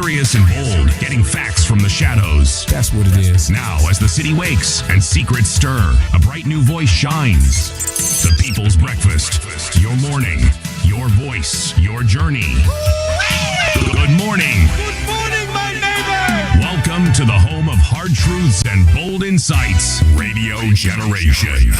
Mysterious and bold, getting facts from the shadows. That's what it is. Now, as the city wakes and secrets stir, a bright new voice shines. The People's Breakfast. Your morning, your voice, your journey. Good morning. Good morning, my neighbor. Welcome to the home of hard truths and bold insights, Radio Generation.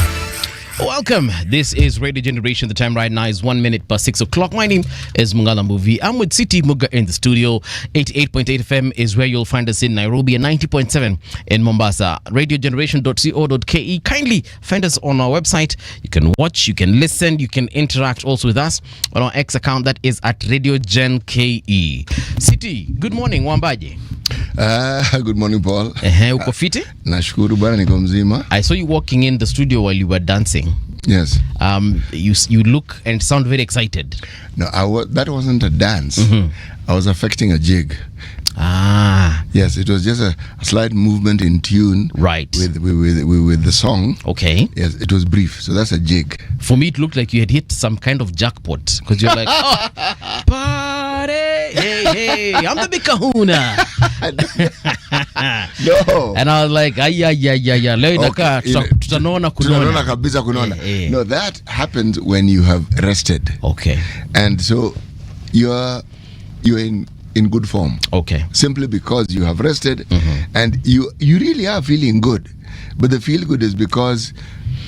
Welcome. This is Radio Generation. The time right now is 1 minute past 6 o'clock. My name is Mung'ala Mbuvi. I'm with City Muga in the studio. 88.8 FM is where you'll find us in Nairobi and 90.7 in Mombasa. RadioGeneration.co.ke. Kindly find us on our website. You can watch, you can listen, you can interact also with us on our X account that is at Radio Gen KE. City, good morning. Wambaje. Good morning, Paul. Uko fiti? Nashukuru bwana, niko mzima. I saw you walking in the studio while you were dancing. Yes. You look and sound very excited. No, that wasn't a dance. Mm-hmm. I was affecting a jig. Ah. Yes, it was just a slight movement in tune. Right. With the song. Okay. Yes, it was brief. So that's a jig. For me, it looked like you had hit some kind of jackpot because you're like, oh, party, hey, I'm the big kahuna. No. And I was like, leo inaka tutanona kunona kabisa kunona. No, that happens when you have rested. Okay. And so you're in good form. Okay. Simply because you have rested, mm-hmm. and you really are feeling good. But the feel good is because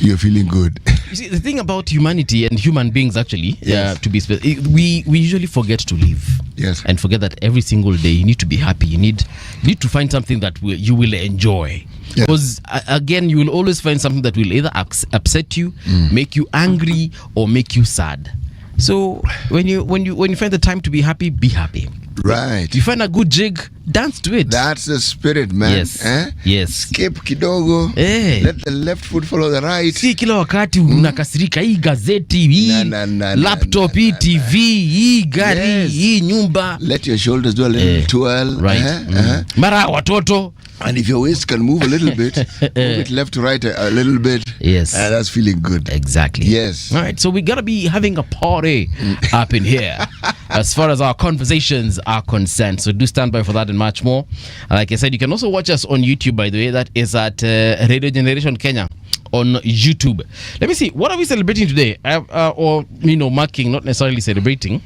you're feeling good. You see, the thing about humanity and human beings actually, yes. To be we usually forget to live. Yes. And forget that every single day you need to be happy. You need to find something that you will enjoy. Yes. Because again, you will always find something that will either upset you, make you angry, or make you sad. So when you find the time to be happy, be happy. Right. You find a good jig, dance to it. That's the spirit, man. Yes. Yes. Skip kidogo. Let the left foot follow the right. Si kila wakati unakasirika hii gazeti, hii laptop, hii TV, hii gari, hii nyumba. Let your shoulders do a little twirl. Right. Mara watoto. And if your waist can move a little bit, move it left to right a little bit. Yes. That's feeling good. Exactly. Yes. All right. So we got to be having a party up in here as far as our conversations are concerned. So do stand by for that and much more. Like I said, you can also watch us on YouTube, by the way. That is at Radio Generation Kenya on YouTube. Let me see. What are we celebrating today? Or, marking, not necessarily celebrating.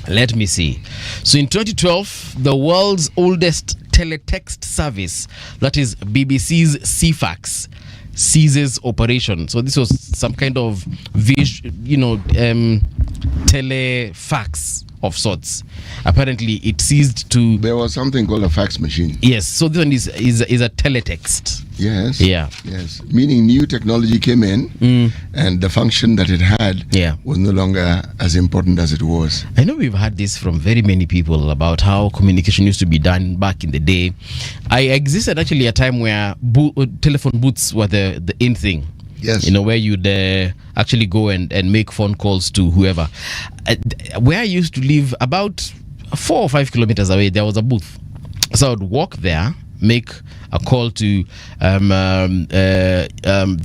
Let me see. So in 2012, the world's oldest teletext service, that is BBC's CFAX, ceases operation. So this was some kind of telefax of sorts. Apparently it ceased to... There was something called a fax machine. Yes, so this one is a teletext. Yes. Yeah. Yes. Meaning new technology came in and the function that it had was no longer as important as it was. I know we've had this from very many people about how communication used to be done back in the day. I existed actually a time where telephone booths were the in thing. Yes. Where you'd actually go and make phone calls to whoever. Where I used to live, about 4 or 5 kilometers away, there was a booth. So I would walk there, make a call to there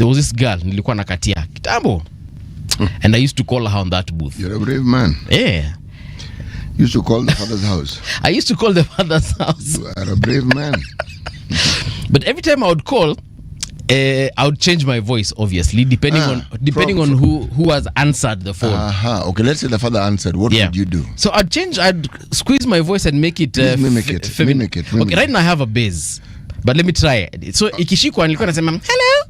was this girl nilikuwa nakatia kitambo, and I used to call her on that booth. You're a brave man. Yeah. You used to call the father's house. I used to call the father's house. You are a brave man. But every time I would call, I would change my voice, obviously, depending on who has answered the phone. Okay, let's say the father answered. What would you do? So I'd squeeze my voice and make it mimic it. Okay, right now I have a bass, but let me try it. So ikishikwa nilikuwa nasema hello.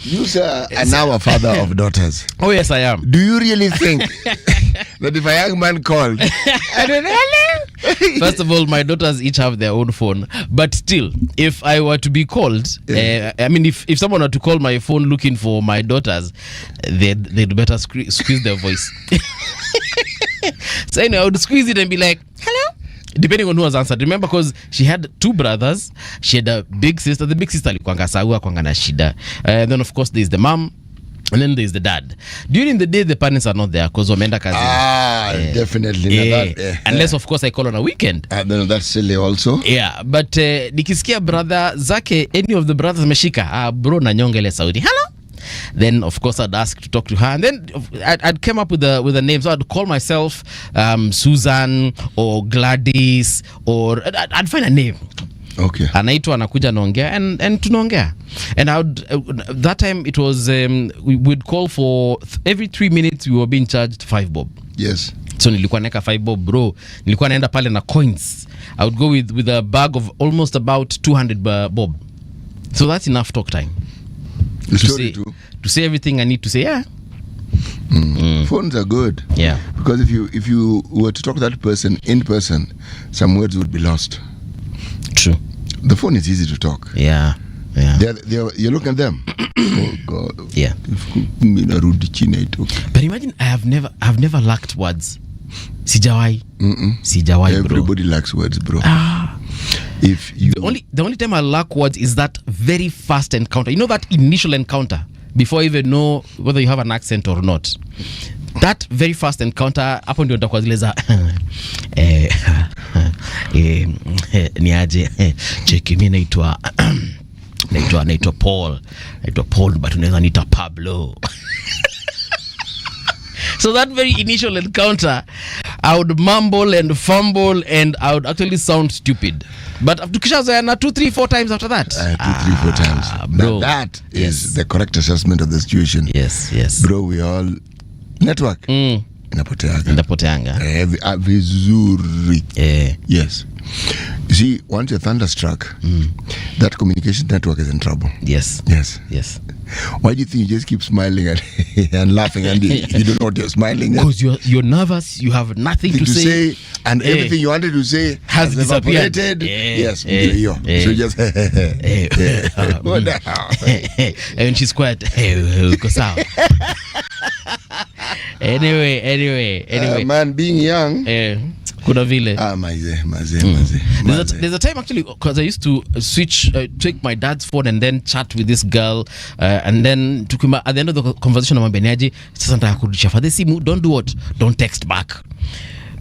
You sir are now a father of daughters. Oh yes, I am. Do you really think that if a young man called, I don't know? First of all, my daughters each have their own phone, but still, if I were to be called, if someone were to call my phone looking for my daughters, they'd better squeeze their voice. So anyway, I would squeeze it and be like, hello? Depending on who has answered. Remember, because she had 2 brothers, she had a big sister. The big sister alikuanga sawa kwanga na shida. Then of course there's the mom, and then there's the dad. During the day the parents are not there because wameenda kazi. Definitely. Unless of course I call on a weekend. Then that's silly also. Yeah, but nikisikia brother zake, any of the brothers ameshika, bro na nyonga ile sauti. Hello? Then of course I'd ask to talk to her, and then I'd come up with the names. So I'd call myself Susan or Gladys, or I'd find a name. Okay. Anaitwa anakuja naongea and tunaongea. And I would that time it was we would call for every 3 minutes we were being charged 5 bob. Yes. So nilikuwa naeka 5 bob bro. Nilikuwa naenda pale na coins. I would go with a bag of almost about 200 bob. So that's enough talk time. To say everything I need to say. Yeah. Phones are good. Yeah. Because if you were to talk to that person in person, some words would be lost. True. The phone is easy to talk. Yeah. Yeah. You look at them. Oh God. Yeah. But imagine I've never lacked words. Sijawai. Sijawai, bro. Everybody lacks words, bro. If you the only time I lack words is that very fast encounter. You know, that initial encounter before you even know whether you have an accent or not. That very fast encounter hapo ndio nitakuwa zile za niaje cheki mimi naitwa Paul but unaweza niita Pablo. So that very initial encounter, I would mumble and fumble and I would actually sound stupid. But tukishazoeana 2, 3, 4 times after that. 2, 3, 4 times. Bro. That is the correct assessment of the situation. Yes. Bro, we all network. Inapoteanga. Vizuri. Yes. You see, once you're thunderstruck, that communication network is in trouble. Yes. Why do you think you just keep smiling and laughing and you don't know what you're smiling at? Because you're nervous, you have nothing to say, and everything you wanted to say has disappeared. Yes. So you just what the hell? And she's quiet. Uko sawa. Anyway. Man, being young. Kuna vile. Maze. There's a time actually, because I used to take my dad's phone and then chat with this girl, and then at the end of the conversation I'm amwambia sasa nataka kurudisha fadhe simu, don't do what, don't text back.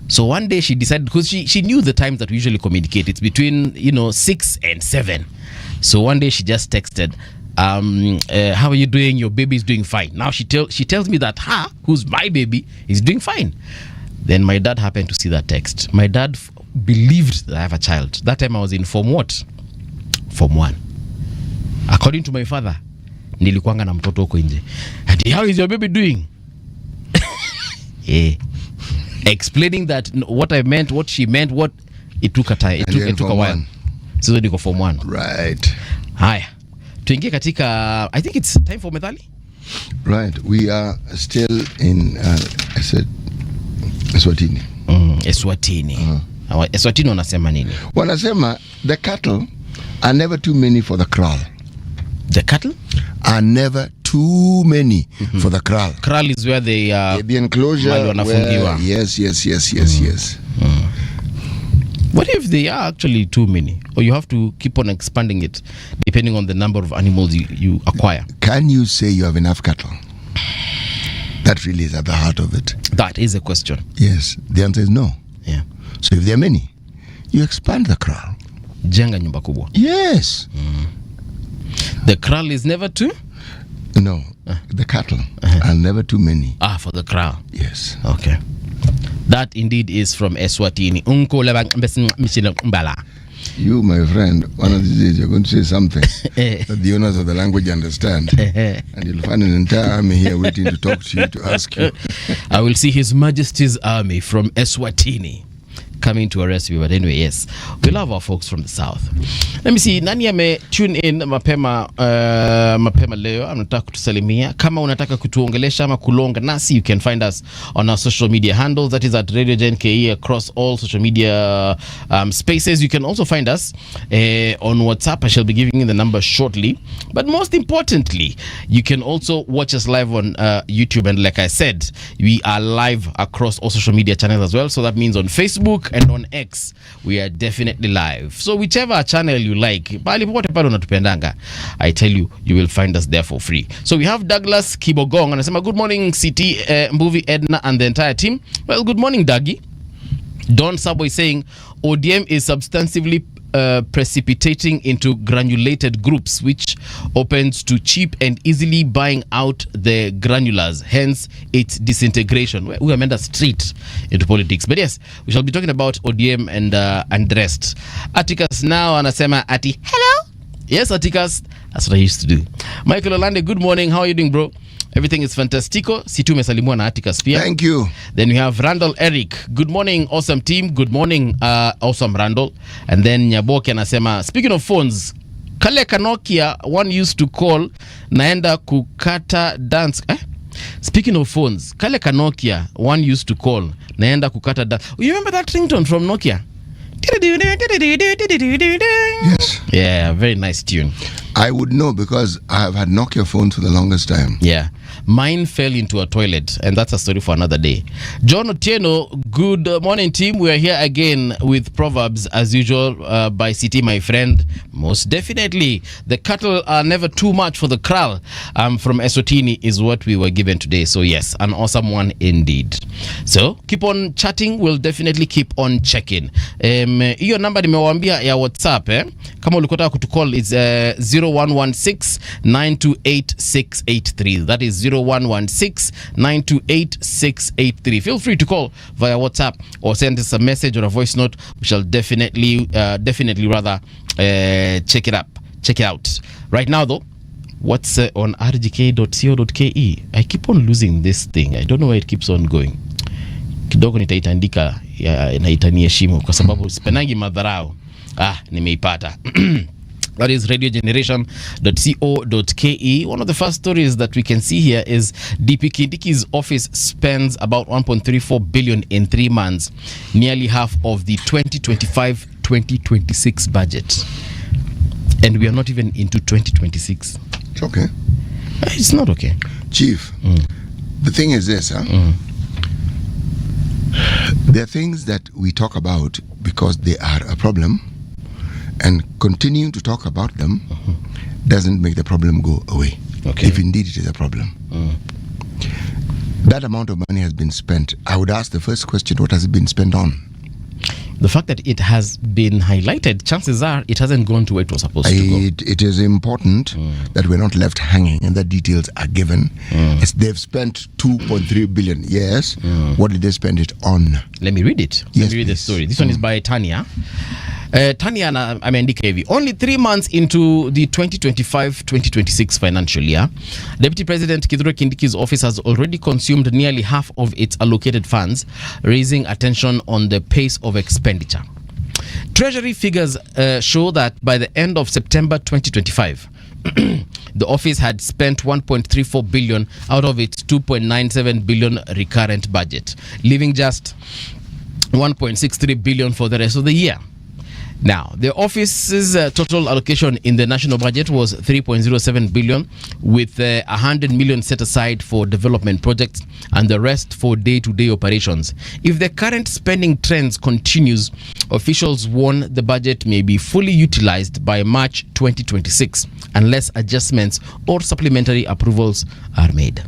So one day she decided, because she knew the times that we usually communicate, it's between 6 and 7. So one day she just texted, how are you doing? Your baby is doing fine. Now she tells me that who's my baby is doing fine. Then my dad happened to see that text. My dad believed that I have a child. That time I was in Form 1. According to my father, nilikuanga na mtoto huko nje. And how is your baby doing? Explaining that what I meant, what she meant, it took a time. It took a while. So niko Form 1. Right. Haya. Tuingie katika, I think it's time for methali. Right. We are still in Eswatini. Eswatini. Eswatini wanasema nini? Wanasema the cattle are never too many for the kraal. The cattle are never too many for the kraal. Kraal is where they the enclosure where, yes. What if they are actually too many? Or you have to keep on expanding it depending on the number of animals you acquire? Can you say you have enough cattle? That really is at the heart of it. That is a question. Yes. The answer is no. Yeah. So if there are many, you expand the kraal. Jenga nyumba kubwa. Yes. The kraal is never too? No. The cattle are never too many. For the kraal. Yes. Okay. That indeed is from Eswatini. You, my friend, one of these days you're going to say something that the owners of the language understand. And you'll find an entire army here waiting to talk to you, to ask you. I will see His Majesty's army from Eswatini coming to arrest me. But anyway, yes, we love our folks from the south. Let me see, nani ame tune in mapema leo anataka kutusalimia. Kama unataka kutuongelesha ama kulonga nasi, you can find us on our social media handles. That is at Radio Gen KE across all social media spaces. You can also find us on WhatsApp. I shall be giving you the number shortly. But most importantly, you can also watch us live on YouTube. And like I said, we are live across all social media channels as well. So that means on Facebook and on X, we are definitely live. So whichever channel you like, I tell you, you will find us there for free. So we have Douglas Kibogong, anasema good morning CT, Mbuvi, Ednah and the entire team. Well, good morning Dougie. Don Subway saying ODM is substantively precipitating into granulated groups, which opens to cheap and easily buying out the granulars, hence its disintegration. We are meant straight into politics. But yes, we shall be talking about ODM and the rest. Atticus now anasema ati hello. Yes, Atticus, that's what I used to do. Michael Olande, good morning. How are you doing, bro? Everything is fantastico. Situ mesalimua na Atticus pia. Thank you. Then we have Randall Eric. Good morning, awesome team. Good morning, awesome Randall. And then Nyaboke anasema, speaking of phones, kale kanokia one used to call naenda kukata dance. Speaking of phones, kale kanokia one used to call naenda kukata dance. You remember that ringtone from Nokia? Yes. Yeah, very nice tune. I would know because I have had Nokia phones for the longest time. Yeah. Mine fell into a toilet, and that's a story for another day. John Otieno, good morning, team. We are here again with Proverbs, as usual, by CT, my friend. Most definitely. The cattle are never too much for the kraal. From Eswatini is what we were given today. So, yes, an awesome one indeed. So, keep on chatting. We'll definitely keep on checking. Hiyo namba nimewambia ya WhatsApp, kama ulikotaka kutucall is 0116-928-683. That is 0116-928-683. Feel free to call via WhatsApp or send us a message or a voice note. We shall definitely check it out. Right now though, what's on rgk.co.ke? I keep on losing this thing. I don't know why it keeps on going. Kidogo nitaitandika naitania shimo kwa sababu sipenangi madharau. Nimeipata. That is radiogeneration.co.ke. One of the first stories that we can see here is DP Kindiki's office spends about 1.34 billion in 3 months, nearly half of the 2025-2026 budget. And we are not even into 2026. It's okay. It's not okay. Chief, the thing is this, there are things that we talk about because they are a problem, and continuing to talk about them doesn't make the problem go away. Okay. If indeed it is a problem. That amount of money has been spent. I would ask the first question, what has it been spent on? The fact that it has been highlighted, chances are it hasn't gone to where it was supposed to go. It is important that we're not left hanging and that details are given. They've spent 2.3 billion. Yes. What did they spend it on? Let me read it. Yes, Let me read the please. story. This one is by Tanya. Tanya ameandika hivi. Only 3 months into the 2025-2026 financial year, Deputy President Kithure Kindiki's office has already consumed nearly half of its allocated funds, raising attention on the pace of expenditure. Treasury figures show that by the end of September 2025, the office had spent 1.34 billion out of its 2.97 billion recurrent budget, leaving just 1.63 billion for the rest of the year. Now, the office's total allocation in the national budget was 3.07 billion, with 100 million set aside for development projects and the rest for day-to-day operations. If the current spending trends continues, officials warn the budget may be fully utilized by March 2026 unless adjustments or supplementary approvals are made.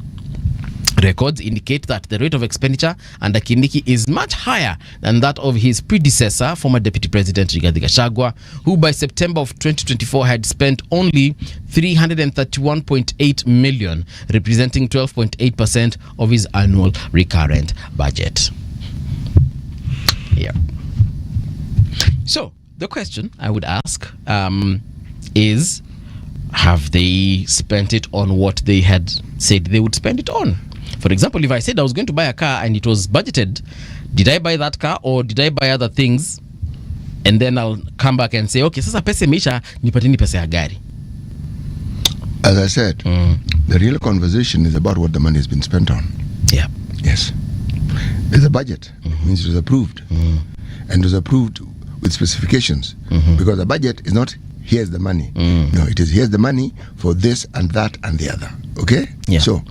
Records indicate that the rate of expenditure under Kindiki is much higher than that of his predecessor, former Deputy President Rigathi Gachagua, who by September of 2024 had spent only 331.8 million, representing 12.8% of his annual recurrent budget. Yeah. So, the question I would ask is, have they spent it on what they had said they would spend it on? For example, if I said I was going to buy a car and it was budgeted, did I buy that car or did I buy other things? And then I'll come back and say, okay, sasa pesa imeisha, nipateni pesa ya gari. As I said, the real conversation is about what the money has been spent on. Yeah. Yes. There's a budget. It means it was approved. And it was approved with specifications. Because the budget is not, here's the money. No, it is, here's the money for this and that and the other. Okay? Yeah. So,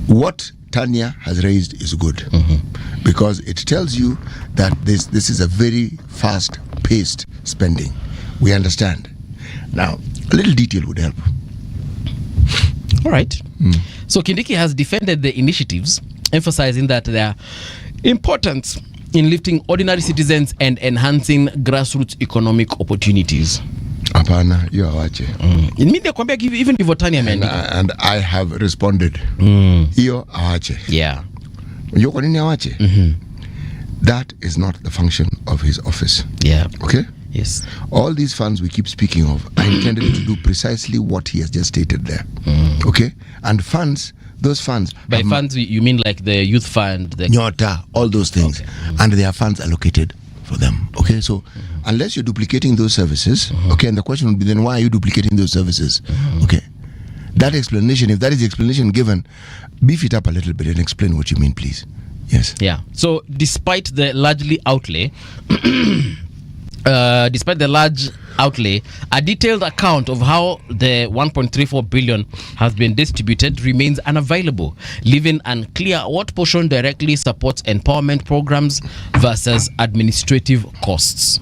what Tanya has raised is good. Because it tells you that this is a very fast-paced spending. We understand. Now, a little detail would help. All right. So Kindiki has defended the initiatives, emphasizing that their importance in lifting ordinary citizens and enhancing grassroots economic opportunities. Hapana, hiyo awache. In media kwambia even Divotani ameandika. And I have responded. Hiyo awache. Yeah. Unajua kwa nini awache? That is not the function of his office. Yeah. Okay? Yes. All these funds we keep speaking of are intended to do precisely what he has just stated there. Okay? And funds, those funds. By funds, you mean like the youth fund, the Nyota, all those things. Okay. And there are funds allocated for them. Okay? So, unless you're duplicating those services, okay, and the question would be then, why are you duplicating those services? Okay? That explanation, if that is the explanation given, beef it up a little bit and explain what you mean, please. Yes. Yeah. So, despite the large outlay, a detailed account of how the 1.34 billion has been distributed remains unavailable, leaving unclear what portion directly supports empowerment programs versus administrative costs.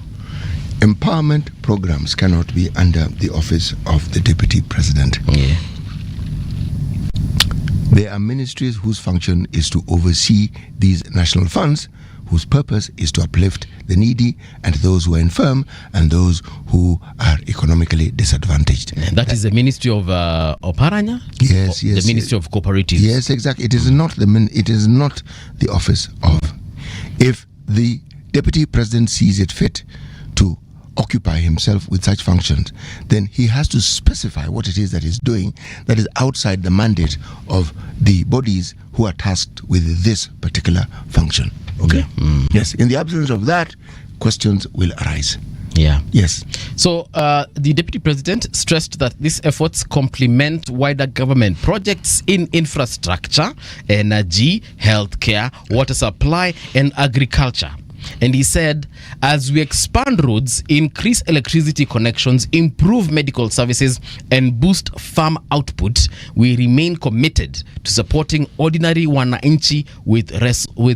Empowerment programs cannot be under the office of the Deputy President. Yeah. There are ministries whose function is to oversee these national funds, whose purpose is to uplift the needy and those who are infirm and those who are economically disadvantaged. And that is the Ministry of Oparanya? Yes, The Ministry of Cooperatives. Yes, exactly. It is not the office of. If the Deputy President sees it fit to occupy himself with such functions, then he has to specify what it is that he's doing that is outside the mandate of the bodies who are tasked with this particular function. Okay? Yes. In the absence of that, questions will arise. Yeah. Yes. So the Deputy President stressed that these efforts complement wider government projects in infrastructure, energy, healthcare, water supply, and agriculture. And he said, as we expand roads, increase electricity connections, improve medical services, and boost farm output, we remain committed to supporting ordinary wananchi with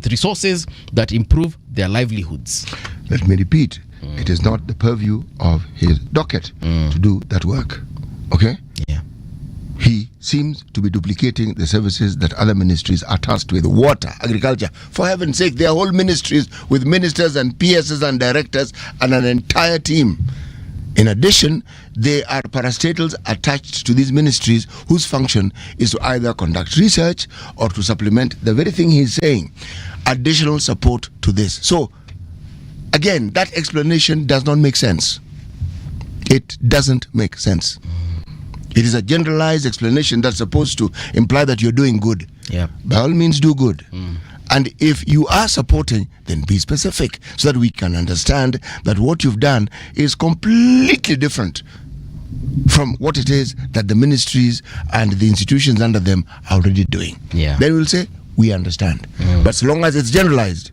resources that improve their livelihoods. Let me repeat, it is not the purview of his docket to do that work. Okay? Yeah. He seems to be duplicating the services that other ministries are tasked with. Water, agriculture. For heaven's sake, there are whole ministries with ministers and PSs and directors and an entire team. In addition, there are parastatals attached to these ministries whose function is to either conduct research or to supplement the very thing he's saying. Additional support to this. So, again, that explanation does not make sense. It doesn't make sense. It is a generalized explanation that's supposed to imply that you're doing good. Yeah. By all means, do good. And if you are supporting, then be specific so that we can understand that what you've done is completely different from what it is that the ministries and the institutions under them are already doing. Yeah. Then we'll say, we understand. But so long as it's generalized,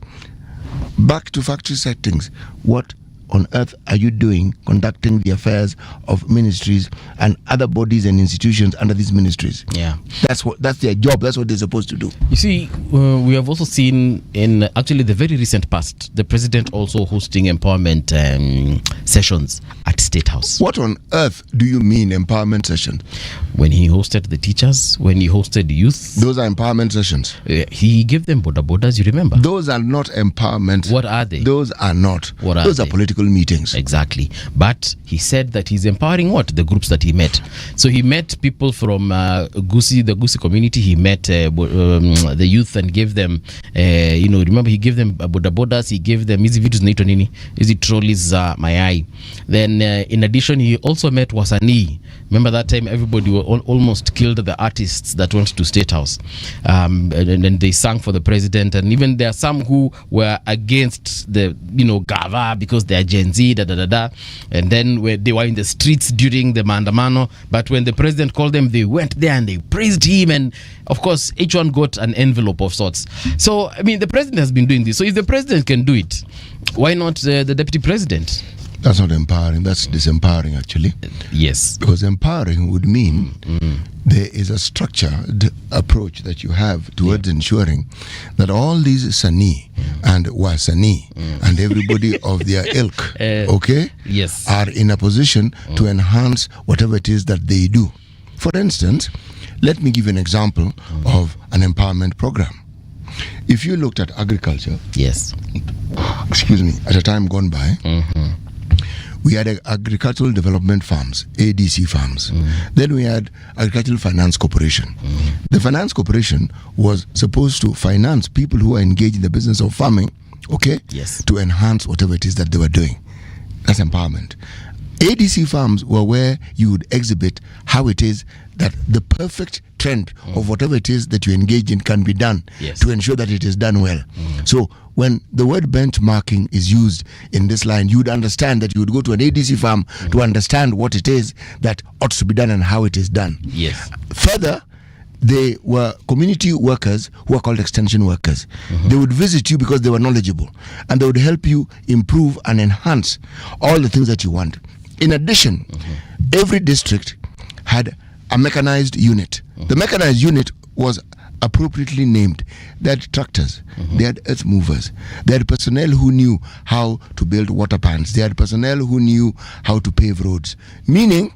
back to factory settings, what on earth are you doing conducting the affairs of ministries and other bodies and institutions under these ministries? Yeah. That's their job. That's what they're supposed to do. You see, we have also seen in actually the very recent past, the president also hosting empowerment sessions at State House. What on earth do you mean empowerment session? When he hosted the teachers, when he hosted youth. Those are empowerment sessions. He gave them bodas, you remember? Those are not empowerment. What are they? Those are not. What are Those they? are political meetings. Exactly. But he said that he's empowering what? The groups that he met. So he met people from the Gusii community. He met the youth and gave them, remember he gave them bodas, he gave them hizi vitu zinaitwa nini? Hizi trolleys za mayai. Then in addition, he also met wasanii. Remember that time everybody almost killed the artists that went to State House. And they sang for the president. And even there are some who were against the, Gava because they are Gen Z, And then they were in the streets during the maandamano. But when the president called them, they went there and they praised him. And of course, each one got an envelope of sorts. So, the president has been doing this. So if the president can do it, why not the deputy president? That's not empowering. That's disempowering, actually. Yes. Because empowering would mean there is a structured approach that you have towards ensuring that all these Sani and Wasani and everybody of their ilk, yes, are in a position to enhance whatever it is that they do. For instance, let me give you an example of an empowerment program. If you looked at agriculture, yes, at a time gone by, we had agricultural development farms, ADC farms. Then we had Agricultural Finance Corporation. The Finance Corporation was supposed to finance people who are engaged in the business of farming, okay? Yes. To enhance whatever it is that they were doing. That's empowerment. ADC farms were where you would exhibit how it is that the perfect trend of whatever it is that you engage in can be done to ensure that it is done well. So when the word benchmarking is used in this line, you would understand that you would go to an ADC farm to understand what it is that ought to be done and how it is done. Yes. Further, they were community workers who are called extension workers. They would visit you because they were knowledgeable, and they would help you improve and enhance all the things that you want. In addition, every district had a mechanized unit. The mechanized unit was appropriately named. They had tractors, they had earth movers, they had personnel who knew how to build water pans, they had personnel who knew how to pave roads. Meaning,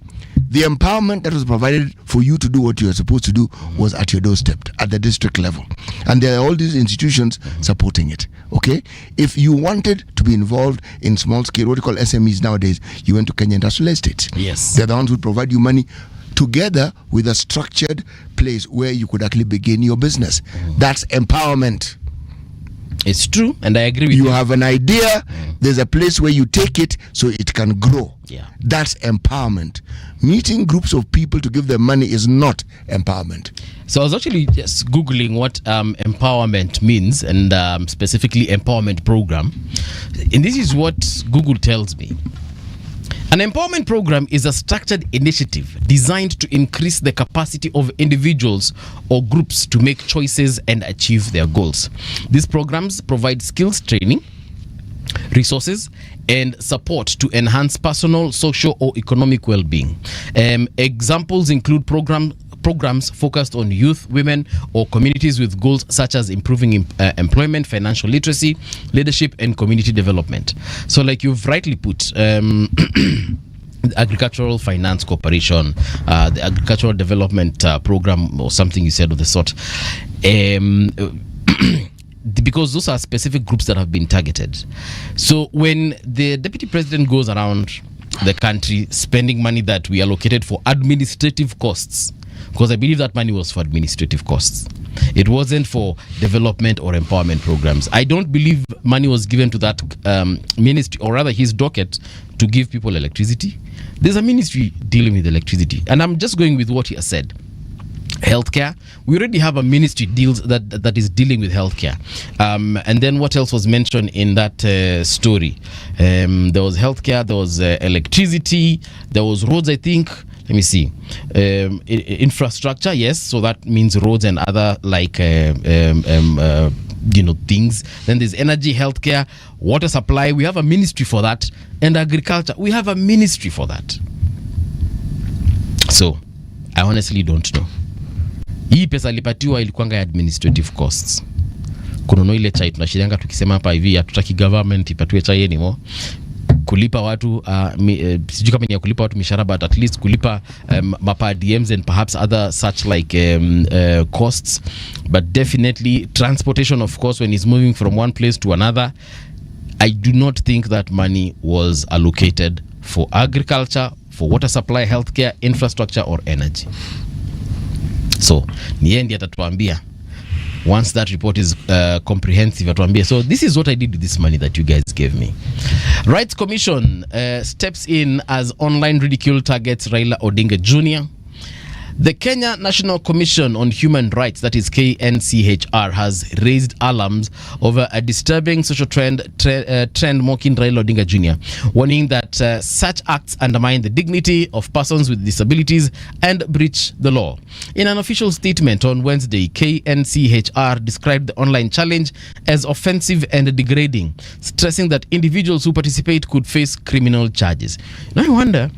the empowerment that was provided for you to do what you are supposed to do was at your doorstep, at the district level. And there are all these institutions supporting it. Okay? If you wanted to be involved in small scale, what you call SMEs nowadays, you went to Kenya Industrial Estates. Yes. They're the ones who provide you money together with a structured place where you could actually begin your business. That's empowerment. It's true, and I agree with you. You have an idea, there's a place where you take it so it can grow. Yeah. That's empowerment. Meeting groups of people to give them money is not empowerment. So I was actually just Googling what empowerment means, and specifically empowerment program. And this is what Google tells me. An empowerment program is a structured initiative designed to increase the capacity of individuals or groups to make choices and achieve their goals. These programs provide skills training, resources, and support to enhance personal, social, or economic well-being. Examples include programs focused on youth, women, or communities with goals such as improving employment, financial literacy, leadership, and community development. So like you've rightly put, the Agricultural Finance Corporation, the Agricultural Development Program, or something you said of the sort, because those are specific groups that have been targeted. So when the Deputy President goes around the country spending money that we allocated for administrative costs, because I believe that money was for administrative costs, it wasn't for development or empowerment programs. I don't believe money was given to that ministry, or rather his docket, to give people electricity. There's a ministry dealing with electricity, and I'm just going with what he has said. Healthcare, we already have a ministry that is dealing with healthcare, and then what else was mentioned in that story? There was healthcare, there was electricity, there was roads, I think. Let me see. Infrastructure, yes, so that means roads and other like things. Then there's energy, healthcare, water supply, we have a ministry for that, and agriculture, we have a ministry for that. So I honestly don't know. Hii pesa ilipatiwa ilikuanga administrative costs. Kununua ile chai tunashirianga tukisema hapa hivi hatutaki government ipatiwe chai anymore. Kulipa watu sijui kama ni ya kulipa watu mishahara, but at least kulipa mapa DMs and perhaps other such like costs. But definitely transportation, of course, when he's moving from one place to another. I do not think that money was allocated for agriculture, for water supply, healthcare, infrastructure, or energy. So niye ndiye atatuambia once that report is comprehensive, atuambia, so this is what I did with this money that you guys gave me. Rights Commission steps in as online ridicule targets Raila Odinga Jr. The Kenya National Commission on Human Rights, that is KNCHR, has raised alarms over a disturbing social trend mocking Raila Odinga Jr., warning that such acts undermine the dignity of persons with disabilities and breach the law. In an official statement on Wednesday, KNCHR described the online challenge as offensive and degrading, stressing that individuals who participate could face criminal charges. Now I wonder,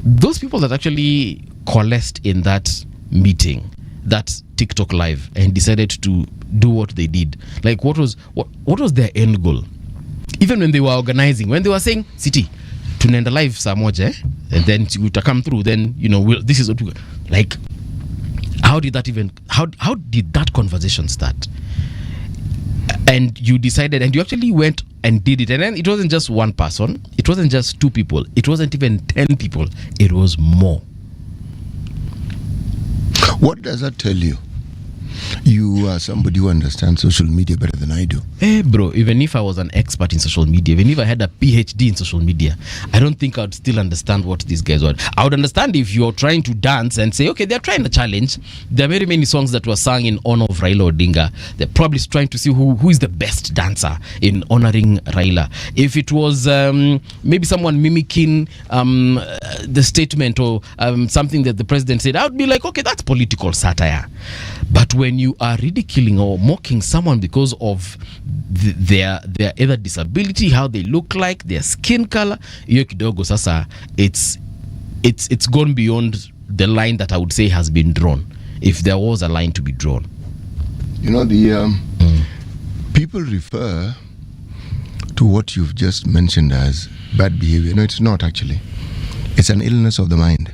those people that actually coalesced in that meeting, that TikTok live, and decided to do what they did, like what was their end goal? Even when they were organizing, when they were saying city tunaenda live saa moja, and then we come through, then this is what we, like, how did that conversation start? And you decided, and you actually went and did it. And then it wasn't just one person, it wasn't just 2 people, it wasn't even 10 people, it was more. What does that tell you? You are somebody who understands social media better than I do. Hey bro, even if I was an expert in social media, even if I had a PhD in social media, I don't think I'd still understand what these guys want. I would understand if you're trying to dance and say, okay, they're trying to challenge. There are very many songs that were sung in honor of Raila Odinga. They're probably trying to see who is the best dancer in honoring Raila. If it was maybe someone mimicking the statement or something that the president said, I would be like, okay, that's political satire. But when you are ridiculing or mocking someone because of their either disability, how they look like, their skin color, hiyo kidogo sasa, it's gone beyond the line that I would say has been drawn, if there was a line to be drawn. You know, the people refer to what you've just mentioned as bad behavior. No, it's not actually. It's an illness of the mind.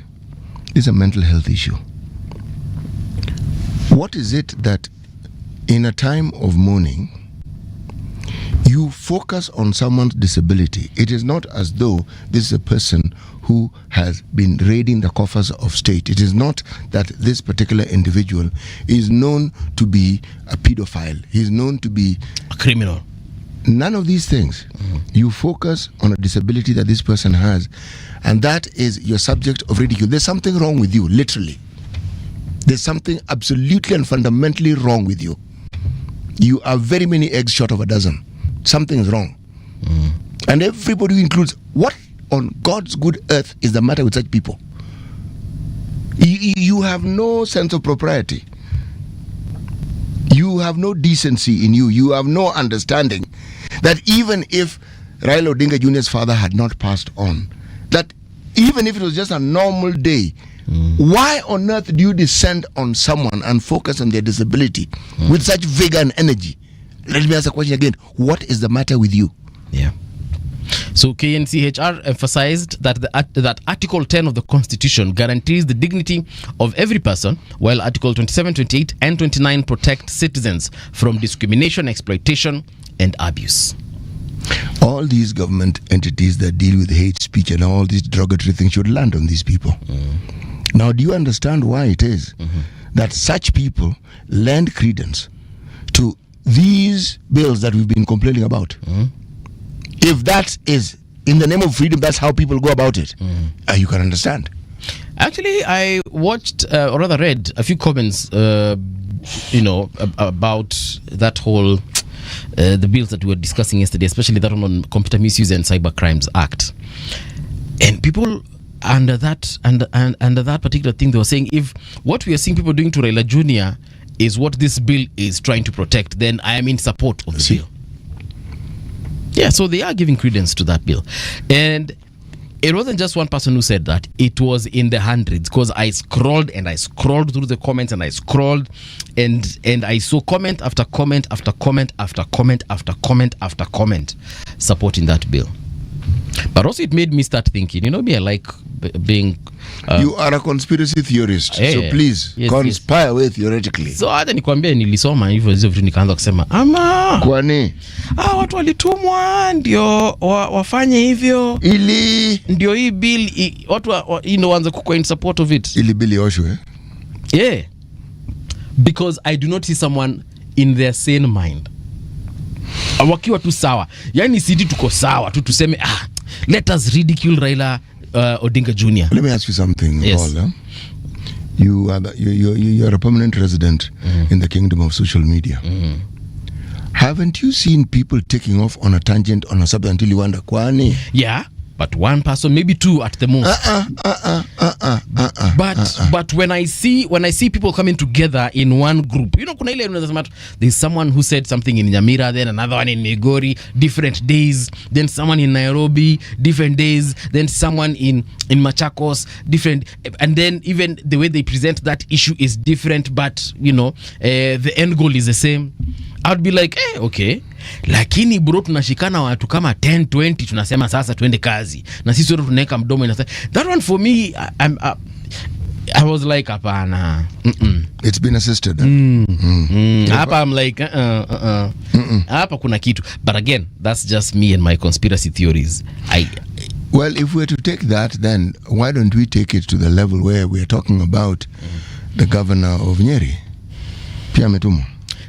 It's a mental health issue. What is it that in a time of mourning, you focus on someone's disability? It is not as though this is a person who has been raiding the coffers of state. It is not that this particular individual is known to be a pedophile. He is known to be a criminal. None of these things. You focus on a disability that this person has, and that is your subject of ridicule. There's something wrong with you, literally. There's something absolutely and fundamentally wrong with you. You are very many eggs short of a dozen. Something is wrong. And everybody includes, what on God's good earth is the matter with such people? You have no sense of propriety. You have no decency in you. You have no understanding that even if Raila Odinga Jr.'s father had not passed on, that even if it was just a normal day, why on earth do you descend on someone and focus on their disability with such vigor and energy? Let me ask the question again. What is the matter with you? Yeah. So KNCHR emphasized that that Article 10 of the Constitution guarantees the dignity of every person, while Article 27, 28, and 29 protect citizens from discrimination, exploitation, and abuse. All these government entities that deal with hate speech and all these derogatory things should land on these people. Now, do you understand why it is that such people lend credence to these bills that we've been complaining about? If that is in the name of freedom, that's how people go about it. You can understand. Actually, I watched, or rather read, a few comments, about that whole, the bills that we were discussing yesterday, especially that one on Computer Misuse and Cyber Crimes Act. And people under that particular thing, they were saying, if what we are seeing people doing to Raila Jr. is what this bill is trying to protect, then I am in support of the bill. Yeah, so they are giving credence to that bill. And it wasn't just one person who said that. It was in the hundreds, because I scrolled through the comments, and I scrolled and I saw comment after comment after comment after comment after comment after comment supporting that bill. But also it made me start thinking, me, I like being... you are a conspiracy theorist, so please conspire away theoretically. So hata nikwambia nilisoma hivyo vitu nikaanza kusema ama kwani watu walitumwa ndio wafanye hivyo ili ndio hii bill watu waanze kuko in support of it, ili bill yoshwe. Yeah, because I do not see someone in their sane mind wakiwa tu sawa, yani sisi tuko sawa tu tuseme let us ridicule Raila Odinga Jr. Let me ask you something, yes. Paul. You are a permanent resident in the kingdom of social media. Haven't you seen people taking off on a tangent on a subject until you wonder, kwani? Yeah, but one person, maybe two at the most. But when I see people coming together in one group, kuna ile unasema there's someone who said something in Emera, then another one in Migori, different days, then someone in Nairobi, different days, then someone in Machakos, different, and then even the way they present that issue is different, but the end goal is the same. I'd be like, okay, lakini bro tunashikana watu kama 10 20 tunasema sasa tuende kazi na sisi wote tunaweka mdomo inasema that one for me. I was like, apana. It's been assisted. Hapa I'm like, hapa kuna kitu. But again, that's just me and my conspiracy theories. Well, if we're to take that, then why don't we take it to the level where we're talking about the governor of Nyeri? Pia ametumwa.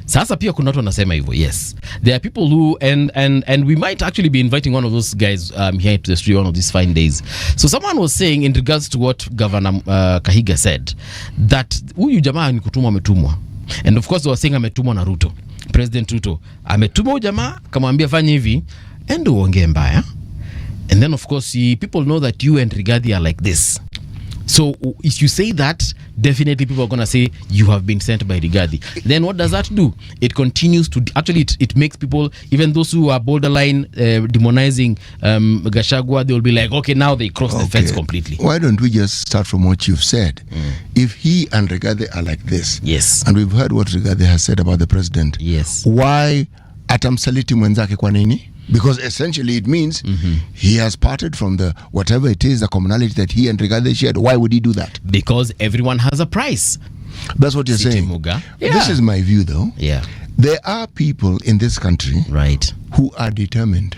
Sasa pia kuna watu wanasema hivyo. Yes, there are people who and we might actually be inviting one of those guys here to the studio one of these fine days. So someone was saying in regards to what Governor Kahiga said, that huyu jamaa ni kutumwa, ametumwa, and of course they were saying ametumwa na Ruto, President Ruto ametumwa huyu jamaa kamwambia fanya hivi and uongee mbaya, and then of course people know that you and Rigathi are like this. So if you say that, definitely people are going to say you have been sent by Rigathi. Then what does that do? It continues to actually it makes people, even those who are borderline demonizing Gachagua, they will be like, okay, now they cross the fence completely. Why don't we just start from what you've said? If he and Rigathi are like this, yes, and we've heard what Rigathi has said about the president, yes, why atamsaliti mwenzake kwa nini? Because essentially it means he has parted from the whatever it is, the commonality that he and Rigathi shared. Why would he do that? Because everyone has a price. That's what you're saying. Muga. Yeah. This is my view, though. Yeah. There are people in this country, right, who are determined.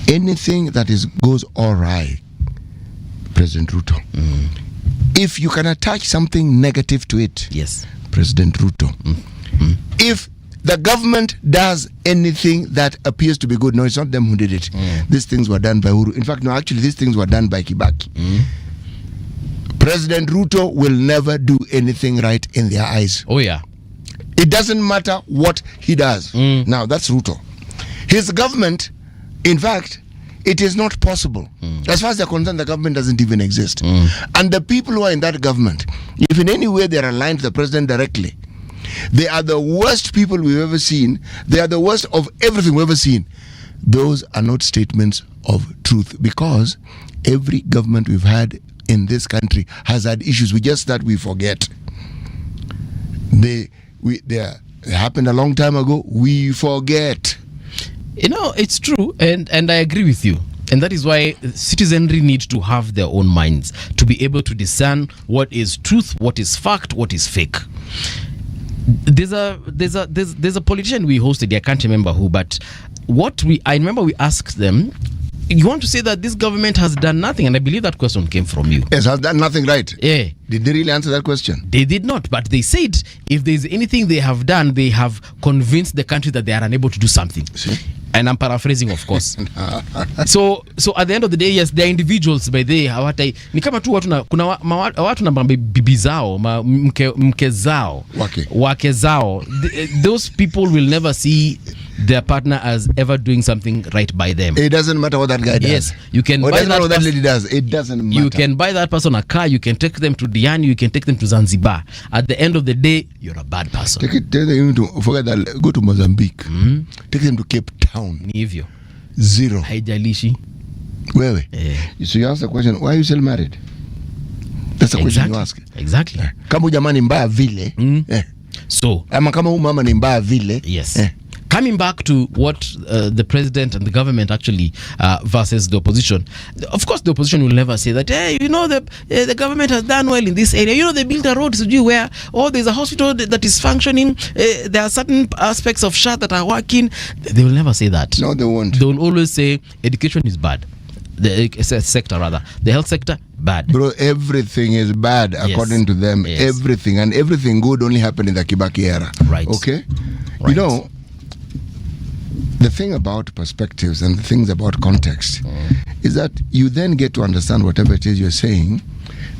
Anything that goes awry, President Ruto. If you can attach something negative to it, yes, President Ruto. If the government does anything that appears to be good, no, it's not them who did it. These things were done by Uhuru. In fact, no, actually, these things were done by Kibaki. President Ruto will never do anything right in their eyes. Oh, yeah. It doesn't matter what he does. Now, that's Ruto. His government, in fact, it is not possible. As far as they're concerned, the government doesn't even exist. And the people who are in that government, if in any way they're aligned to the president directly, they are the worst people we've ever seen. They are the worst of everything we've ever seen. Those are not statements of truth, because every government we've had in this country has had issues. We just that we forget. They happened a long time ago. We forget. You know, it's true, and I agree with you. And that is why citizenry need to have their own minds to be able to discern what is truth, what is fact, what is fake. There's a politician we hosted, I can't remember who, but I remember we asked them, you want to say that this government has done nothing? And I believe that question came from you. Yes, has done nothing right. Yeah. Did they really answer that question? They did not, but they said if there's anything they have done, they have convinced the country that they are unable to do something. See? And I'm paraphrasing, of course. So at the end of the day, yes, they're individuals by the hawatai. Ni kama tu kuna watu na bibi zao, mke zao, wake zao. Those people will never see their partner as ever doing something right by them. It doesn't matter what that guy does. Yes, you can buy that what that lady does. It doesn't matter. You can buy that person a car, you can take them to Diani, you can take them to Zanzibar. At the end of the day, you're a bad person. Tell them to forget that, go to Mozambique. Take them to Cape Town. Ni hivyo. Zero. Haijalishi. Wewe. So you ask the question, why are you still married? That's the question you ask. Exactly. Kama jamaa ni mbaya vile. So, ama kama huyu mama ni mbaya vile. Yes. Coming back to what the president and the government actually versus the opposition. Of course, the opposition will never say that, hey, you know, the government has done well in this area. You know, they built a road where, there's a hospital that is functioning. There are certain aspects of SHA that are working. They will never say that. No, they won't. They will always say education is bad. The sector, rather. The health sector, bad. Bro, everything is bad according to them. Yes. Everything. And everything good only happened in the Kibaki era. Right. Okay? Right. You know, the thing about perspectives and the things about context is that you then get to understand whatever it is you're saying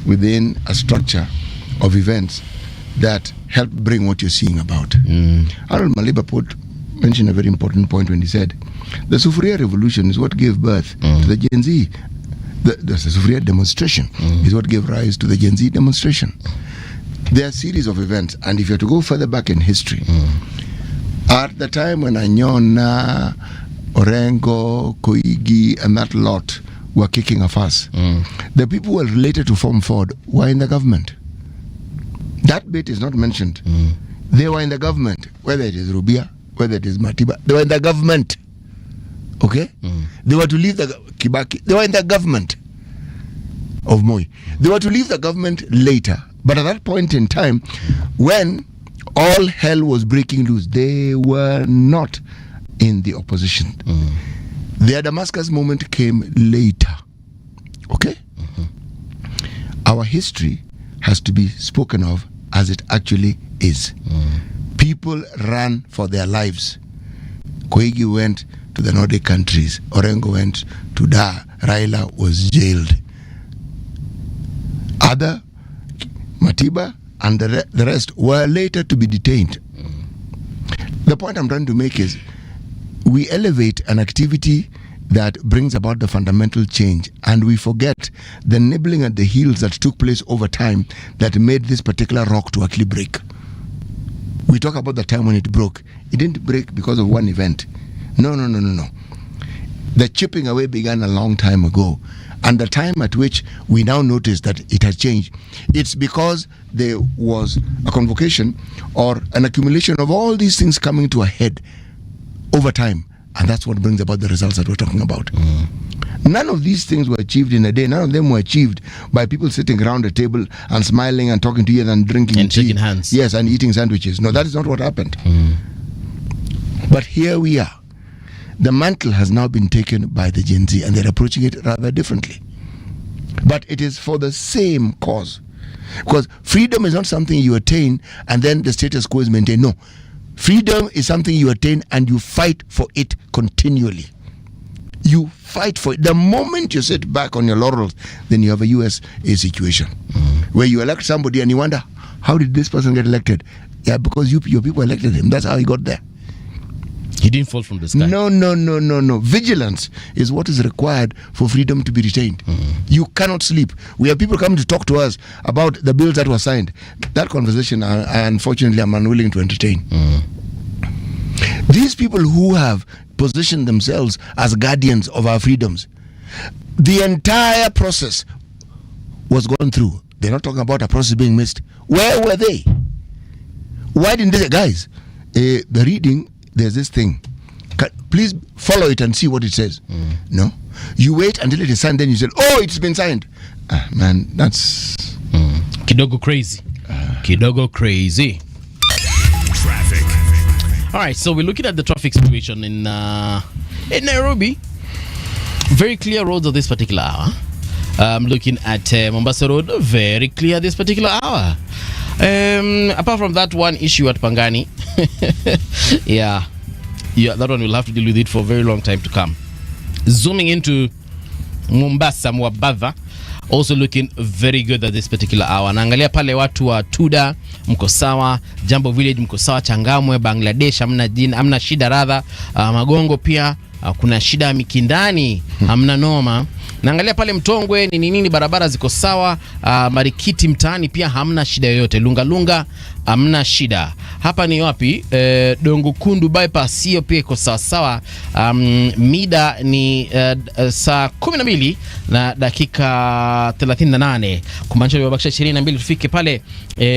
within a structure of events that help bring what you're seeing about. Harold Maliba mentioned a very important point when he said the Sufuria revolution is what gave birth to the Gen Z. The Sufuria demonstration is what gave rise to the Gen Z demonstration. There are a series of events, and if you have to go further back in history, at the time when Anyona, Orengo, Koigi, and that lot were kicking a fuss, the people who were related to Form Ford were in the government. That bit is not mentioned. They were in the government, whether it is Rubia, whether it is Matiba, they were in the government. Okay? They were to leave the Kibaki, they were in the government. of Moi. They were to leave the government later, but at that point in time, when all hell was breaking loose, they were not in the opposition. Their Damascus moment came later. Okay? Our history has to be spoken of as it actually is. People ran for their lives. Koigi went to the Nordic countries. Orengo went to Dar. Raila was jailed. Other, Matiba and the rest were later to be detained. The point I'm trying to make is we elevate an activity that brings about the fundamental change, and we forget the nibbling at the heels that took place over time that made this particular rock to actually break. We talk about the time when it broke. It didn't break because of one event. No. The chipping away began a long time ago, and the time at which we now notice that it has changed, it's because there was a convocation or an accumulation of all these things coming to a head over time. And that's what brings about the results that we're talking about. None of these things were achieved in a day. None of them were achieved by people sitting around a table and smiling and talking to you and drinking and tea. shaking hands. Yes, and eating sandwiches. No, that is not what happened. But here we are. The mantle has now been taken by the Gen Z, and they're approaching it rather differently. But it is for the same cause. Because freedom is not something you attain and then the status quo is maintained. No. Freedom is something you attain and you fight for it continually. You fight for it. The moment you sit back on your laurels, then you have a USA situation where you elect somebody and you wonder, how did this person get elected? Yeah, because your people elected him. That's how he got there. He didn't fall from the sky. No. Vigilance is what is required for freedom to be retained. You cannot sleep. We have people coming to talk to us about the bills that were signed. That conversation, unfortunately, I'm unwilling to entertain. These people who have positioned themselves as guardians of our freedoms, the entire process was gone through. They're not talking about a process being missed. Where were they? Why didn't they say, guys, the reading, there's this thing. Please follow it and see what it says. No. You wait until it is signed, then you say, oh, it's been signed. Man, that's... Kidogo crazy. Kidogo crazy. Traffic. All right, so we're looking at the traffic situation in Nairobi. Very clear roads of this particular hour. I'm looking at Mombasa Road, very clear this particular hour. Apart from that one issue at Pangani, yeah, that one will have to deal with it for a very long time to come. Zooming into Mombasa, Mwabava, also looking very good at this particular hour. Naangalia pale watu wa Tuda, mko sawa, Jambo Village mko sawa, Changamwe, Bangladesh, hamna shida radha, Magongo pia, kuna shida ya Mikindani, hamna noma. Naangalia pale Mtongwe nini barabara ziko sawa, Marikiti mtaani pia hamna shida yoyote. Lunga hamna shida. Hapa ni wapi? Dongo Kundu bypass hiyo pia iko sawa sawa. Mida ni saa 12 na dakika 38. Kumaanisha nimebakisha 22 tufike pale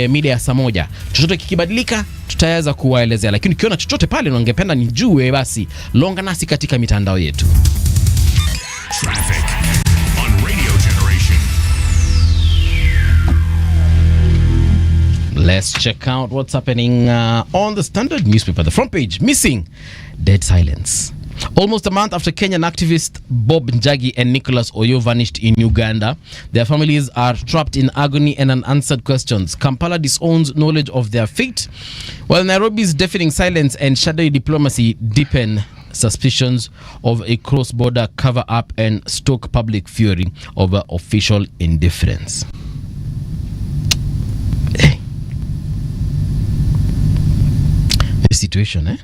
mida ya saa 1. Chochote kikibadilika tutaweza kuwaelezea, lakini ukiona chochote pale na ungependa nijue, basi longa nasi katika mitandao yetu. Traffic on Radio Generation. Let's check out what's happening on the Standard newspaper. The front page, missing, dead silence. Almost a month after Kenyan activist Bob Njagi and Nicholas Oyo vanished in Uganda, their families are trapped in agony and unanswered questions. Kampala disowns knowledge of their fate, while Nairobi's deafening silence and shadowy diplomacy deepen suspicions of a cross-border cover-up and stoke public fury over official indifference. Hey. The situation, eh?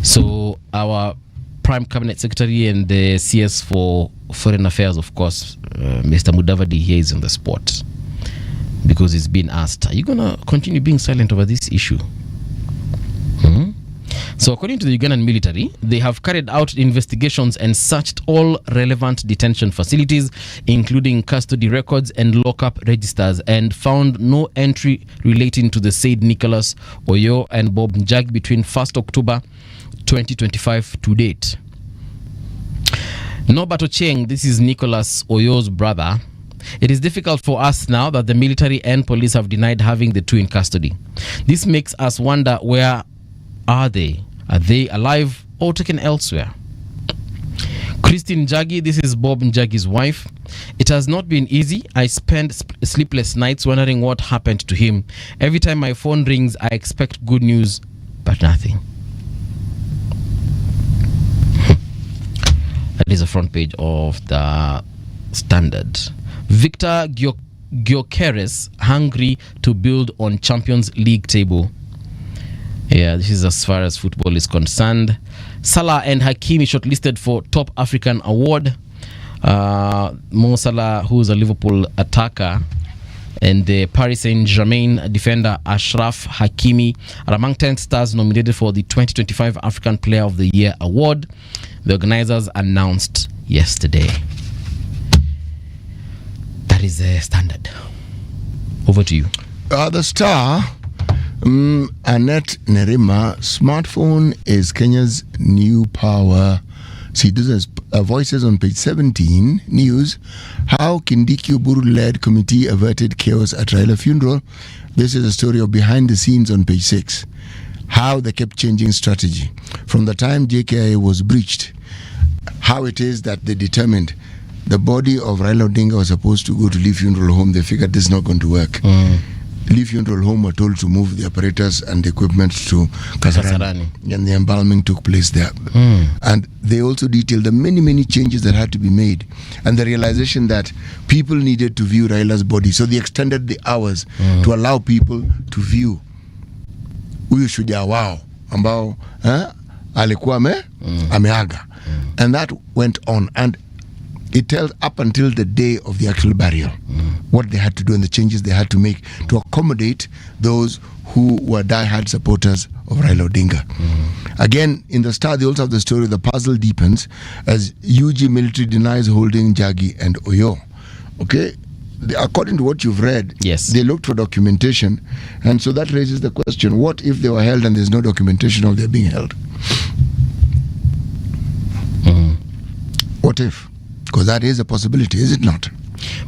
So our Prime Cabinet Secretary and the CS for Foreign Affairs, of course, Mr. Mudavadi here is on the spot because he's been asked, are you going to continue being silent over this issue? So according to the Ugandan military, they have carried out investigations and searched all relevant detention facilities, including custody records and lockup registers, and found no entry relating to the said Nicholas Oyo and Bob Njagi between 1st October 2025 to date. Norbert Ocheng, this is Nicholas Oyo's brother. It is difficult for us now that the military and police have denied having the two in custody. This makes us wonder, where are they? Are they alive or taken elsewhere? Christine Njagi, this is Bob Njagi's wife. It has not been easy. I spend sleepless nights wondering what happened to him. Every time my phone rings, I expect good news, but nothing. That is the front page of the Standard. Victor Gyökeres hungry to build on Champions League table. Yeah, this is as far as football is concerned. Salah and Hakimi shortlisted for top African award. Mo Salah, who is a Liverpool attacker, and the Paris Saint-Germain defender Ashraf Hakimi are among 10 stars nominated for the 2025 African Player of the Year award. The organizers announced yesterday. That is the Standard. Over to you. The Star, Annette Nerima, smartphone is Kenya's new power. See, this is Voices on page 17, news. How Kindiki Oburu-led committee averted chaos at Raila funeral. This is a story of behind the scenes on page 6. How they kept changing strategy. From the time JKIA was breached, how it is that they determined the body of Raila Odinga was supposed to go to Lee Funeral Home. They figured this is not going to work. Lee Funeral Home were told to move the apparatus and the equipment to Kasarani. And the embalming took place there. And they also detailed the many changes that had to be made, and the realization that people needed to view Raila's body. So they extended the hours to allow people to view. Huyu shujaa wao ambao alikuwa ameaga. And that went on, and it tells up until the day of the actual burial what they had to do and the changes they had to make to accommodate those who were diehard supporters of Raila Odinga. Again, in the Star, they also have the story, the puzzle deepens as UG military denies holding Jagi and Oyo. Okay? According to what you've read, yes, they looked for documentation, and so that raises the question, what if they were held and there's no documentation of their being held? What if? Because that is a possibility, is it not?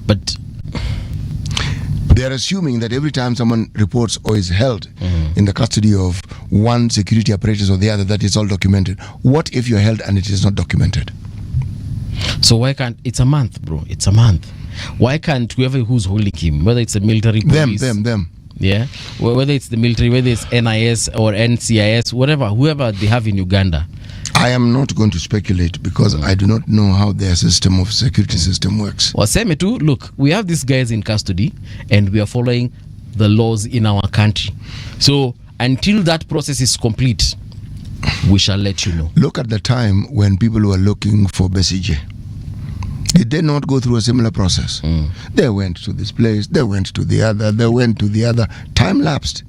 But they're assuming that every time someone reports or is held in the custody of one security apparatus or the other, that is all documented. What if you're held and it is not documented? So why can't, it's a month, bro, it's a month. Why can't whoever who's holding him, whether it's a military police, them, yeah, whether it's the military, whether it's NIS or NCIS, whoever they have in Uganda. I am not going to speculate because I do not know how their system of security system works. Well, same too. Look, we have these guys in custody and we are following the laws in our country. So until that process is complete, we shall let you know. Look at the time when people were looking for Besije. Did they not go through a similar process? They went to this place, they went to the other, they went to the other. Time lapsed.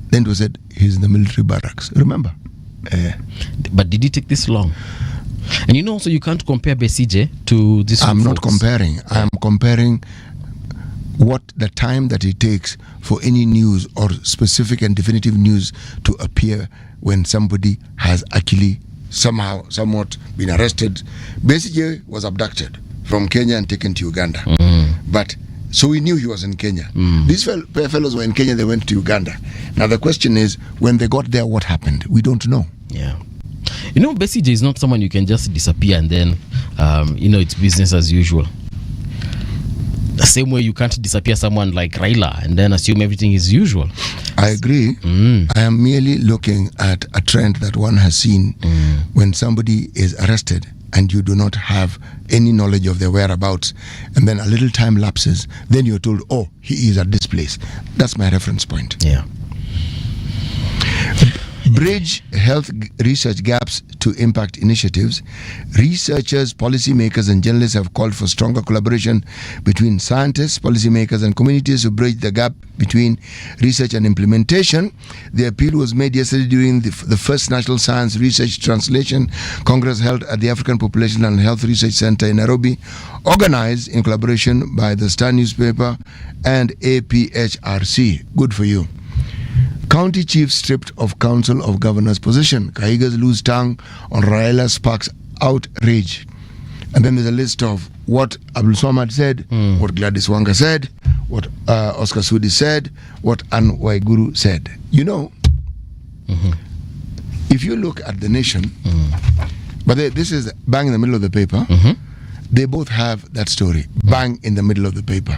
Then it was said, he's in the military barracks. Remember? But did it take this long? And you know, so you can't compare Besije to this. I'm not comparing. I'm comparing what the time that it takes for any news or specific and definitive news to appear when somebody has actually somewhat been arrested. Besije was abducted from Kenya and taken to Uganda. But so we knew he was in Kenya. These fellows were in Kenya, they went to Uganda. Now the question is, when they got there, what happened? We don't know. Yeah. You know, Besije is not someone you can just disappear and then, it's business as usual. The same way you can't disappear someone like Raila and then assume everything is usual. I agree. I am merely looking at a trend that one has seen when somebody is arrested and you do not have any knowledge of their whereabouts, and then a little time lapses, then you're told, oh, he is at this place. That's my reference point. Yeah. Bridge health research gaps to impact initiatives. Researchers, policymakers, and journalists have called for stronger collaboration between scientists, policymakers, and communities to bridge the gap between research and implementation. The appeal was made yesterday during the first National Science Research Translation Congress held at the African Population and Health Research Center in Nairobi, organized in collaboration by the Star newspaper and APHRC. Good for you. County chief stripped of Council of Governors position. Kahiga's loose tongue on Raila sparks outrage. And then there's a list of what Abdul Swamad said, what Gladys Wanga said, what Oscar Sudi said, what Anne Waiguru said. You know, if you look at the Nation, but this is bang in the middle of the paper, they both have that story, bang in the middle of the paper.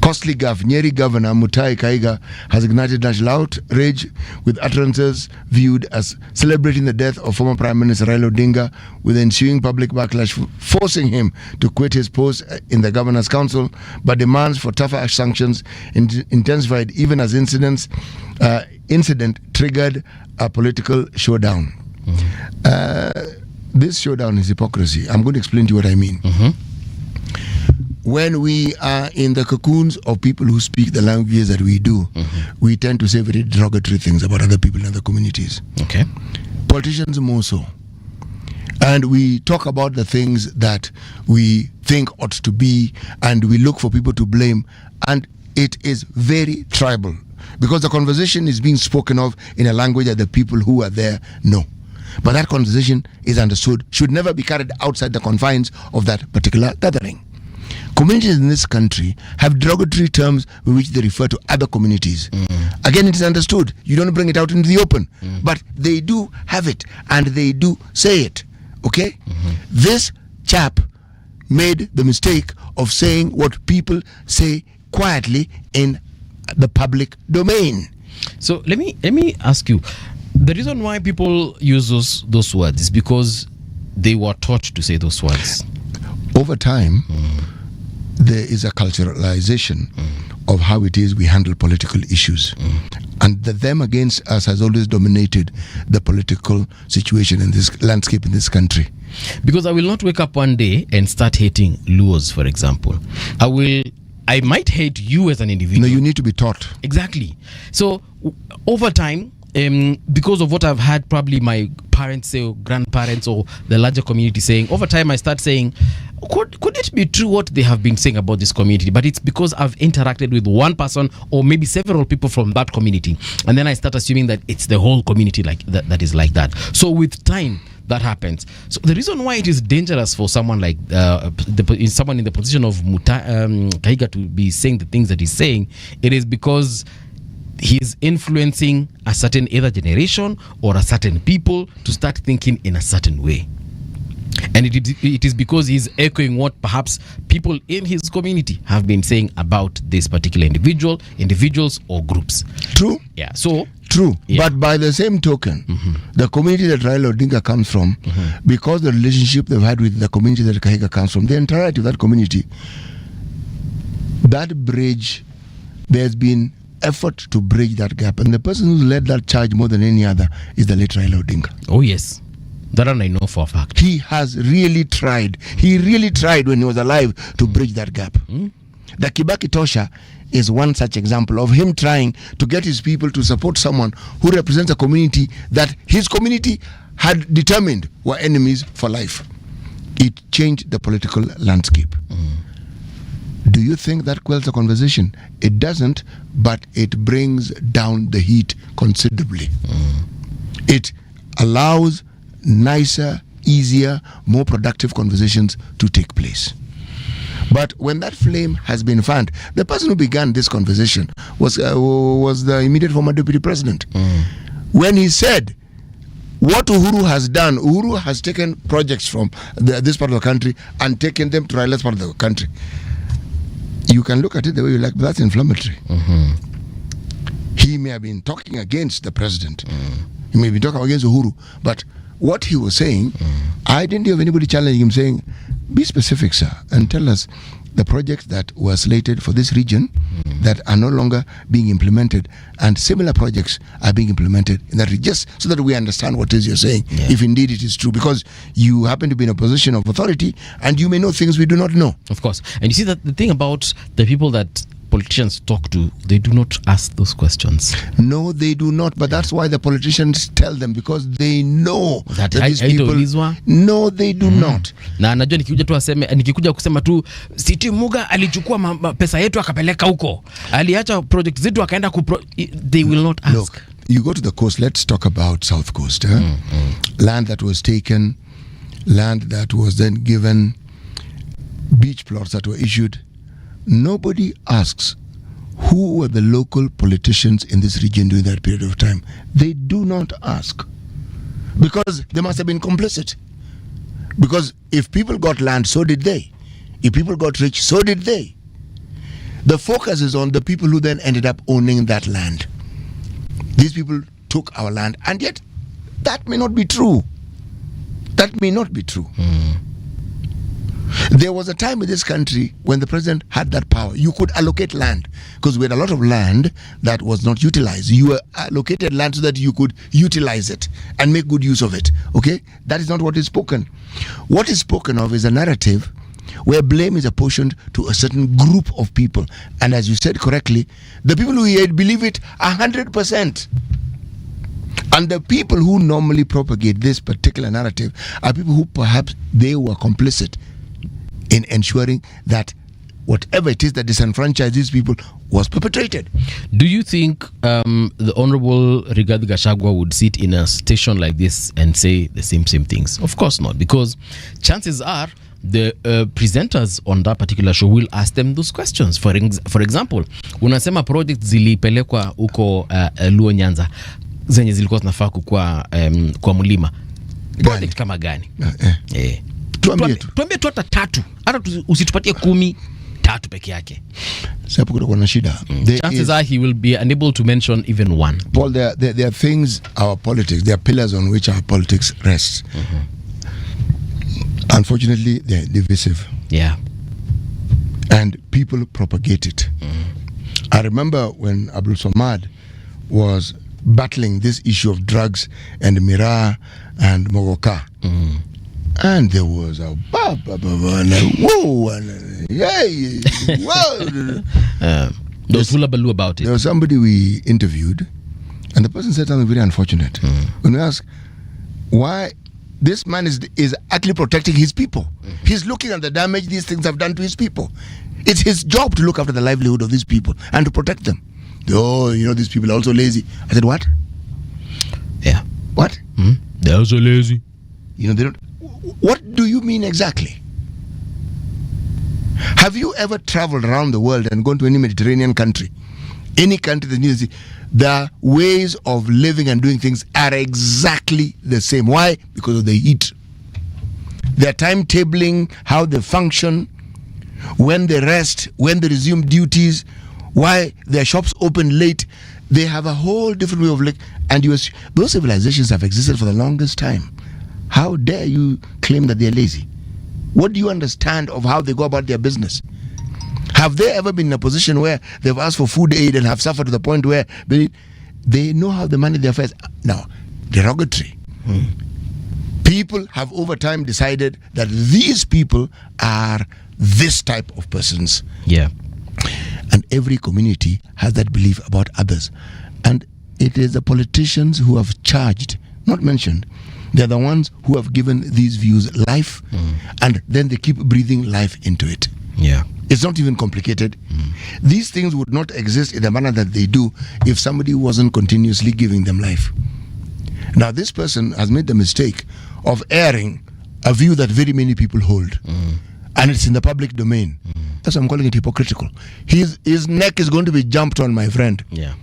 Costly Gov, Nyeri Governor Mutahi Kahiga has ignited national outrage with utterances viewed as celebrating the death of former Prime Minister Raila Odinga, with ensuing public backlash forcing him to quit his post in the Governor's Council, but demands for tougher sanctions intensified even as incident triggered a political showdown. This showdown is hypocrisy. I'm going to explain to you what I mean. When we are in the cocoons of people who speak the languages that we do, we tend to say very derogatory things about other people in other communities. Okay. Politicians more so. And we talk about the things that we think ought to be, and we look for people to blame, and it is very tribal, because the conversation is being spoken of in a language that the people who are there know. But that conversation is understood, should never be carried outside the confines of that particular gathering. Communities in this country have derogatory terms with which they refer to other communities. Again, it is understood. You don't bring it out into the open. But they do have it, and they do say it. Okay? This chap made the mistake of saying what people say quietly in the public domain. So let me ask you, the reason why people use those words is because they were taught to say those words. Over time, there is a culturalization of how it is we handle political issues. And the them against us has always dominated the political situation in this landscape in this country. Because I will not wake up one day and start hating Luos, for example. I might hate you as an individual. No, you need to be taught. Exactly. So over time, because of what I've had probably my parents say, or grandparents, or the larger community saying, over time I start saying, could it be true what they have been saying about this community? But it's because I've interacted with one person or maybe several people from that community, and then I start assuming that it's the whole community like that is like that. So with time, that happens. So the reason why it is dangerous for someone like someone in the position of Kahiga to be saying the things that he's saying, it is because he's influencing a certain either generation or a certain people to start thinking in a certain way. And it is because he's echoing what perhaps people in his community have been saying about this particular individuals or groups. True. Yeah. So true. Yeah. But by the same token, the community that Raila Odinga comes from, because the relationship they've had with the community that Kahiga comes from, the entirety of that community, that bridge, there's been effort to bridge that gap, and the person who's led that charge more than any other is the late Raila Odinga. Oh yes, that one I know for a fact. He has really tried. He really tried when he was alive to bridge that gap. The Kibaki Tosha is one such example of him trying to get his people to support someone who represents a community that his community had determined were enemies for life. It changed the political landscape. Do you think that quells the conversation? It doesn't, but it brings down the heat considerably. It allows nicer, easier, more productive conversations to take place. But when that flame has been fanned, the person who began this conversation was the immediate former deputy president. When he said, what Uhuru has done, Uhuru has taken projects from this part of the country and taken them to Raila's part of the country. You can look at it the way you like, but that's inflammatory. He may have been talking against the president. He may be talking against Uhuru. But what he was saying, I didn't hear anybody challenging him saying, be specific, sir, and tell us the projects that were slated for this region that are no longer being implemented, and similar projects are being implemented in that region, just so that we understand what it is you're saying, if indeed it is true, because you happen to be in a position of authority and you may know things we do not know. Of course. And you see that the thing about the people that politicians talk to, they do not ask those questions. No, they do not, but that's why the politicians tell them, because they know that these people. No, they do not. Na najua nikikuja kusema tu Siti Muga alichukua pesa yetu akapeleka huko, aliacha project zetu akaenda they will not ask. Look, you go to the coast. Let's talk about South Coast. Land that was taken, land that was then given beach plots that were issued, nobody asks who were the local politicians in this region during that period of time. They do not ask, because they must have been complicit. Because if people got land, so did they. If people got rich, so did they. The focus is on the people who then ended up owning that land. These people took our land, and yet that may not be true. That may not be true. There was a time in this country when the president had that power. You could allocate land, because we had a lot of land that was not utilized. You allocated land so that you could utilize it and make good use of it. Okay? That is not what is spoken. What is spoken of is a narrative where blame is apportioned to a certain group of people. And as you said correctly, the people who hate believe it 100%. And the people who normally propagate this particular narrative are people who perhaps they were complicit in ensuring that whatever it is that disenfranchised these people was perpetrated. Do you think the Honorable Rigathi Gachagua would sit in a station like this and say the same things? Of course not, because chances are the presenters on that particular show will ask them those questions. For example, unasema project zilipelekwa huko Luo Nyanza zenye zilikuwa zinafaa kwa mlima. Project kama gani? Tuambie tu hata tatu. Hata usitupatie 10, tatu peke yake. Sababu kuna kuna shida. Chances are he will be unable to mention even one. Paul, there are things, our politics, there are pillars on which our politics rests. Unfortunately, they're divisive. Yeah. And people propagate it. I remember when Abdul Samad was battling this issue of drugs and Emera and Mogoka. And there was a and a whoa and a yay. Whoa. There was hullabaloo about it. There was somebody we interviewed, and the person said something very unfortunate. When we asked why this man is actually protecting his people. He's looking at the damage these things have done to his people. It's his job to look after the livelihood of these people and to protect them. Oh, these people are also lazy. I said, what? Yeah. What? They're also lazy. They don't. What do you mean exactly? Have you ever traveled around the world and gone to any Mediterranean country? Any country that needs the ways of living and doing things are exactly the same. Why? Because of the heat. Their timetabling, how they function, when they rest, when they resume duties, why their shops open late. They have a whole different way of living. And those civilizations have existed for the longest time. How dare you claim that they're lazy? What do you understand of how they go about their business? Have they ever been in a position where they've asked for food aid and have suffered to the point where they know how they manage their affairs? Now, derogatory. People have over time decided that these people are this type of persons. Yeah. And every community has that belief about others. And it is the politicians who have charged, not mentioned. They're the ones who have given these views life, and then they keep breathing life into it. Yeah. It's not even complicated. These things would not exist in the manner that they do if somebody wasn't continuously giving them life. Now, this person has made the mistake of airing a view that very many people hold. And it's in the public domain. That's why I'm calling it hypocritical. His neck is going to be jumped on, my friend. Yeah.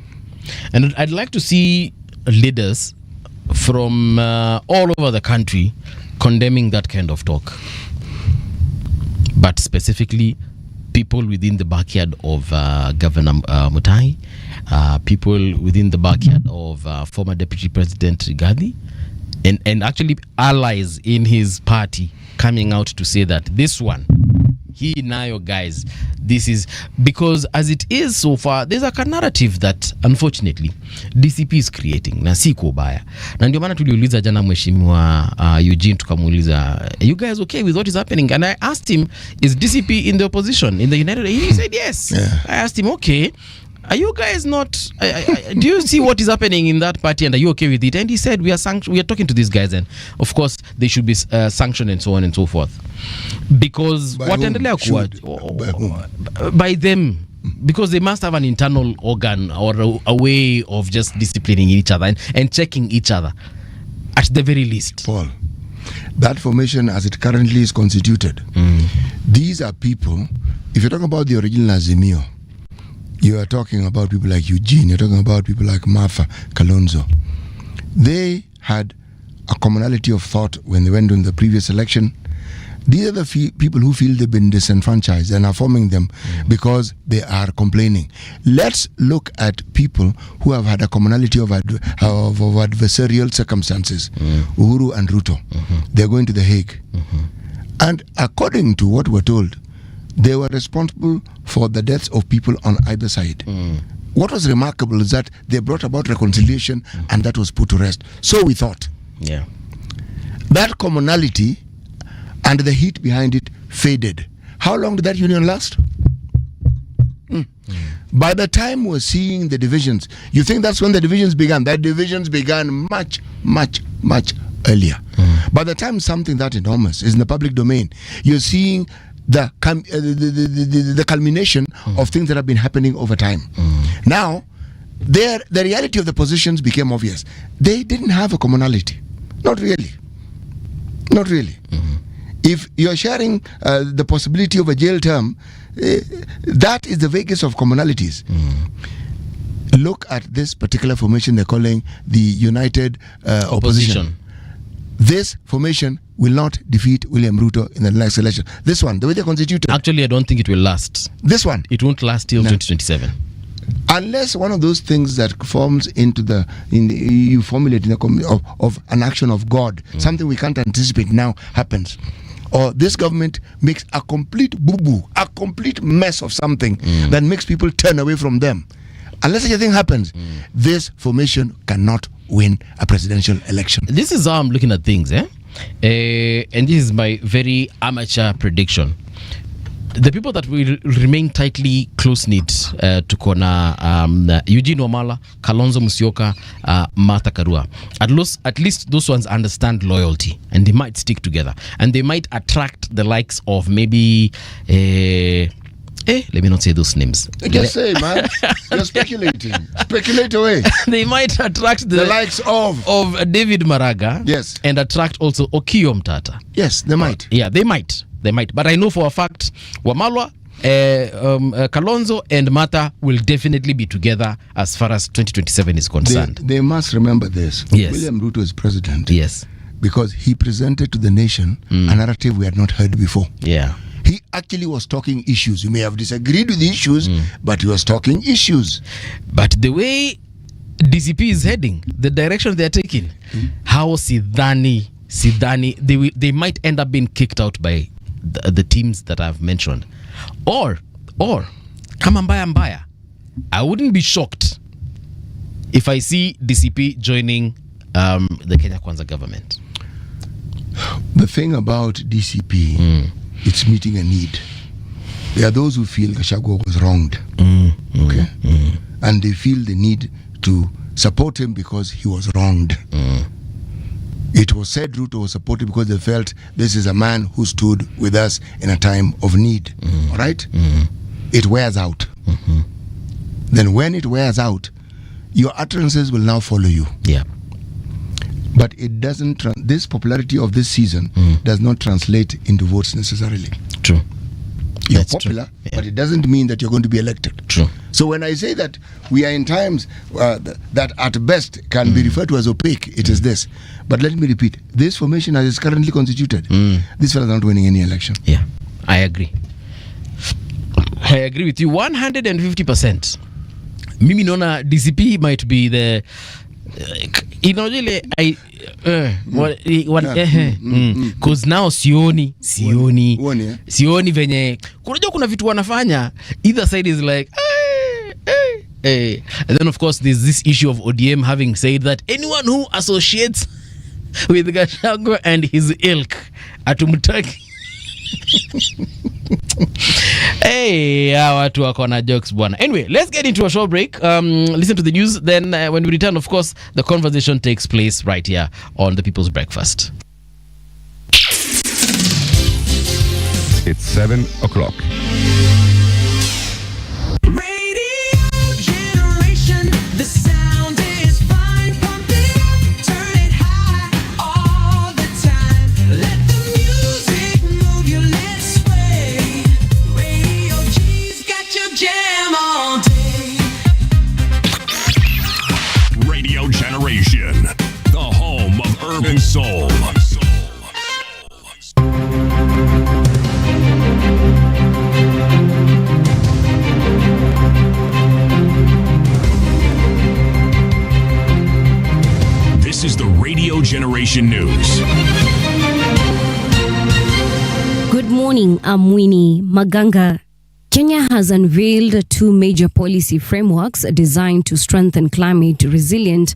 And I'd like to see leaders from all over the country condemning that kind of talk. But specifically, people within the backyard of Governor Mutahi, people within the backyard of former Deputy President Rigathi, and actually allies in his party coming out to say that this one, he nayo guys, this is because as it is so far, there's a narrative that unfortunately DCP is creating na si kubaya. Na ndio maana tuliuliza jana mheshimiwa Eugene, tukamuuliza, you guys okay with what is happening? And I asked him, is DCP in the opposition in the United? He said yes. Yeah. I asked him, okay, are you guys not do you see what is happening in that party, and are you okay with it? And he said, we are talking to these guys, and of course they should be sanctioned and so on and so forth, because wataendelea kuwa by them, because they must have an internal organ or a way of just disciplining each other and checking each other at the very least. Paul, that formation as it currently is constituted, These are people, if you're talking about the original Azimio, you are talking about people like Eugene, you're talking about people like Martha, Kalonzo. They had a commonality of thought when they went in the previous election. These are the people who feel they've been disenfranchised and are forming them because they are complaining. Let's look at people who have had a commonality of adversarial circumstances. Uhuru and Ruto. They're going to The Hague. And according to what we're told, they were responsible for the deaths of people on either side. What was remarkable is that they brought about reconciliation and that was put to rest. So we thought. Yeah. That commonality and the heat behind it faded. How long did that union last? By the time we're seeing the divisions, you think that's when the divisions began? The divisions began much, much, much earlier. By the time something that enormous is in the public domain, you're seeing the culmination of things that have been happening over time. Now, the reality of the positions became obvious. They didn't have a commonality. Not really. Not really. If you're sharing the possibility of a jail term, that is the vaguest of commonalities. Look at this particular formation they're calling the United Opposition. This formation will not defeat William Ruto in the next election. This one, the way they're constituted. Actually, I don't think it will last. This one. It won't last till 2027. Unless one of those things that forms you formulate in of an action of God, something we can't anticipate now happens. Or this government makes a complete boo-boo, a complete mess of something that makes people turn away from them. Unless such a thing happens, this formation cannot win a presidential election. This is how I'm looking at things, and this is my very amateur prediction. The people that will remain tightly close-knit to Kona, Eugene Wamalwa, Kalonzo Musyoka, Martha Karua. At least those ones understand loyalty and they might stick together. And they might attract the likes of maybe... let me not say those names. Just say, man. You're speculating. Speculate away. They might attract the likes of David Maraga. Yes. And attract also Okiya Omtatah. Yes, they might. Yeah, they might. But I know for a fact Wamalwa, Kalonzo and Martha will definitely be together as far as 2027 is concerned. They must remember this. Yes. William Ruto is president. Yes. Because he presented to the nation a narrative we had not heard before. Yeah. He actually was talking issues. You may have disagreed with the issues, but he was talking issues. But the way DCP is heading, the direction they're taking, how Sidani, they might end up being kicked out by the teams that I've mentioned. Or kama mbaya, I wouldn't be shocked if I see DCP joining the Kenya Kwanza government. The thing about DCP, it's meeting a need. There are those who feel Gachagua was wronged. Okay? And they feel the need to support him because he was wronged. It was said Ruto was supported because they felt this is a man who stood with us in a time of need. All right? It wears out. Then when it wears out, your utterances will now follow you. Yeah. But it doesn't, this popularity of this season does not translate into votes necessarily. True. You're That's popular, true. Yeah. but it doesn't mean that you're going to be elected. True. So when I say that we are in times that at best can be referred to as opaque, it is this. But let me repeat, this formation as is currently constituted, this fellow is not winning any election. Yeah, I agree. I agree with you 150%. Mimi naona DCP might be the cause now sioni venye kunajua kuna vitu wanafanya, either side is like and then of course there's this issue of ODM having said that anyone who associates with Gachagua and his ilk atumtaki. Hey, watu wako na jokes bwana. Anyway, let's get into a short break. Listen to the news. Then when we return, of course, the conversation takes place right here on the People's Breakfast. It's 7 o'clock. Nation News. Good morning, I'm Winnie Maganga. Kenya has unveiled two major policy frameworks designed to strengthen climate-resilient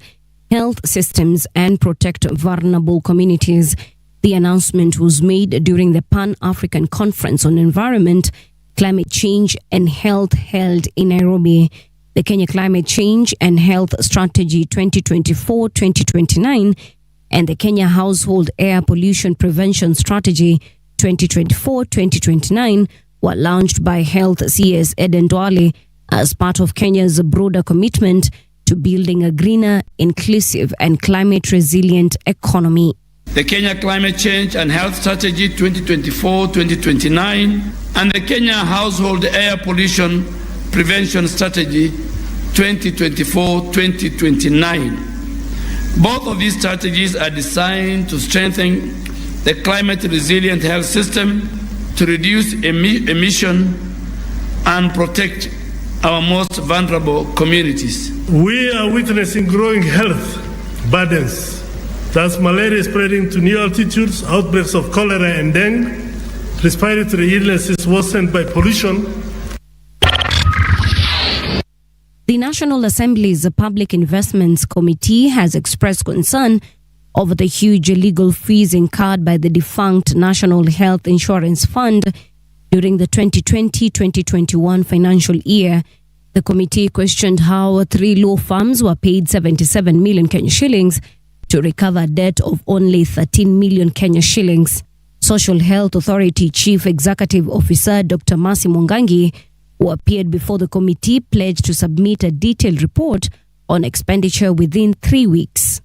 health systems and protect vulnerable communities. The announcement was made during the Pan-African Conference on Environment, Climate Change and Health held in Nairobi. The Kenya Climate Change and Health Strategy 2024-2029 and the Kenya Household Air Pollution Prevention Strategy 2024-2029 were launched by Health CS Ednah as part of Kenya's broader commitment to building a greener, inclusive and climate-resilient economy. The Kenya Climate Change and Health Strategy 2024-2029 and the Kenya Household Air Pollution Prevention Strategy 2024-2029. Both of these strategies are designed to strengthen the climate-resilient health system, to reduce emission and protect our most vulnerable communities. We are witnessing growing health burdens. Thus, malaria spreading to new altitudes, outbreaks of cholera and dengue, respiratory illnesses worsened by pollution. The National Assembly's Public Investments Committee has expressed concern over the huge legal fees incurred by the defunct National Health Insurance Fund during the 2020-2021 financial year. The committee questioned how 3 law firms were paid 77 million Kenya shillings to recover debt of only 13 million Kenya shillings. Social Health Authority Chief Executive Officer Dr. Mercy Mwangangi, who appeared before the committee, pledged to submit a detailed report on expenditure within 3 weeks.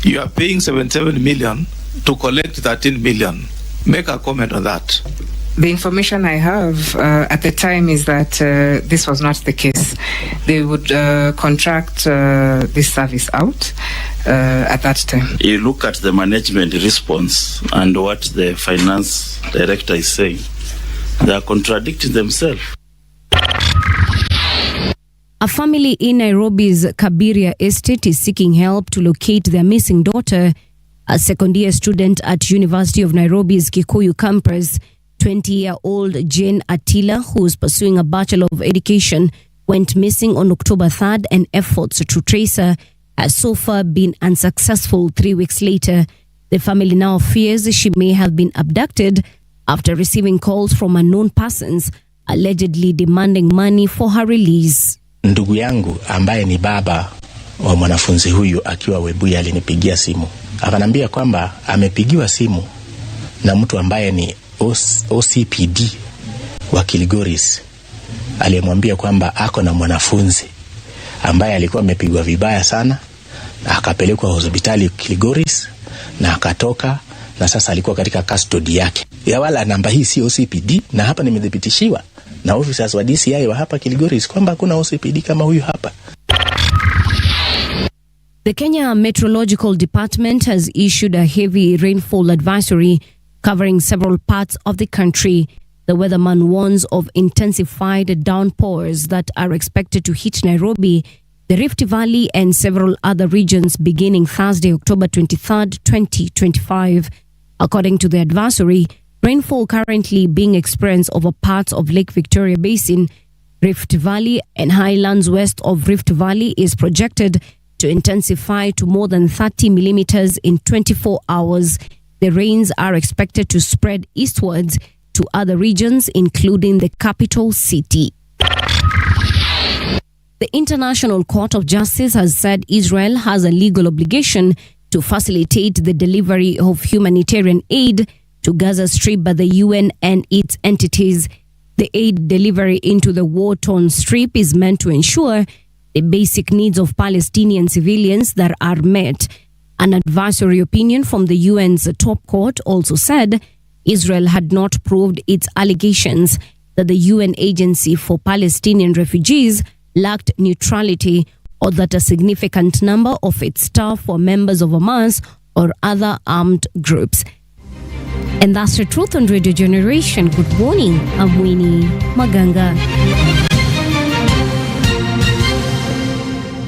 You are paying 77 million to collect 13 million. Make a comment on that. The information I have at the time is that this was not the case. They would contract this service out at that time. You look at the management response and what the finance director is saying. They are contradicting themselves. A family in Nairobi's Kabiria estate is seeking help to locate their missing daughter. A second-year student at University of Nairobi's Kikuyu campus, 20-year-old Jane Attila, who is pursuing a Bachelor of Education, went missing on October 3rd, and efforts to trace her has so far been unsuccessful 3 weeks later. The family now fears she may have been abducted after receiving calls from unknown persons allegedly demanding money for her release. Ndugu yangu ambaye ni baba wa mwanafunzi huyu akiwa Webuye alinipigia simu. Akanambia kwamba amepigiwa simu na mtu ambaye ni OCPD wa Kilgoris. Aliyemwambia kwamba ako na mwanafunzi ambaye alikuwa amepigwa vibaya sana, na akapelekwa hospitali Kilgoris na akatoka, na sasa alikuwa katika custody yake. Ya wala namba hii si OCPD, na hapa nimedhibitishiwa na officers wa DCI wa hapa Kilgoris kwamba hakuna OCPD kama huyu hapa. The Kenya Meteorological Department has issued a heavy rainfall advisory covering several parts of the country. The weatherman warns of intensified downpours that are expected to hit Nairobi, the Rift Valley and several other regions beginning Thursday, October 23rd, 2025. According to the advisory, rainfall currently being experienced over parts of Lake Victoria Basin, Rift Valley and highlands west of Rift Valley is projected to intensify to more than 30 millimeters in 24 hours. The rains are expected to spread eastwards to other regions, including the capital city. The International Court of Justice has said Israel has a legal obligation to facilitate the delivery of humanitarian aid to Gaza Strip by the UN and its entities. The aid delivery into the war-torn strip is meant to ensure the basic needs of Palestinian civilians that are met. An advisory opinion from the UN's top court also said Israel had not proved its allegations that the UN Agency for Palestinian Refugees lacked neutrality or that a significant number of its staff were members of Hamas or other armed groups. And that's the truth on Radio Generation. Good morning. I'm Winnie Maganga.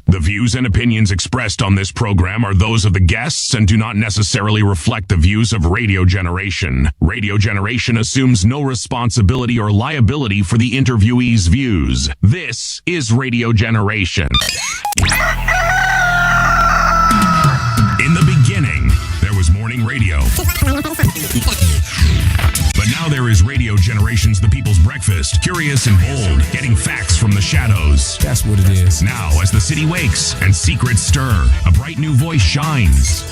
The view views and opinions expressed on this program are those of the guests and do not necessarily reflect the views of Radio Generation. Radio Generation assumes no responsibility or liability for the interviewee's views. This is Radio Generation. In the beginning, there was morning radio. But now there is Radio Generation's The People's Breakfast, curious and bold, getting facts from the shadows. That's what it is. Now, as the city wakes and secrets stir, a bright new voice shines.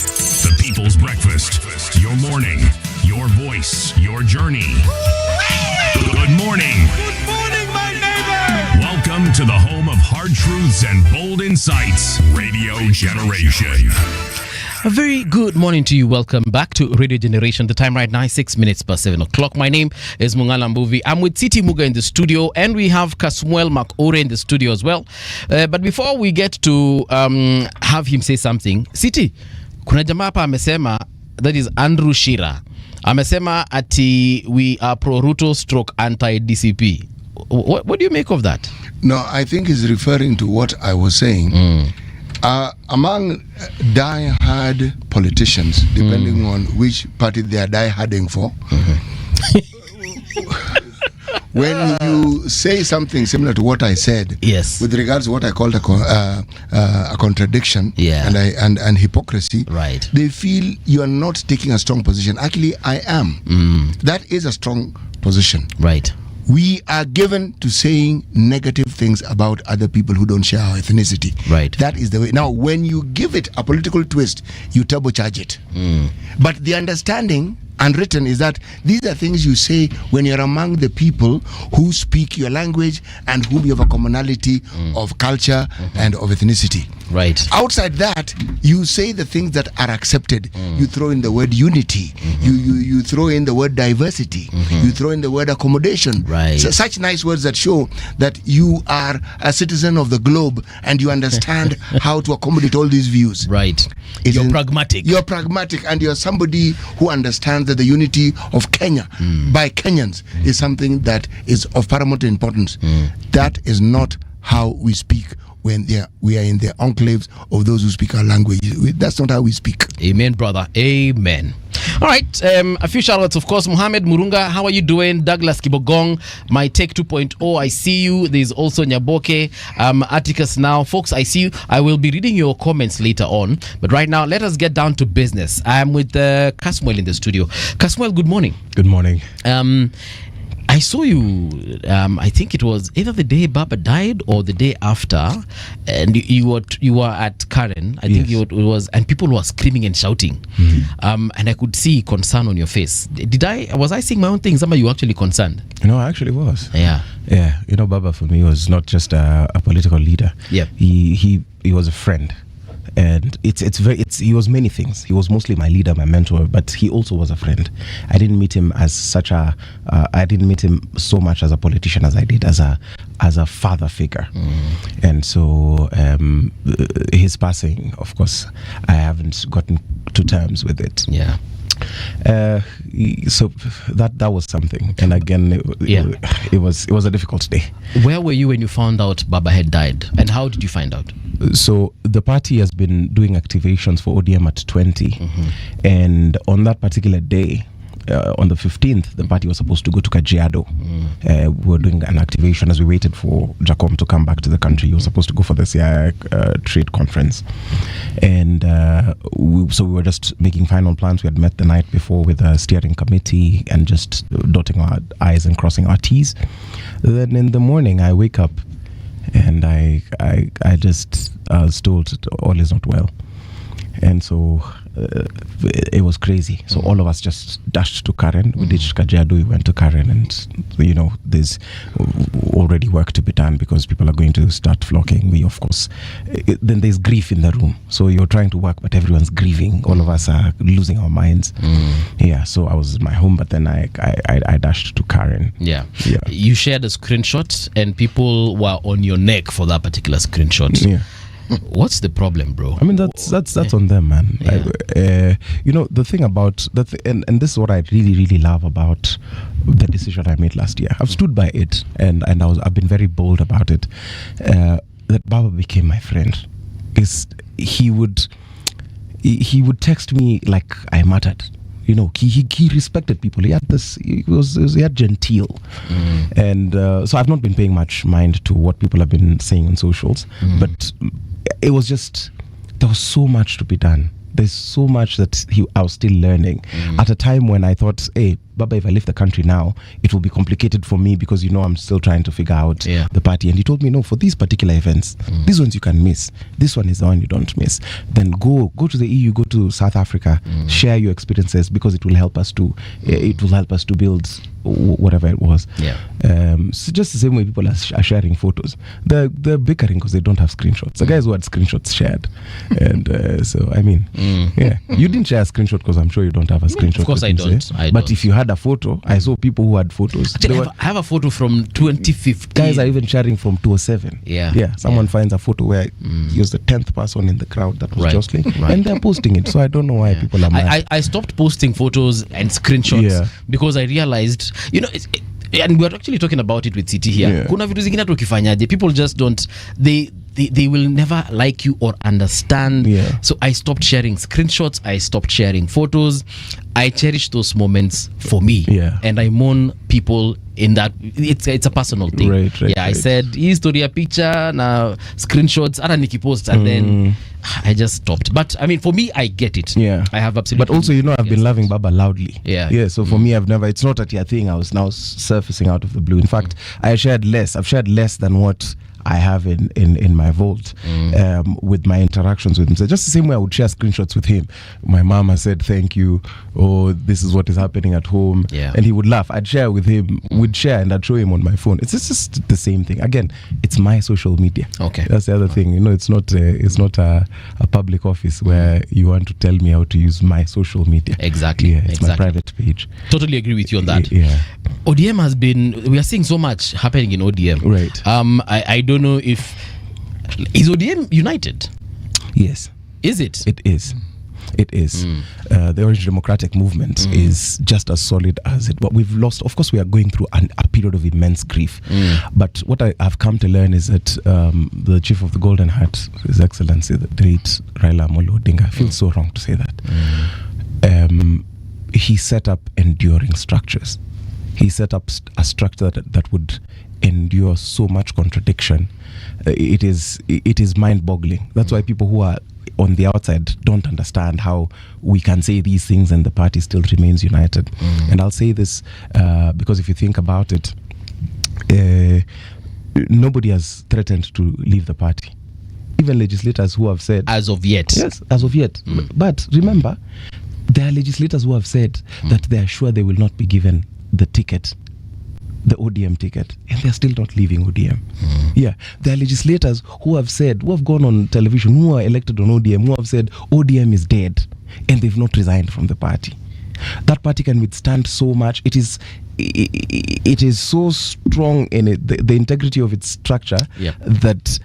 The People's Breakfast, your morning, your voice, your journey. Good morning. Good morning, my neighbor. Welcome to the home of hard truths and bold insights, Radio Generation. A very good morning to you. Welcome back to Radio Generation. The time right now is 6 minutes past 7 o'clock. My name is Mung'ala Mbuvi. I'm with City Muga in the studio, and we have Kasmuel Makore in the studio as well. But before we get to have him say something, City, kuna jamaa hapa amesema, that is Andrew Shira, amesema ati we are pro-Ruto stroke anti-DCP. What do you make of that? No, I think he's referring to what I was saying. Among die-hard politicians, depending on which party they are die-harding for, when you say something similar to what I said, yes, with regards to what I called a contradiction, yeah, and hypocrisy, right, they feel you are not taking a strong position. Actually, I am. That is a strong position. Right. We are given to saying negative things about other people who don't share our ethnicity. Right. That is the way. Now, when you give it a political twist, you turbocharge it. But the understanding unwritten is that these are things you say when you're among the people who speak your language and whom you have a commonality of culture and of ethnicity. Right. Outside that, you say the things that are accepted. You throw in the word unity. You throw in the word diversity. You throw in the word accommodation. Right. So, such nice words that show that you are a citizen of the globe and you understand how to accommodate all these views. Right. You're pragmatic. You're pragmatic, and you're somebody who understands that the unity of Kenya by Kenyans is something that is of paramount importance. That is not how we speak when we are in the enclaves of those who speak our language. That's not how we speak. Amen, brother. Amen. All right. A few shout-outs, of course. Muhammad Murunga, how are you doing? Douglas Kibogong, My Take 2.0, I see you. There's also Nyaboke, Atticus now. Folks, I see you. I will be reading your comments later on. But right now, let us get down to business. I am with Kasmuel in the studio. Kasmuel, good morning. Good morning. I saw you, I think it was either the day Baba died or the day after, and you were at Karen. I think it was, and people were screaming and shouting, and I could see concern on your face. Was I saying my own things? Are you actually concerned? No, I actually was. Yeah. You know, Baba for me was not just a political leader. Yeah. He was a friend. And he was many things. He was mostly my leader, my mentor, but he also was a friend. I didn't meet him as I didn't meet him so much as a politician as I did as a father figure. And so his passing, of course, I haven't gotten to terms with it. Yeah. So that was something, and again, it was a difficult day. Where were you when you found out Baba had died, and how did you find out? So the party has been doing activations for ODM at 20, and on that particular day, on the 15th, the party was supposed to go to Kajiado. We were doing an activation as we waited for Jacom to come back to the country. He was supposed to go for the CII trade conference. And so we were just making final plans. We had met the night before with a steering committee and just dotting our I's and crossing our T's. Then in the morning, I wake up and I was told all is not well. And so it was crazy. So all of us just dashed to Karen. We ditched Kajiado, we went to Karen, and there's already work to be done because people are going to start flocking. We, of course, then there's grief in the room. So you're trying to work, but everyone's grieving. All of us are losing our minds. Yeah. So I was at my home, but then I dashed to Karen. Yeah. You shared a screenshot, and people were on your neck for that particular screenshot. Yeah. What's the problem, bro? I mean, that's on them, man. Yeah. The thing about that, and this is what I really, really love about the decision I made last year. I've stood by it, and I've been very bold about it. That Baba became my friend. is he would text me like I mattered. You know, he respected people. He had this. He had genteel, and so I've not been paying much mind to what people have been saying on socials. But it was just, there was so much to be done. There's so much that I was still learning at a time when I thought, hey, Baba, if I leave the country now, it will be complicated for me because, you know, I'm still trying to figure out the party. And he told me, no, for these particular events, these ones you can miss. This one is the one you don't miss. Then go to the EU, go to South Africa, share your experiences, because it will help us to build whatever it was. So just the same way people are sharing photos. They're bickering because they don't have screenshots. The guys who had screenshots shared. And so, I mean, you didn't share a screenshot because I'm sure you don't have a screenshot. Of course I don't. But if you had a photo, I saw people who had photos. Actually, I have a photo from 2015. Guys are even sharing from 2007. Someone finds a photo where he was the 10th person in the crowd that was jostling, and they're posting it. So I don't know why people are mad. I stopped posting photos and screenshots because I realized, you know, and we're actually talking about it with CT here. Kuna vitu zingine tukifanyaje, people just don't, they will never like you or understand. So I stopped sharing screenshots, I stopped sharing photos. I cherish those moments for me, and I mourn people in that. It's a personal thing. I said hii story ya picture na screenshots hata nikipost, and then I just stopped. But I mean, for me, I get it. I have absolutely. But also, you know, I've been loving Baba loudly. So for me, I've never. It's not a thing. I was now surfacing out of the blue. In fact, I've shared less than what I have in my vault with my interactions with him. So just the same way I would share screenshots with him. My mama said thank you, or this is what is happening at home, and he would laugh. I'd share with him. We'd share, and I'd show him on my phone. It's just the same thing. Again, it's my social media. That's the other thing. You know, it's not a public office where you want to tell me how to use my social media. It's my private page. Totally agree with you on that. ODM has been. We are seeing so much happening in ODM. I don't know if is ODM united. Yes. Is it? It is. The Orange Democratic Movement is just as solid as it. But we've lost. Of course, we are going through a period of immense grief. But what I've come to learn is that the Chief of the Golden Heart, His Excellency, the great Raila Odinga, I feel so wrong to say that. He set up enduring structures. He set up a structure that would endure so much contradiction. It is mind-boggling. That's why people who are on the outside don't understand how we can say these things and the party still remains united. And I'll say this because if you think about it, nobody has threatened to leave the party. Even legislators who have said, as of yet. Yes, as of yet. But remember, there are legislators who have said that they are sure they will not be given the ticket, the ODM ticket, and they're still not leaving ODM. There are legislators who have said, who have gone on television, who are elected on ODM, who have said ODM is dead, and they've not resigned from the party. That party can withstand so much. It is so strong in it, the integrity of its structure, that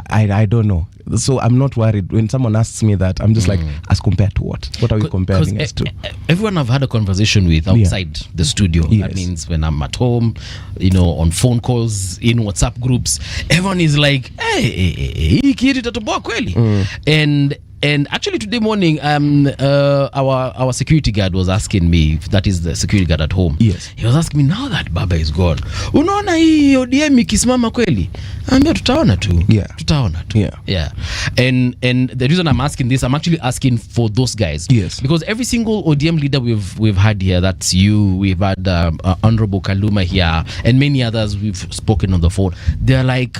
I don't know. So I'm not worried when someone asks me that. I'm just like, as compared to what? What are we comparing us to? Everyone I've had a conversation with outside the studio. That means when I'm at home, you know, on phone calls, in WhatsApp groups, everyone is like, hey, kid itatoboa kweli. And actually today morning, our security guard was asking me, that is the security guard at home. He was asking me, now that Baba is gone, unaona hii ODM ikisimama kweli? Ambia tutaona tu. And the reason I'm asking this, I'm actually asking for those guys. Because every single ODM leader we've had here, that's you, we've had Honorable Kaluma here, and many others we've spoken on the phone. They're like,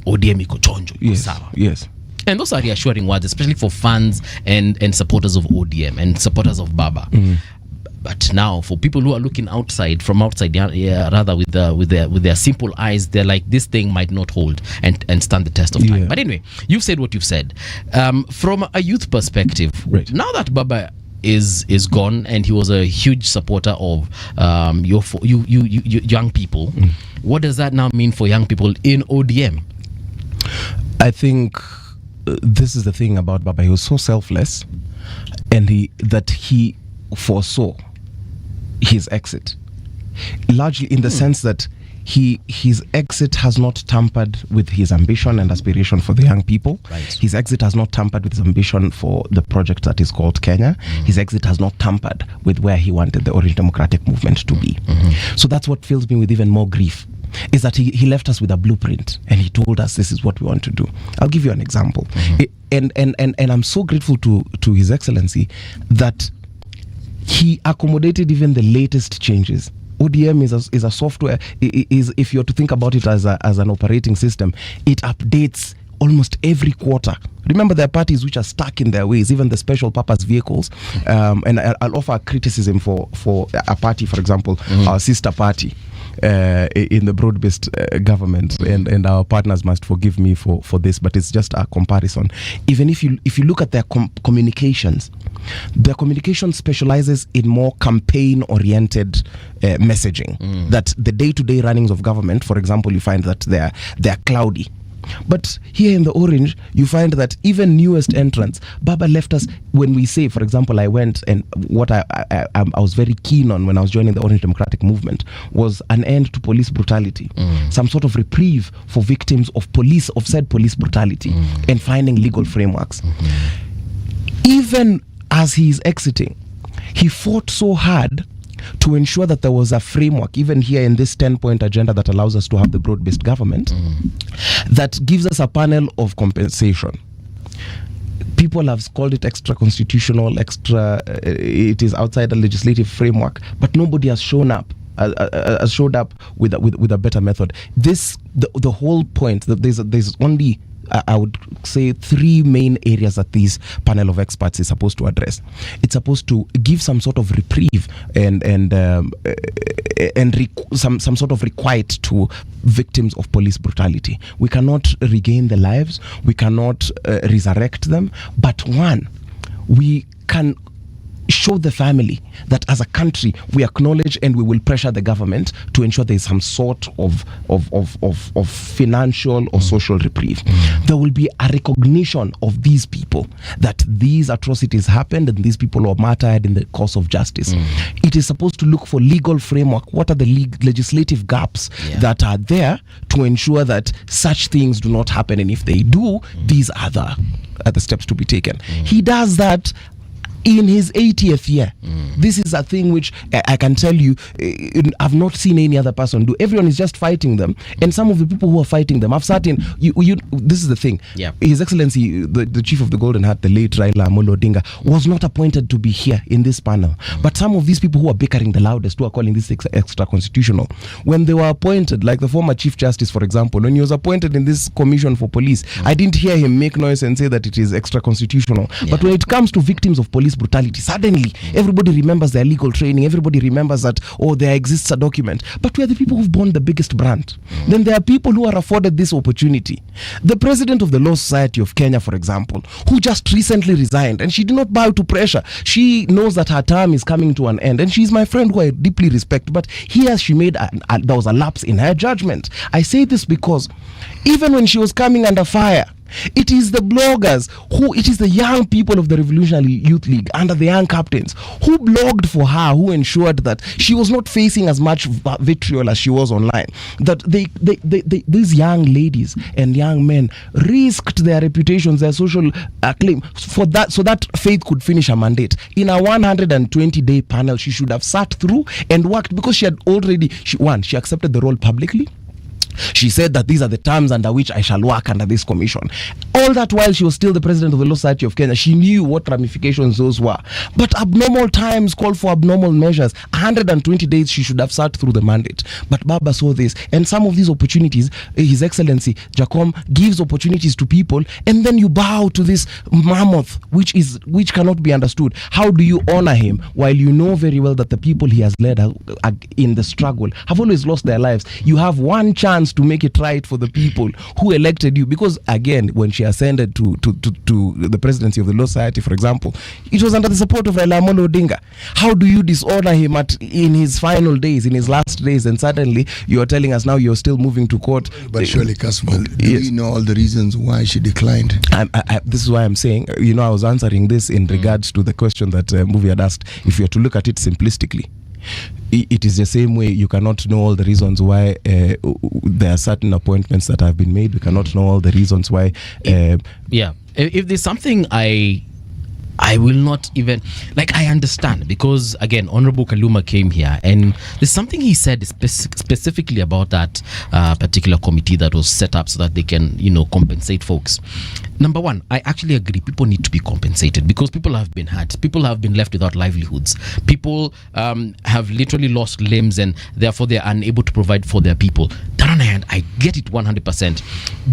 ODM iko chonjo, sawa. And those are reassuring words, especially for fans and supporters of ODM and supporters of Baba. But now, for people who are looking from outside, rather with their simple eyes, they're like, this thing might not hold and stand the test of time. But anyway, you've said what you've said. From a youth perspective, now that Baba is gone, and he was a huge supporter of you young people, what does that now mean for young people in ODM? I think this is the thing about Baba. He was so selfless, and he foresaw his exit, largely in the sense that his exit has not tampered with his ambition and aspiration for the young people. Right. His exit has not tampered with his ambition for the project that is called Kenya. His exit has not tampered with where he wanted the Orange Democratic Movement to be. So that's what fills me with even more grief, is that he left us with a blueprint and he told us this is what we want to do. I'll give you an example. And I'm so grateful to His Excellency that he accommodated even the latest changes. ODM is a software. Is if you're to think about it as an operating system, it updates almost every quarter. Remember, there are parties which are stuck in their ways, even the special purpose vehicles. And I'll offer criticism for a party, for example, our sister party in the broad-based government, and our partners must forgive me for this, but it's just a comparison. Even if you look at their communications, their communication specializes in more campaign-oriented messaging. That the day-to-day runnings of government, for example, you find that they're cloudy. But here in the Orange, you find that even newest entrants, Baba left us when we say, for example, I went, and what I was very keen on when I was joining the Orange Democratic Movement was an end to police brutality, some sort of reprieve for victims of said police brutality, and finding legal frameworks. Even as he is exiting, he fought so hard to ensure that there was a framework, even here in this 10-point agenda that allows us to have the broad-based government, that gives us a panel of compensation. People have called it extra constitutional, it is outside the legislative framework, but nobody has showed up with a better method. The whole point, that there's only, I would say, 3 main areas that this panel of experts is supposed to address. It's supposed to give some sort of reprieve and some sort of requite to victims of police brutality. We cannot regain their lives, we cannot resurrect them, but we can show the family that as a country we acknowledge and we will pressure the government to ensure there is some sort of financial or social reprieve. There will be a recognition of these people, that these atrocities happened and these people were martyred in the cause of justice. It is supposed to look for legal framework. What are the legislative gaps that are there to ensure that such things do not happen, and if they do, these are the steps to be taken. He does that in his 80th year. This is a thing which I can tell you, I've not seen any other person do. Everyone is just fighting them, and some of the people who are fighting them have sat in. This is the thing. His Excellency, the Chief of the Golden Heart, the late Raila Odinga, was not appointed to be here in this panel. But some of these people who are bickering the loudest, who are calling this extra constitutional, when they were appointed, like the former Chief Justice, for example, when he was appointed in this commission for police, I didn't hear him make noise and say that it is extra constitutional. But when it comes to victims of police brutality, suddenly everybody remembers their legal training, everybody remembers that, there exists a document. But we are the people who've borne the biggest brand. Then there are people who are afforded this opportunity. The president of the Law Society of Kenya, for example, who just recently resigned, and she did not bow to pressure. She knows that her term is coming to an end, and she's my friend who I deeply respect, but here she made there was a lapse in her judgment. I say this because even when she was coming under fire, it is the bloggers it is the young people of the Revolutionary Youth League under the young captains who blogged for her, who ensured that she was not facing as much vitriol as she was online. That these young ladies and young men risked their reputations, their social acclaim for that, so that Faith could finish her mandate. In a 120-day panel, she should have sat through and worked, because she had already, she accepted the role publicly. She said that these are the terms under which I shall work under this commission. All that while she was still the president of the Law Society of Kenya, she knew what ramifications those were. But abnormal times call for abnormal measures. 120 days she should have sat through the mandate. But Baba saw this, and some of these opportunities, His Excellency Jacom gives opportunities to people, and then you bow to this mammoth, which cannot be understood. How do you honor him while you know very well that the people he has led in the struggle have always lost their lives? You have one chance to make it right for the people who elected you, because again, when she ascended to the presidency of the Law Society, for example, it was under the support of Raila Odinga. How do you dishonor him in his final days, in his last days, and suddenly you are telling us now you're still moving to court? But surely, Kasmal, do we know all the reasons why she declined? This is why I'm saying, I was answering this in regards to the question that Mbuvi had asked. If you are to look at it simplistically, It is the same way you cannot know all the reasons why there are certain appointments that have been made. We cannot know all the reasons why. If there's something I will not even, like, I understand, because again, Honorable Kaluma came here and there's something he said specifically about that particular committee that was set up so that they can, compensate folks. Number one, I actually agree, people need to be compensated because people have been hurt, people have been left without livelihoods, people have literally lost limbs and therefore they're unable to provide for their people. That on hand, I get it 100%.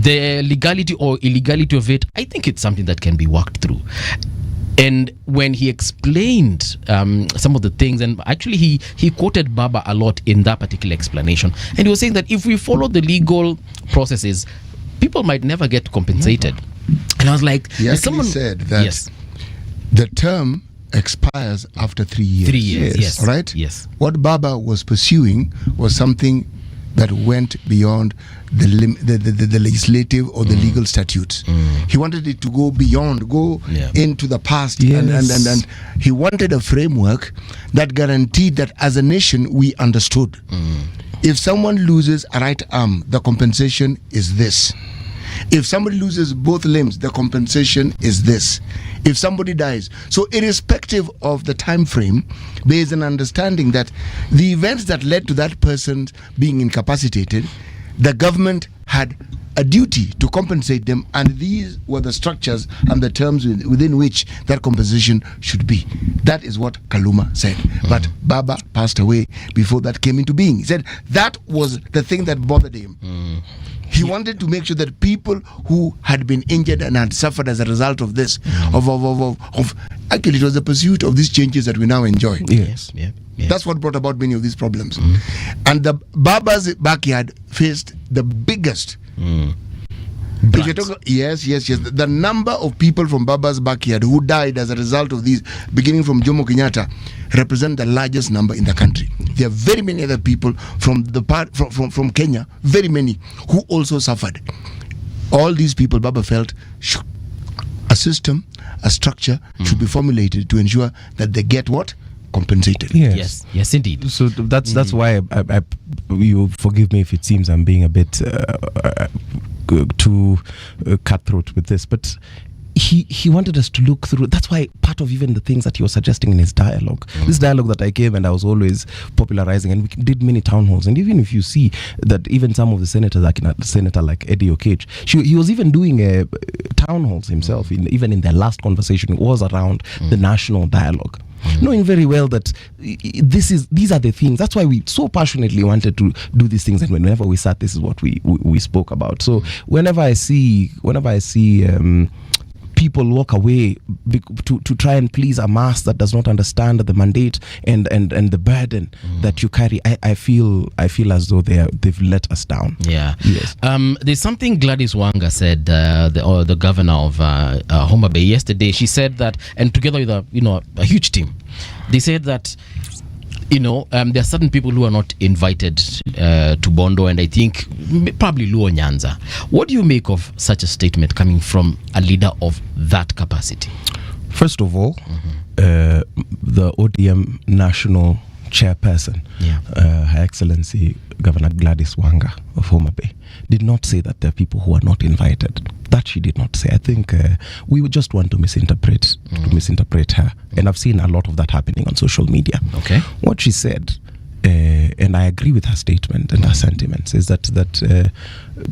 The legality or illegality of it, I think it's something that can be worked through. And when he explained some of the things, and actually he quoted Baba a lot in that particular explanation, and he was saying that if we follow the legal processes, people might never get compensated. And I was like, he actually said that the term expires after 3 years. 3 years, yes. Right? Yes. What Baba was pursuing was something that went beyond the legislative or the legal statutes. He wanted it to go beyond, into the past, and he wanted a framework that guaranteed that as a nation we understood. If someone loses a right arm, the compensation is this. If somebody loses both limbs, the compensation is this. If somebody dies. So irrespective of the time frame, there is an understanding that the events that led to that person being incapacitated, the government had a duty to compensate them, and these were the structures and the terms within which that compensation should be. That is what Kaluma said. But Baba passed away before that came into being. He said that was the thing that bothered him. He wanted to make sure that people who had been injured and had suffered as a result of this, actually it was the pursuit of these changes that we now enjoy. Yes. That's what brought about many of these problems. And the Baba's backyard faced the biggest. If you're talking, yes. The number of people from Baba's backyard who died as a result of these, beginning from Jomo Kenyatta, represent the largest number in the country. There are very many other people from from Kenya, very many, who also suffered. All these people, Baba felt, a system, a structure should be formulated to ensure that they get what? Compensated. Yes, indeed. So that's why I you forgive me if it seems I'm being a bit too cutthroat with this, but he wanted us to look through. That's why part of even the things that he was suggesting in his dialogue, this dialogue that I gave and I was always popularizing, and we did many town halls, and even if you see that even some of the senators, like Senator like Eddie Okech, he was even doing town halls himself. Even in their last conversation, it was around the national dialogue. Knowing very well that these are the things. That's why we so passionately wanted to do these things, and whenever we sat, this is what we spoke about. So whenever I see people walk away to try and please a mass that does not understand the mandate and the burden that you carry, I feel as though they've let us down. Yeah. Yes. There's something Gladys Wanga said, the governor of Homa Bay yesterday. She said that, and together with a huge team, they said that there are certain people who are not invited to Bondo, and I think probably Luo Nyanza. What do you make of such a statement coming from a leader of that capacity? First of all, the ODM national chairperson, Her Excellency Governor Gladys Wanga of Homa Bay, did not say that there are people who are not invited. That she did not say. I think we would just want to misinterpret her, and I've seen a lot of that happening on social media. Okay, what she said, and I agree with her statement and her sentiments, is that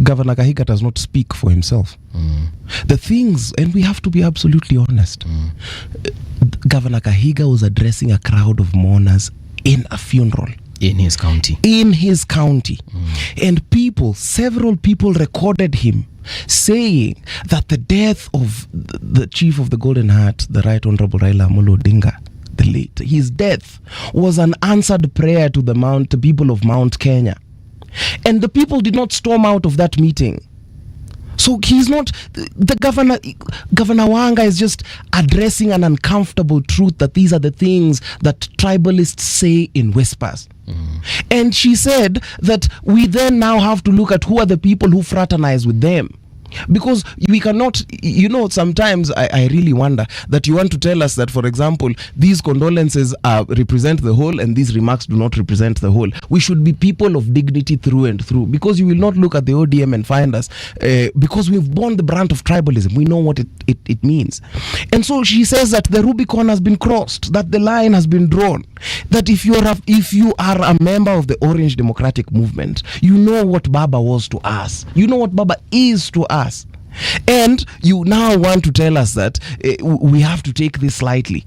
Governor Kahiga does not speak for himself. The things, and we have to be absolutely honest, Governor Kahiga was addressing a crowd of mourners in a funeral. In his county. And several people recorded him saying that the death of the chief of the Golden Heart, the Right Honorable Raila Odinga, the late, his death was an answered prayer to the people of Mount Kenya. And the people did not storm out of that meeting. So he's not, the Governor Wanga is just addressing an uncomfortable truth that these are the things that tribalists say in whispers. And she said that we then now have to look at who are the people who fraternize with them. Because we cannot, sometimes I really wonder that you want to tell us that, for example, these condolences represent the whole and these remarks do not represent the whole. We should be people of dignity through and through, because you will not look at the ODM and find us, because we've borne the brunt of tribalism. We know what it means. And so she says that the Rubicon has been crossed, that the line has been drawn, that if you are a member of the Orange Democratic Movement, you know what Baba was to us. You know what Baba is to us. And you now want to tell us that we have to take this lightly.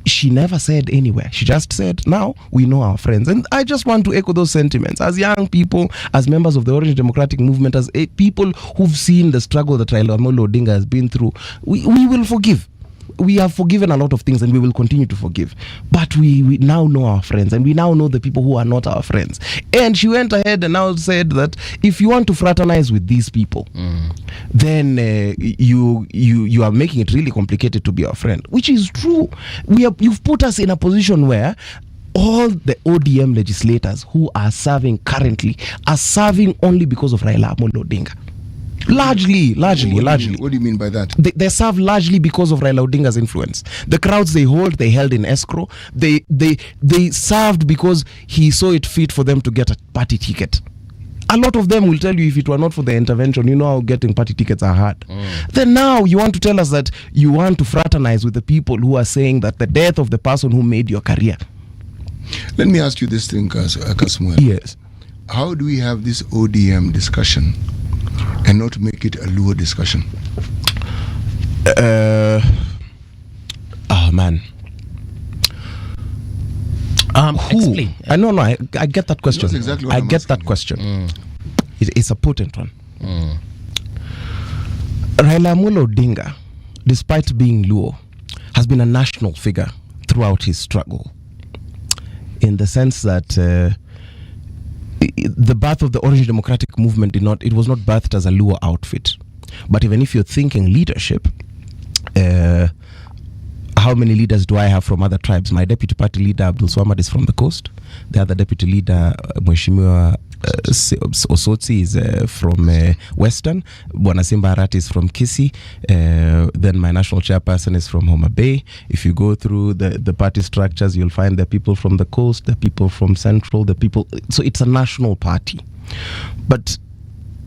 She never said anywhere. She just said, now we know our friends. And I just want to echo those sentiments. As young people, as members of the Orange Democratic Movement, as people who've seen the struggle that Raila Odinga has been through, we will forgive. We have forgiven a lot of things and we will continue to forgive. But we now know our friends, and we now know the people who are not our friends. And she went ahead and now said that if you want to fraternize with these people, then you are making it really complicated to be our friend, which is true. You've put us in a position where all the ODM legislators who are serving currently are serving only because of Raila Odinga. Largely. What do you mean by that? They serve largely because of Raila Odinga's influence. The crowds they held in escrow. They served because he saw it fit for them to get a party ticket. A lot of them will tell you if it were not for the intervention, how getting party tickets are hard. Then now you want to tell us that you want to fraternize with the people who are saying that the death of the person who made your career. Let me ask you this thing, Kasmuel. Yes. How do we have this ODM discussion and not make it a Luo discussion? Oh man. Explain. I get that question. That's exactly what I'm get that asking. question. It's a potent one. Raila Odinga, despite being Luo, has been a national figure throughout his struggle, in the sense that the birth of the Orange Democratic Movement was not birthed as a Luo outfit. But even if you're thinking leadership, how many leaders do I have from other tribes? My deputy party leader, Abdul Swamad, is from the coast. The other deputy leader, Mheshimiwa Osotsi, is from Western. Bwana Simba Arati is from Kisii. Then my national chairperson is from Homa Bay. If you go through the party structures, you'll find the people from the coast, the people from Central, so it's a national party. But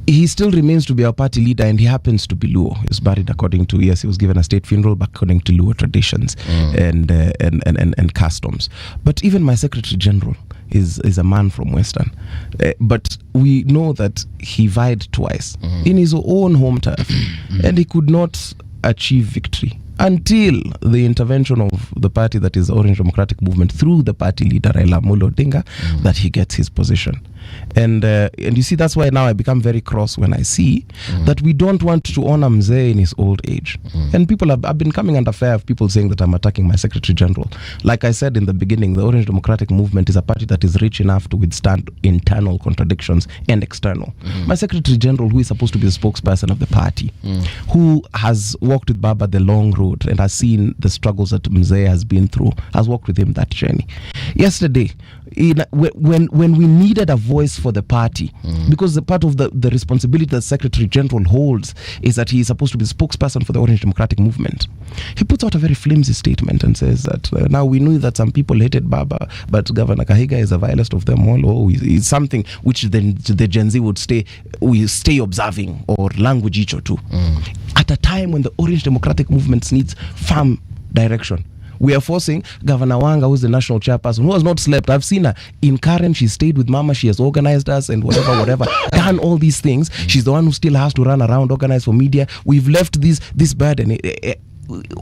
he still remains to be our party leader, and he happens to be Luo. He was buried he was given a state funeral, but according to Luo traditions and customs. But even my Secretary General is a man from Western. But we know that he vied twice in his own home turf, and he could not achieve victory until the intervention of the party that is Orange Democratic Movement through the party leader Raila Odinga, that he gets his position. And you see, that's why now I become very cross when I see that we don't want to honor Mzee in his old age. And people have been coming under fire of people saying that I'm attacking my Secretary General. Like I said in the beginning, the Orange Democratic Movement is a party that is rich enough to withstand internal contradictions and external. My Secretary General, who is supposed to be the spokesperson of the party, who has walked with Baba the long road and has seen the struggles that Mzee has been through, has walked with him that journey. Yesterday, when we needed a voice for the party, because the part of the responsibility that Secretary General holds is that he is supposed to be the spokesperson for the Orange Democratic Movement, he puts out a very flimsy statement and says that now we knew that some people hated Baba, but Governor Kahiga is the vilest of them all. It's something which the Gen Z would stay observing, or language icho too. At a time when the Orange Democratic Movement needs firm direction, we are forcing Governor Wanga, who's the national chairperson, who has not slept. I've seen her in Karen. She stayed with Mama. She has organized us and whatever, done all these things. She's the one who still has to run around, organize for media. We've left this burden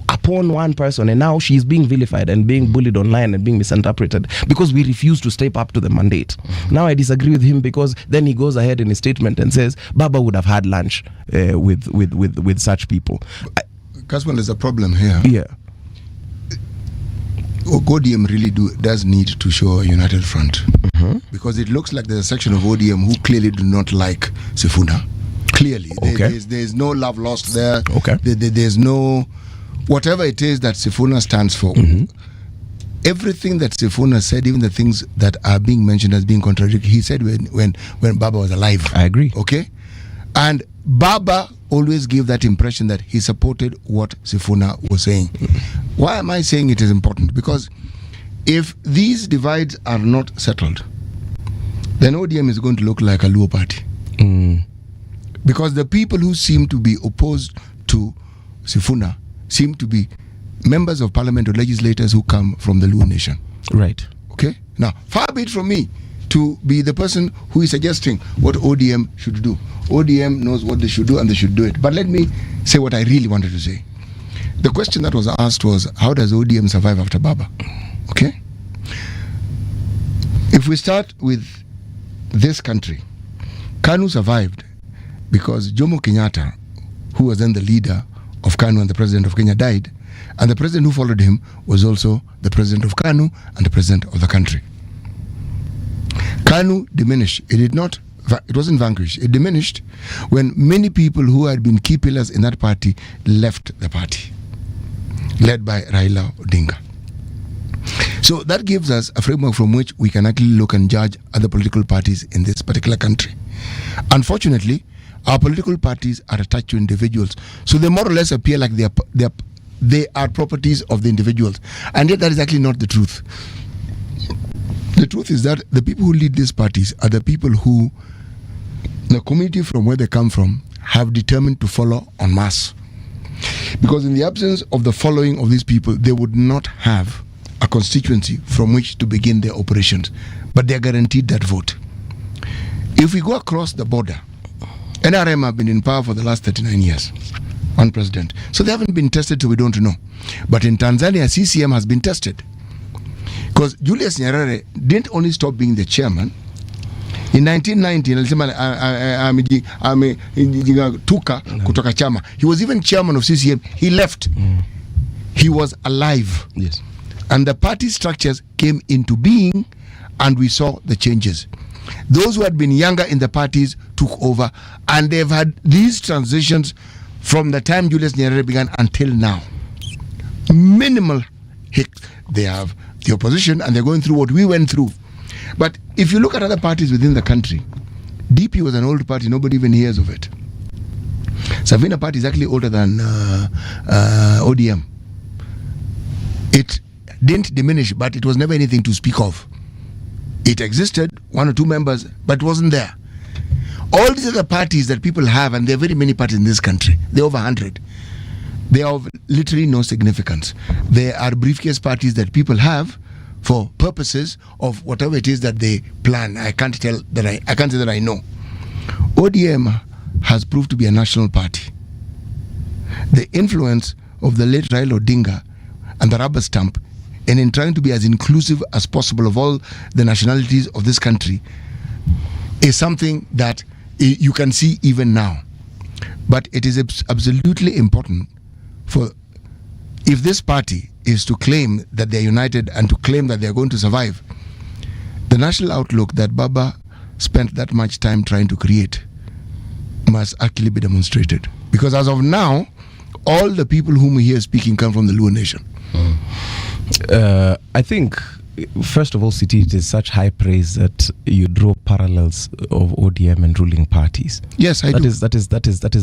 upon one person, and now she's being vilified and being bullied online and being misinterpreted because we refuse to step up to the mandate. Now I disagree with him, because then he goes ahead in his statement and says Baba would have had lunch with such people. Kasman, there's a problem here. Yeah. ODM really does need to show a united front, because it looks like there's a section of ODM who clearly do not like Sifuna. Clearly, there's no love lost there. There's no whatever it is that Sifuna stands for. Everything that Sifuna said, even the things that are being mentioned as being contradictory, he said when Baba was alive. I agree. Okay, And Baba always gave that impression that he supported what Sifuna was saying. Why am I saying it is important? Because if these divides are not settled, then ODM is going to look like a Luo party. Because the people who seem to be opposed to Sifuna seem to be members of parliament or legislators who come from the Luo nation. Right. Okay? Now, far be it from me to be the person who is suggesting what ODM should do. ODM knows what they should do and they should do it. But let me say what I really wanted to say. The question that was asked was, how does ODM survive after Baba? Okay? If we start with this country, KANU survived because Jomo Kenyatta, who was then the leader of KANU and the president of Kenya, died, and the president who followed him was also the president of KANU and the president of the country. KANU diminished. It wasn't vanquished. It diminished when many people who had been key pillars in that party left the party, led by Raila Odinga. So that gives us a framework from which we can actually look and judge other political parties in this particular country. Unfortunately, our political parties are attached to individuals, so they more or less appear like they are properties of the individuals, and yet that is actually not the truth. The truth is that the people who lead these parties are the people who the community from where they come from have determined to follow en masse. Because in the absence of the following of these people, they would not have a constituency from which to begin their operations, but they are guaranteed that vote. If we go across the border, NRM have been in power for the last 39 years, one president. So they haven't been tested, so we don't know. But in Tanzania, CCM has been tested. Because Julius Nyerere didn't only stop being the chairman. In 1990, kutoka chama. He was even chairman of CCM. He left. He was alive. Yes. And the party structures came into being, and we saw the changes. Those who had been younger in the parties took over, and they've had these transitions from the time Julius Nyerere began until now. Minimal hit. They have the opposition, and they're going through what we went through. But if you look at other parties within the country, DP was an old party, nobody even hears of it. Savina party is actually older than ODM. It didn't diminish, but it was never anything to speak of. It existed, one or two members, but it wasn't there. All these other parties that people have, and there are very many parties in this country, they're over 100. They are of literally no significance. They are briefcase parties that people have for purposes of whatever it is that they plan. I can't say that I know. ODM has proved to be a national party. The influence of the late Raila Odinga and the rubber stamp, and in trying to be as inclusive as possible of all the nationalities of this country, is something that you can see even now. But it is absolutely important for, if this party is to claim that they're united and to claim that they're going to survive, the national outlook that Baba spent that much time trying to create must actually be demonstrated. Because as of now, all the people whom we hear speaking come from the Luo nation. I think, first of all, City, it is such high praise that you draw parallels of ODM and ruling parties. Yes, I do. That is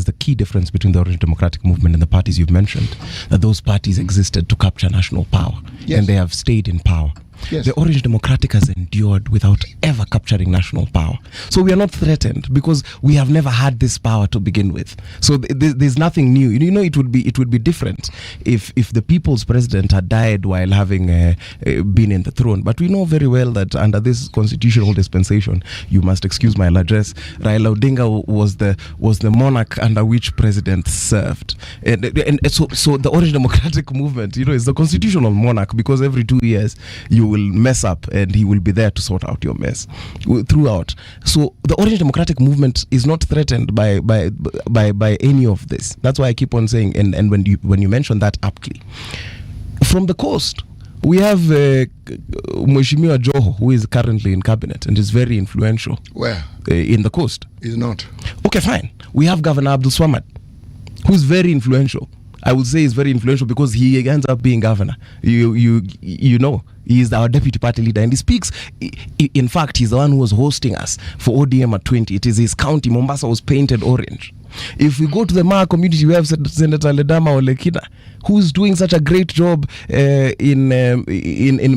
the key difference between the Orange Democratic Movement and the parties you've mentioned. That those parties existed to capture national power, yes, and they have stayed in power. Yes. The Orange Democratic has endured without ever capturing national power. So we are not threatened because we have never had this power to begin with. So there's nothing new. You know, it would be different if the people's president had died while having been in the throne. But we know very well that under this constitutional dispensation, you must excuse my address, Raila Odinga was the monarch under which president served. And so the Orange Democratic Movement, is the constitutional monarch, because every 2 years you will mess up and he will be there to sort out your mess throughout. So the Orange Democratic Movement is not threatened by any of this. That's why I keep on saying, and when you mention that aptly, from the coast we have Mheshimiwa Joho, who is currently in cabinet and is very influential. Where? In the coast. He's not. Okay, fine. We have Governor Abdul Swamad, who's very influential. I would say is very influential because he ends up being governor. You know, he is our deputy party leader, and he speaks. In fact, he's the one who was hosting us for ODM at 20. It is his county. Mombasa was painted orange. If we go to the Maa community, we have Senator Ledama Olekina, who's doing such a great job in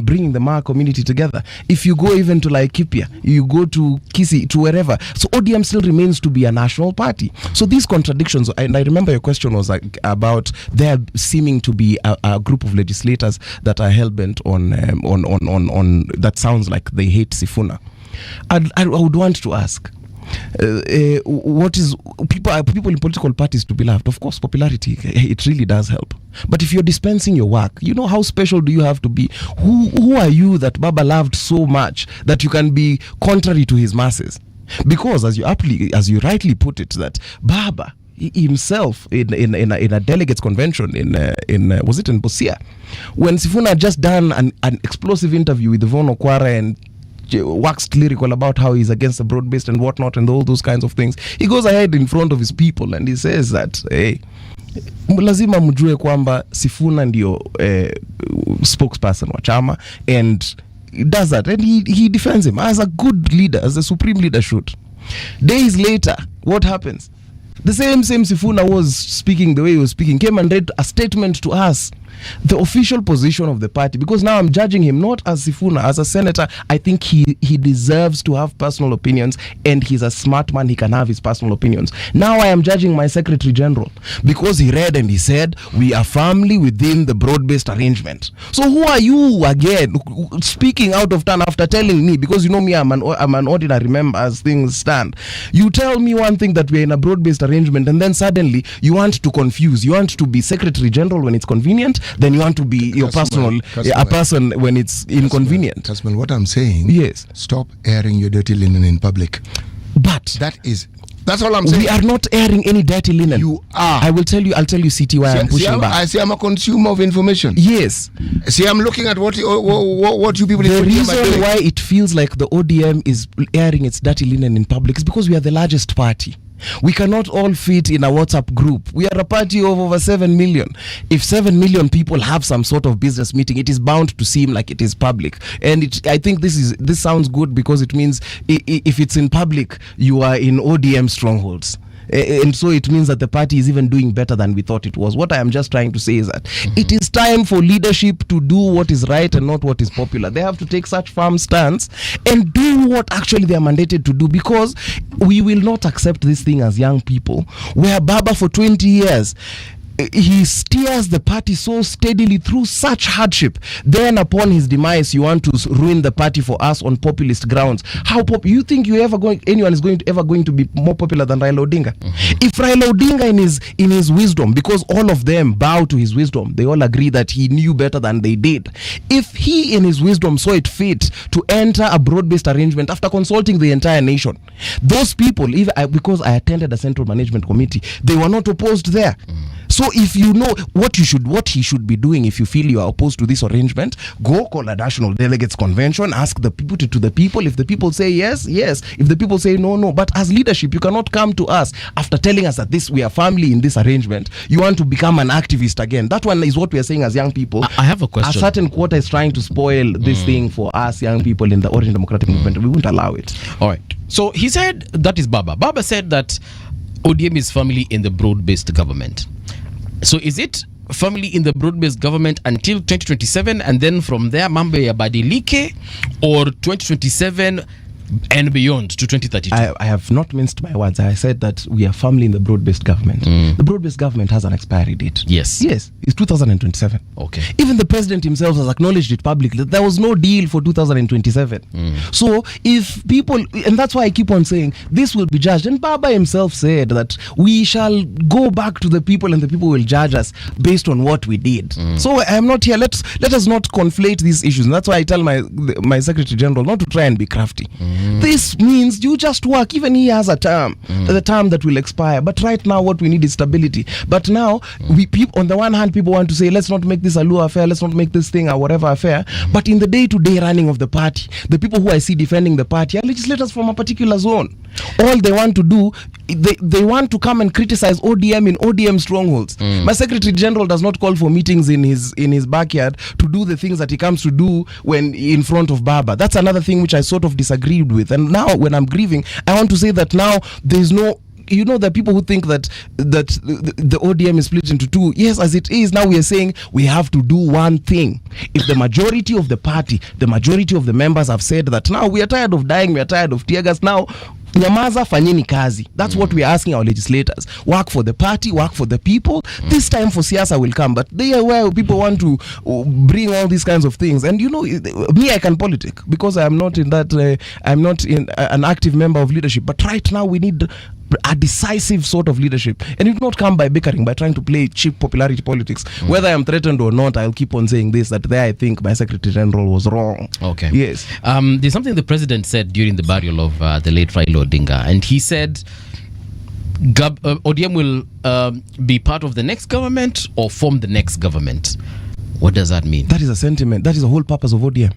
bringing the Maa community together. If you go even to Laikipia, you go to Kisii, to wherever. So ODM still remains to be a national party. So these contradictions, and I remember your question was about there seeming to be a group of legislators that are hell-bent on that sounds like they hate Sifuna. I would want to ask, what is people in political parties to be loved? Of course, popularity, it really does help. But if you're dispensing your work, you know, how special do you have to be? Who are you that Baba loved so much that you can be contrary to his masses? Because as you rightly put it, that Baba himself in a delegates convention in was it in Busia, when Sifuna had just done an explosive interview with Yvonne Okwara and waxed lyrical about how he's against the broad-based and whatnot and all those kinds of things, he goes ahead in front of his people and he says that, hey, lazima mjue kwamba Sifuna ndio spokesperson wa chama, and he does that, and he defends him as a good leader, as the supreme leader should. Days later, what happens? The same Sifuna was speaking the way he was speaking, came and read a statement to us, the official position of the party, because now I'm judging him not as Sifuna, as a senator. I think he deserves to have personal opinions, and he's a smart man, he can have his personal opinions. Now I am judging my Secretary General because he read and he said we are firmly within the broad-based arrangement. So who are you again speaking out of turn after telling me, because you know me, I'm an ordinary member as things stand. You tell me one thing that we're in a broad-based arrangement, and then suddenly you want to confuse, you want to be Secretary General when it's convenient, then you want to be your personal a person when it's inconvenient. Kasman, what I'm saying, yes, stop airing your dirty linen in public. But that's all I'm saying. We are not airing any dirty linen. You are. I'll tell you CT why I'm pushing back. I say I'm a consumer of information. Yes. See, I'm looking at what you people. The reason why it feels like the ODM is airing its dirty linen in public is because we are the largest party. We cannot all fit in a WhatsApp group. We are a party of over 7 million. If 7 million people have some sort of business meeting, it is bound to seem like it is public. And I think this sounds good because it means if it's in public, you are in ODM strongholds. And so it means that the party is even doing better than we thought it was. What I am just trying to say is that it is time for leadership to do what is right and not what is popular. They have to take such firm stance and do what actually they are mandated to do, because we will not accept this thing as young people, where Baba for 20 years he steers the party so steadily through such hardship. Then upon his demise, you want to ruin the party for us on populist grounds. You think anyone is ever going to be more popular than Raila Odinga? If Raila Odinga in his wisdom, because all of them bow to his wisdom, they all agree that he knew better than they did. If he in his wisdom saw it fit to enter a broad-based arrangement after consulting the entire nation, those people, because I attended a central management committee, they were not opposed there. So if you know what he should be doing, if you feel you are opposed to this arrangement, go call a national delegates convention, ask the people to the people. If the people say yes, yes. If the people say no, no. But as leadership, you cannot come to us after telling us that we are family in this arrangement. You want to become an activist again. That one is what we are saying as young people. I have a question. A certain quarter is trying to spoil this thing for us young people in the Orange Democratic Movement. We won't allow it. All right. So he said, that is Baba. Baba said that ODM is firmly in the broad-based government. So is it firmly in the broad-based government until 2027, and then from there mambo ya badilike, or 2027 and beyond to 2032? I have not minced my words. I said that we are firmly in the broad-based government. The broad-based government has an expiry date. Yes. Yes, it's 2027. Okay. Even the president himself has acknowledged it publicly. There was no deal for 2027. So if people, and that's why I keep on saying this will be judged. And Baba himself said that we shall go back to the people, and the people will judge us based on what we did. So I'm not here. Let us not conflate these issues. And that's why I tell my Secretary General not to try and be crafty. This means you just work. Even he has a term, the term that will expire. But right now, what we need is stability. But now, on the one hand, people want to say, let's not make this a Luo affair, let's not make this thing a whatever affair. But in the day-to-day running of the party, the people who I see defending the party are legislators from a particular zone. All they want to do, they want to come and criticize ODM in ODM strongholds. My Secretary General does not call for meetings in his backyard to do the things that he comes to do when in front of Baba. That's another thing which I sort of disagreed with. And now when I'm grieving, I want to say that now there's no, you know, the people who think that the ODM is split into two. Yes, as it is now, we are saying we have to do one thing. If the majority of the party, the majority of the members have said that now we are tired of dying, we are tired of tear gas, now nyamaza, fanyeni kazi. That's what we are asking our legislators. Work for the party, work for the people. This time for siasa will come, but they are where people want to bring all these kinds of things. And you know, me, I can politic because I am not in that. I'm not in an active member of leadership. But right now, we need a decisive sort of leadership, and it will not come by bickering, by trying to play cheap popularity politics. Whether I'm threatened or not, I'll keep on saying this, that there I think my Secretary General was wrong. Okay. Yes. There's something the president said during the burial of the late Raila Odinga, and he said ODM will be part of the next government or form the next government. What does that mean? That is a sentiment. That is the whole purpose of ODM.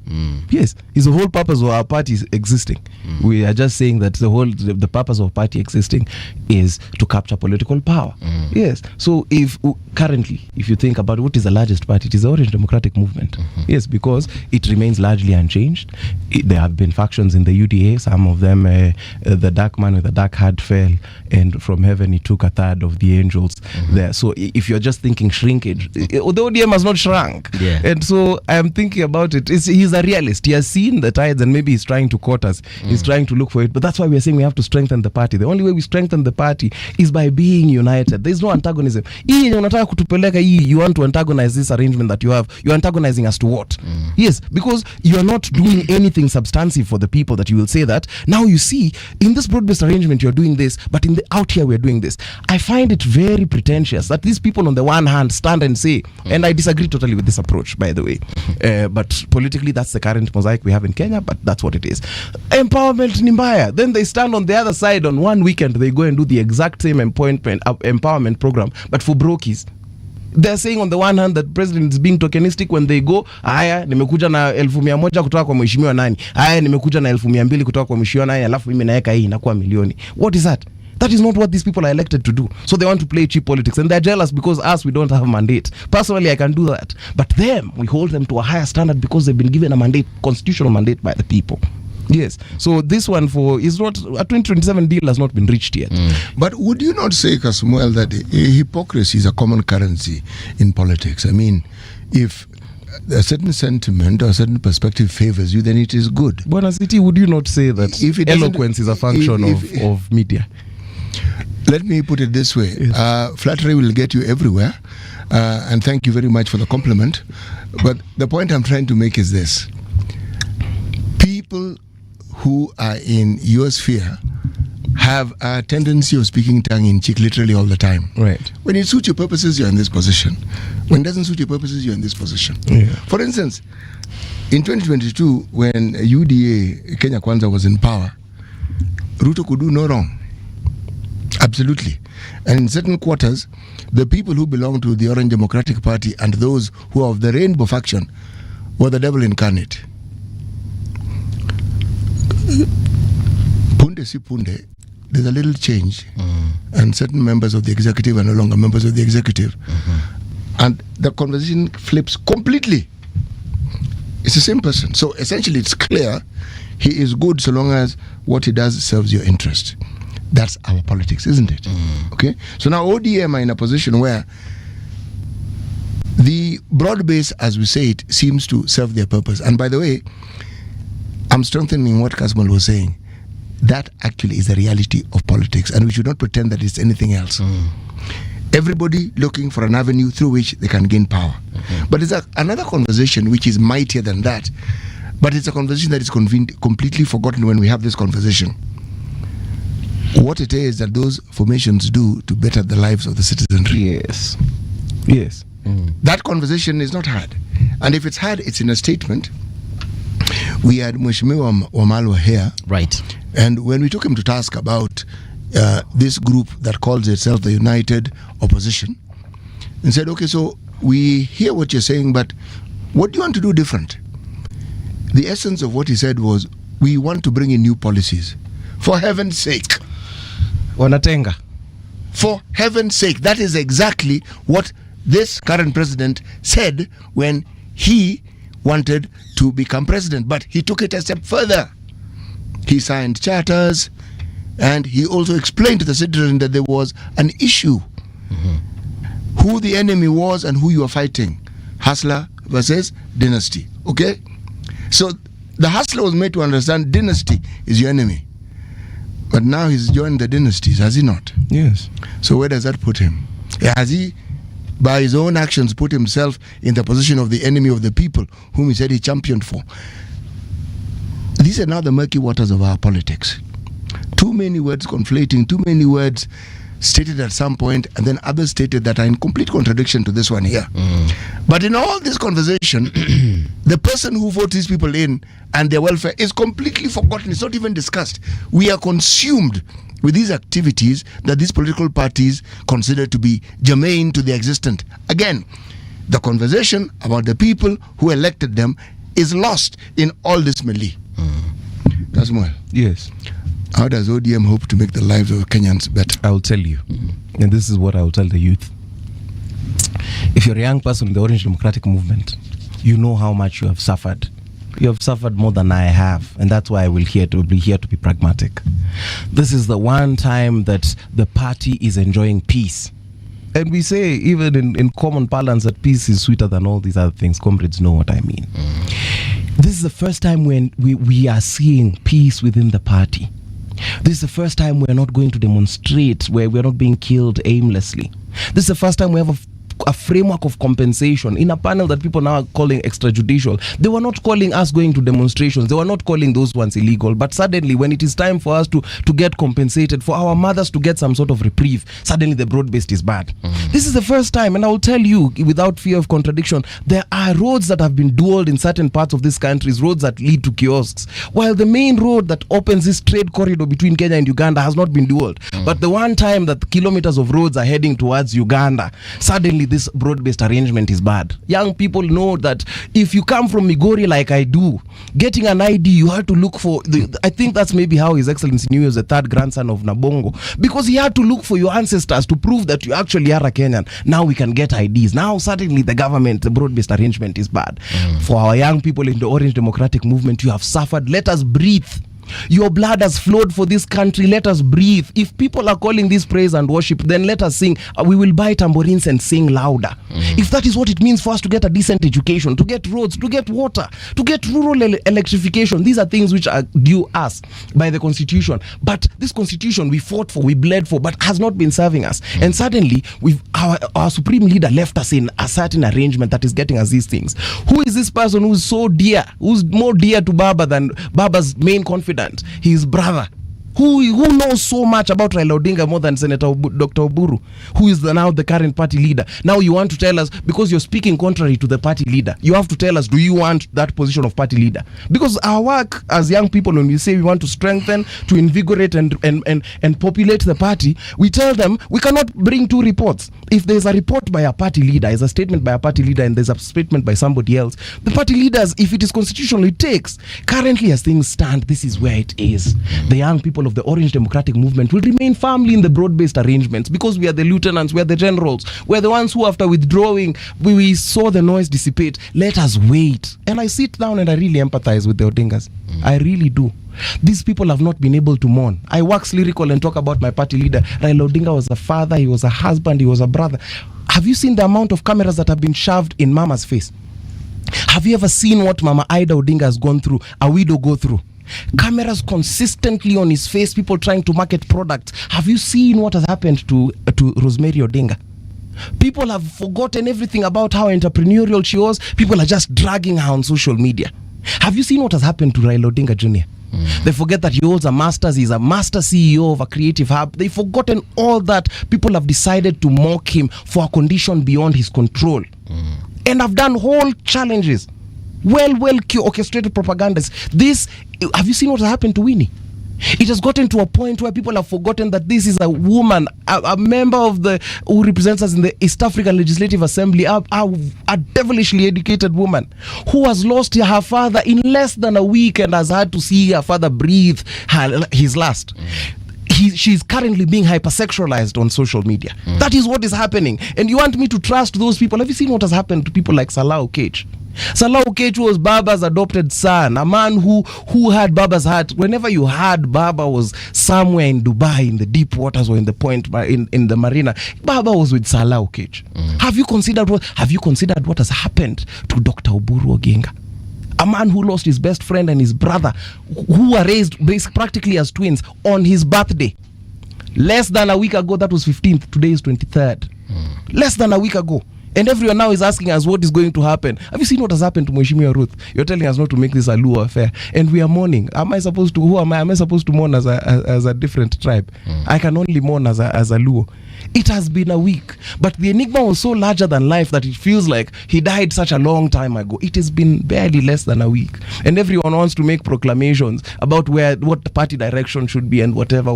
Yes, it's the whole purpose of our party existing. We are just saying that the purpose of party existing is to capture political power. Yes. So if currently, if you think about what is the largest party, it is the Orange Democratic Movement. Yes, because it remains largely unchanged. There have been factions in the UDA. Some of them, the dark man with the dark heart fell, and from heaven he took a third of the angels there. So if you're just thinking shrinkage, the ODM has not shrunk. Yeah. And so I'm thinking about it. He's a realist. He has seen the tides and maybe he's trying to quote us. He's trying to look for it. But that's why we're saying we have to strengthen the party. The only way we strengthen the party is by being united. There's no antagonism. You want to antagonize this arrangement that you have. You're antagonizing us to what? Yes, because you're not doing anything substantive for the people that you will say that. Now you see, in this broad-based arrangement, you're doing this, but out here, we're doing this. I find it very pretentious that these people on the one hand stand and say, and I disagree totally with this approach, by the way, but politically that's the current mosaic we have in Kenya, but that's what it is. Empowerment nimbaya. Then they stand on the other side. On one weekend they go and do the exact same empowerment program, but for brokies. They're saying on the one hand that president is being tokenistic when they go, haya nimekuja na 1,100 kutoka kwa mheshimiwa nani, haya nimekuja na 200,000 kutoka kwa mheshimiwa nani, alafu mimi naeka hii inakuwa milioni. What is that? That is not what these people are elected to do. So they want to play cheap politics, and they're jealous because us, we don't have a mandate. Personally, I can do that. But them, we hold them to a higher standard because they've been given a mandate, constitutional mandate by the people. Yes. So this one is not, a 2027 deal has not been reached yet. But would you not say, Kasmuel, that hypocrisy is a common currency in politics? I mean, if a certain sentiment or a certain perspective favors you, then it is good. Bwana City, would you not say that if eloquence is a function of media? Let me put it this way. Flattery will get you everywhere. And thank you very much for the compliment. But the point I'm trying to make is this. People who are in your sphere have a tendency of speaking tongue-in-cheek literally all the time. Right. When it suits your purposes, you're in this position. When it doesn't suit your purposes, you're in this position. Yeah. For instance, in 2022, when UDA, Kenya Kwanza, was in power, Ruto could do no wrong. Absolutely. And in certain quarters, the people who belong to the Orange Democratic Party and those who are of the Rainbow faction were the devil incarnate. Punde si punde, there's a little change, and certain members of the executive are no longer members of the executive. And the conversation flips completely. It's the same person. So essentially, it's clear he is good so long as what he does serves your interest. That's our politics, isn't it? Okay? So now ODM are in a position where the broad base, as we say it, seems to serve their purpose. And by the way, I'm strengthening what Kasmuel was saying. That actually is the reality of politics, and we should not pretend that it's anything else. Everybody looking for an avenue through which they can gain power. But there's another conversation which is mightier than that. But it's a conversation that is completely forgotten when we have this conversation. What it is that those formations do to better the lives of the citizenry. Yes. Yes. That conversation is not had. And if it's had, it's in a statement. We had Mheshimiwa Wamalwa here. Right. And when we took him to task about this group that calls itself the United Opposition, and said, okay, so we hear what you're saying, but what do you want to do different? The essence of what he said was, we want to bring in new policies. For heaven's sake. Wanatenga. For heaven's sake, that is exactly what this current president said when he wanted to become president. But he took it a step further. He signed charters, and he also explained to the citizen that there was an issue. Who the enemy was and who you are fighting. Hustler versus dynasty. Okay? So the hustler was made to understand dynasty is your enemy. But now he's joined the dynasties, has he not? Yes. So where does that put him? Has he, by his own actions, put himself in the position of the enemy of the people whom he said he championed for? These are now the murky waters of our politics. Too many words conflating, too many words stated at some point, and then others stated that are in complete contradiction to this one here. But in all this conversation, the person who votes these people in and their welfare is completely forgotten. It's not even discussed. We are consumed with these activities that these political parties consider to be germane to their existence. Again, the conversation about the people who elected them is lost in all this melee. That's more. Yes. How does ODM hope to make the lives of Kenyans better? I will tell you. And this is what I will tell the youth. If you're a young person in the Orange Democratic Movement, you know how much you have suffered. You have suffered more than I have, and that's why I will be here to be pragmatic. This is the one time that the party is enjoying peace. And we say, even in common parlance, that peace is sweeter than all these other things. Comrades know what I mean. This is the first time when we are seeing peace within the party. This is the first time we're not going to demonstrate, where we're not being killed aimlessly. This is the first time we have a framework of compensation in a panel that people now are calling extrajudicial. They were not calling us going to demonstrations. They were not calling those ones illegal. But suddenly, when it is time for us to get compensated, for our mothers to get some sort of reprieve, suddenly the broad-based is bad. This is the first time, and I will tell you, without fear of contradiction, there are roads that have been dualed in certain parts of this country, roads that lead to kiosks, while the main road that opens this trade corridor between Kenya and Uganda has not been dualed. But the one time that kilometers of roads are heading towards Uganda, suddenly this broad-based arrangement is bad. Young people know that if you come from Migori like I do, getting an ID, you have to look for I think that's maybe how His Excellency knew he was the third grandson of Nabongo, because he had to look for your ancestors to prove that you actually are a Kenyan. Now we can get IDs. Now suddenly the government, the broad-based arrangement is bad. For our young people in the Orange Democratic Movement, you have suffered. Let us breathe. Your blood has flowed for this country. Let us breathe. If people are calling this praise and worship, then let us sing. We will buy tambourines and sing louder. If that is what it means for us to get a decent education, to get roads, to get water, to get rural electrification, these are things which are due us by the Constitution. But this Constitution we fought for, we bled for, but has not been serving us. And suddenly, our supreme leader left us in a certain arrangement that is getting us these things. Who is this person who's so dear, who's more dear to Baba than Baba's main confidant? His brother, who knows so much about Raila Odinga more than Senator Dr. Oburu, who is now the current party leader. Now you want to tell us, because you're speaking contrary to the party leader, you have to tell us, do you want that position of party leader? Because our work as young people, when we say we want to strengthen, to invigorate and populate the party, we tell them we cannot bring two reports. If there's a report by a party leader, there's a statement by a party leader, and there's a statement by somebody else, the party leaders, if it is constitutional, it takes. Currently, as things stand, this is where it is. The young people of the Orange Democratic Movement will remain firmly in the broad-based arrangements, because we are the lieutenants, we are the generals, we're the ones who, after withdrawing, we saw the noise dissipate. Let us wait. And I sit down and I really empathize with the Odingas. I really do. These people have not been able to mourn. I wax lyrical and talk about my party leader. Raila Odinga was a father, he was a husband, he was a brother. Have you seen the amount of cameras that have been shoved in Mama's face? Have you ever seen what Mama Ida Odinga has gone through, a widow go through? Cameras consistently on his face, people trying to market products. Have you seen what has happened to Rosemary Odinga? People have forgotten everything about how entrepreneurial she was. People are just dragging her on social media. Have you seen what has happened to Raila Odinga Jr.? They forget that he holds a master's, he's a master CEO of a creative hub. They've forgotten all that. People have decided to mock him for a condition beyond his control. And have done whole challenges. Well orchestrated propagandas. Have you seen what happened to Winnie? It has gotten to a point where people have forgotten that this is a woman, a member of who represents us in the East African Legislative Assembly, a devilishly educated woman who has lost her father in less than a week and has had to see her father breathe his last. she's currently being hypersexualized on social media. That is what is happening. And you want me to trust those people? Have you seen what has happened to people like Salah Okech? Salah Okech was Baba's adopted son, a man who had Baba's heart. Whenever you heard Baba was somewhere in Dubai, in the deep waters, or in the point in the marina, Baba was with Salah Okech. Have you considered what has happened to Dr. Oburu Oginga? A man who lost his best friend and his brother, who were raised practically as twins, on his birthday. Less than a week ago, that was 15th, today is 23rd. Less than a week ago. And everyone now is asking us what is going to happen. Have you seen what has happened to Mheshimiwa Ruth? You're telling us not to make this a Luo affair. And we are mourning. Who am I? Am I supposed to mourn as a different tribe? I can only mourn as a Luo. It has been a week. But the enigma was so larger than life that it feels like he died such a long time ago. It has been barely less than a week. And everyone wants to make proclamations about what the party direction should be and whatever.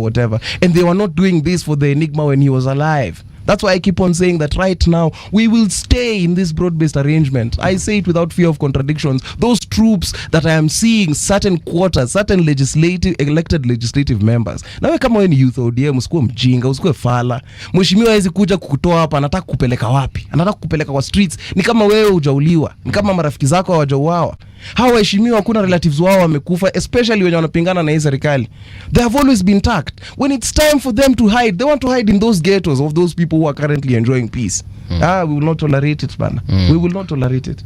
And they were not doing this for the enigma when he was alive. That's why I keep on saying that right now we will stay in this broad-based arrangement. I say it without fear of contradictions. Those troops that I am seeing, certain quarters, certain elected legislative members. Nawe kama wewe ni youth ODM, usikuwe mjinga, usikuwe fala. Mheshimiwa hawezi kuja kukutoa hapa, anataka kupeleka wapi? Anataka kupeleka kwa streets. Ni kama wewe hujauliwa, ni kama marafiki zako hawajauawa. Hawa waheshimiwa kuna relatives wao wamekufa, especially wenye wanapingana na hii serikali. They have always been tagged. When it's time for them to hide, they want to hide in those ghettos of those people who are currently enjoying peace. We will not tolerate it, man. We will not tolerate it.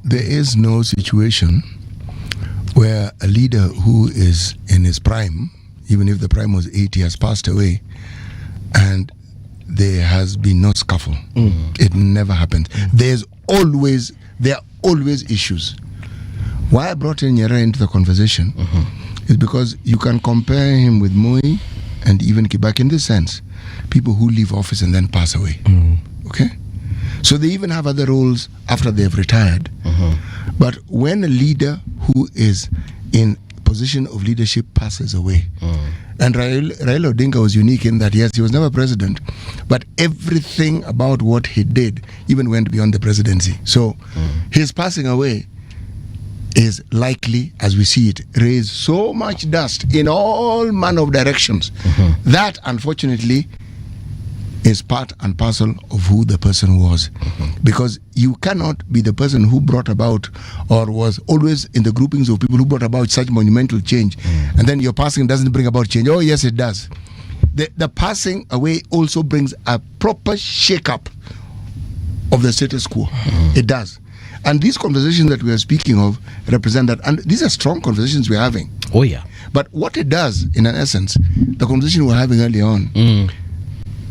There is no situation where a leader who is in his prime, even if the prime was 80, has passed away, and there has been no scuffle. It never happened. There are always issues. Why I brought in Emera into the conversation is because you can compare him with Moi and even Kibaki in this sense. People who leave office and then pass away. Okay? So they even have other roles after they've retired. But when a leader who is in position of leadership passes away, and Raila Odinga was unique in that, yes, he was never president, but everything about what he did even went beyond the presidency. So his passing away is likely, as we see it, raise so much dust in all manner of directions. That, unfortunately, is part and parcel of who the person was. Because you cannot be the person who brought about or was always in the groupings of people who brought about such monumental change, and then your passing doesn't bring about change. Oh, yes, it does. The passing away also brings a proper shake-up of the status quo. It does. And these conversations that we are speaking of represent that. And these are strong conversations we're having. Oh, yeah. But what it does, in an essence, the conversation we were having earlier on,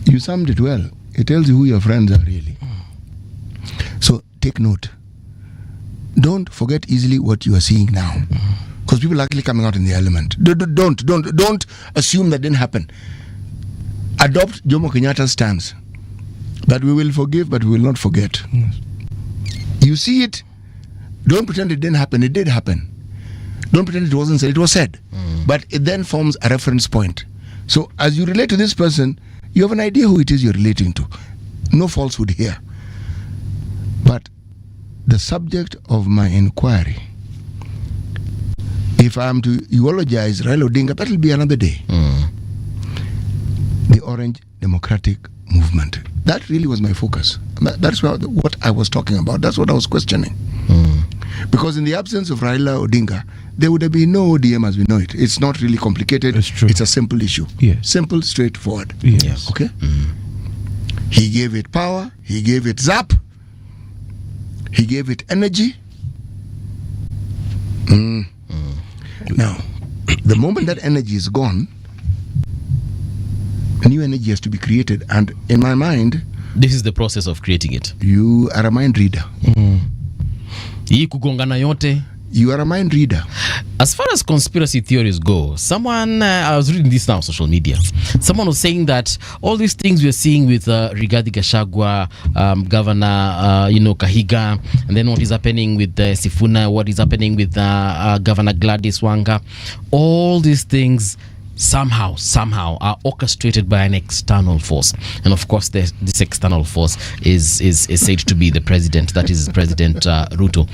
you summed it well. It tells you who your friends are really. So take note. Don't forget easily what you are seeing now. Because people are actually coming out in the element. Don't assume that didn't happen. Adopt Jomo Kenyatta's stance. That we will forgive, but we will not forget. You see it, don't pretend it didn't happen. It did happen. Don't pretend it wasn't said. It was said. But it then forms a reference point. So as you relate to this person, you have an idea who it is you're relating to. No falsehood here. But the subject of my inquiry, if I am to eulogize Raila Odinga, that will be another day. The Orange Democratic Movement. That really was my focus. That's what I was talking about. That's what I was questioning. Because in the absence of Raila Odinga, there would have been no ODM as we know it. It's not really complicated. It's true. It's a simple issue. Yes. Simple, straightforward. Yes. Okay? He gave it power. He gave it zap. He gave it energy. Now, the moment that energy is gone, new energy has to be created. And in my mind, this is the process of creating it. You are a mind reader. Hii kugongana yote. You are a mind reader. As far as conspiracy theories go, someone, I was reading this now on social media, someone was saying that all these things we're seeing with Rigathi Gachagua, Governor, Kahiga, and then what is happening with Sifuna, what is happening with Governor Gladys Wanga, all these things somehow are orchestrated by an external force. And of course this external force is said to be the president, that is President Ruto.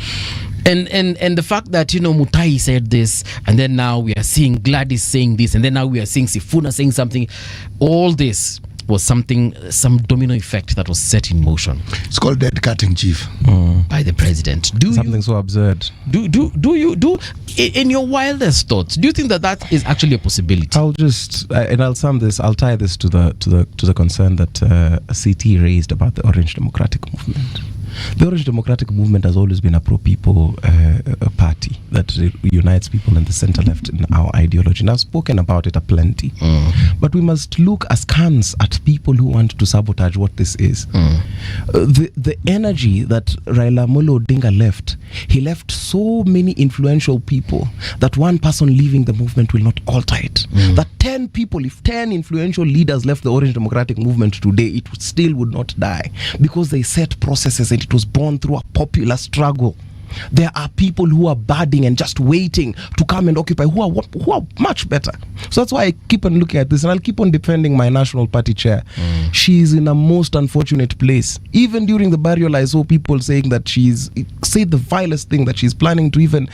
And the fact that, Mutai said this, and then now we are seeing Gladys saying this, and then now we are seeing Sifuna saying something, all this was some domino effect that was set in motion. It's called dead cat in chief by the president. Something so absurd. Do you in your wildest thoughts? Do you think that is actually a possibility? I'll tie this to the concern that CT raised about the Orange Democratic Movement. The Orange Democratic Movement has always been a pro-people party that unites people in the center-left in our ideology. And I've spoken about it aplenty. But we must look askance at people who want to sabotage what this is. The energy that Raila Molo Odinga left, he left so many influential people that one person leaving the movement will not alter it. That 10 people, if 10 influential leaders left the Orange Democratic Movement today, it still would not die because they set processes and it was born through a popular struggle. There are people who are budding and just waiting to come and occupy who are much better. So that's why I keep on looking at this, and I'll keep on defending my national party chair. She's in a most unfortunate place. Even during the burial, I saw people saying that said the vilest thing, that she's planning to even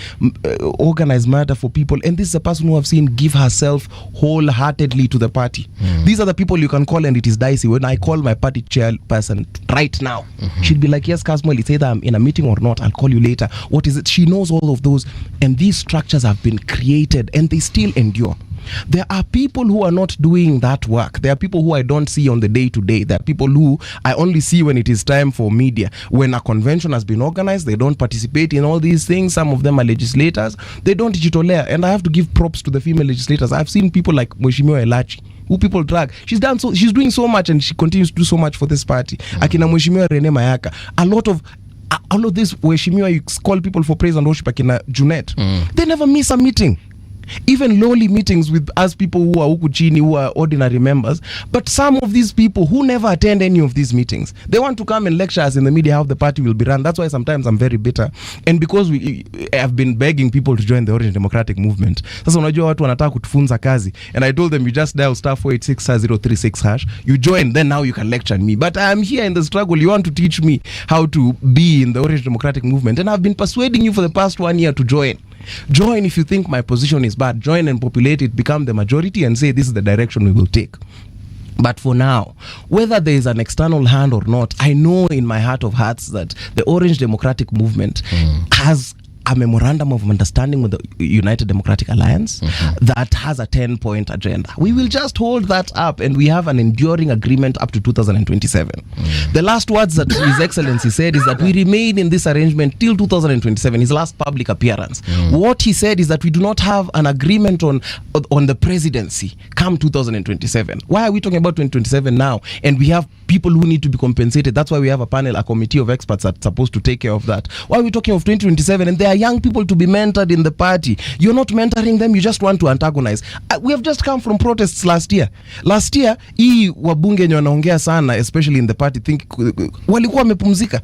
organize murder for people. And this is a person who I've seen give herself wholeheartedly to the party. These are the people you can call, and it is dicey. When I call my party chairperson right now, she'd be like, yes, Kasmol, it's either I'm in a meeting or not, I'll call you later. What is it? She knows all of those, and these structures have been created and they still endure. There are people who are not doing that work. There are people who I don't see on the day-to-day. There are people who I only see when it is time for media. When a convention has been organized, they don't participate in all these things. Some of them are legislators. They don't digitolea, and I have to give props to the female legislators. I've seen people like Mheshimiwa Elachi, who people drag. She's doing so much, and she continues to do so much for this party. Akina Mheshimiwa Rene Mayaka. All of this, Mheshimiwa, you call people for praise and worship, akina Junet. They never miss a meeting. Even lowly meetings with us people who are huku chini, who are ordinary members. But some of these people who never attend any of these meetings, they want to come and lecture us in the media how the party will be run. That's why sometimes I'm very bitter. And because we have been begging people to join the Orange Democratic Movement. Sasa unajua watu wanataka kutufunza kazi. And I told them, you just dial *486*036#. You join, then now you can lecture me. But I am here in the struggle. You want to teach me how to be in the Orange Democratic Movement. And I've been persuading you for the past 1 year to join. Join if you think my position is bad. Join and populate it, become the majority, and say this is the direction we will take. But for now, whether there is an external hand or not, I know in my heart of hearts that the Orange Democratic Movement has a memorandum of understanding with the United Democratic Alliance that has a 10-point agenda. We will just hold that up, and we have an enduring agreement up to 2027. The last words that His Excellency said is that we remain in this arrangement till 2027, his last public appearance. What he said is that we do not have an agreement on the presidency come 2027. Why are we talking about 2027 now? And we have people who need to be compensated. That's why we have a committee of experts that's supposed to take care of that. Why are we talking of 2027? And there are young people to be mentored in the party. You're not mentoring them, you just want to antagonize. We have just come from protests last year. Hii wabunge wenye wanaongea sana, especially in the party, walikuwa wamepumzika.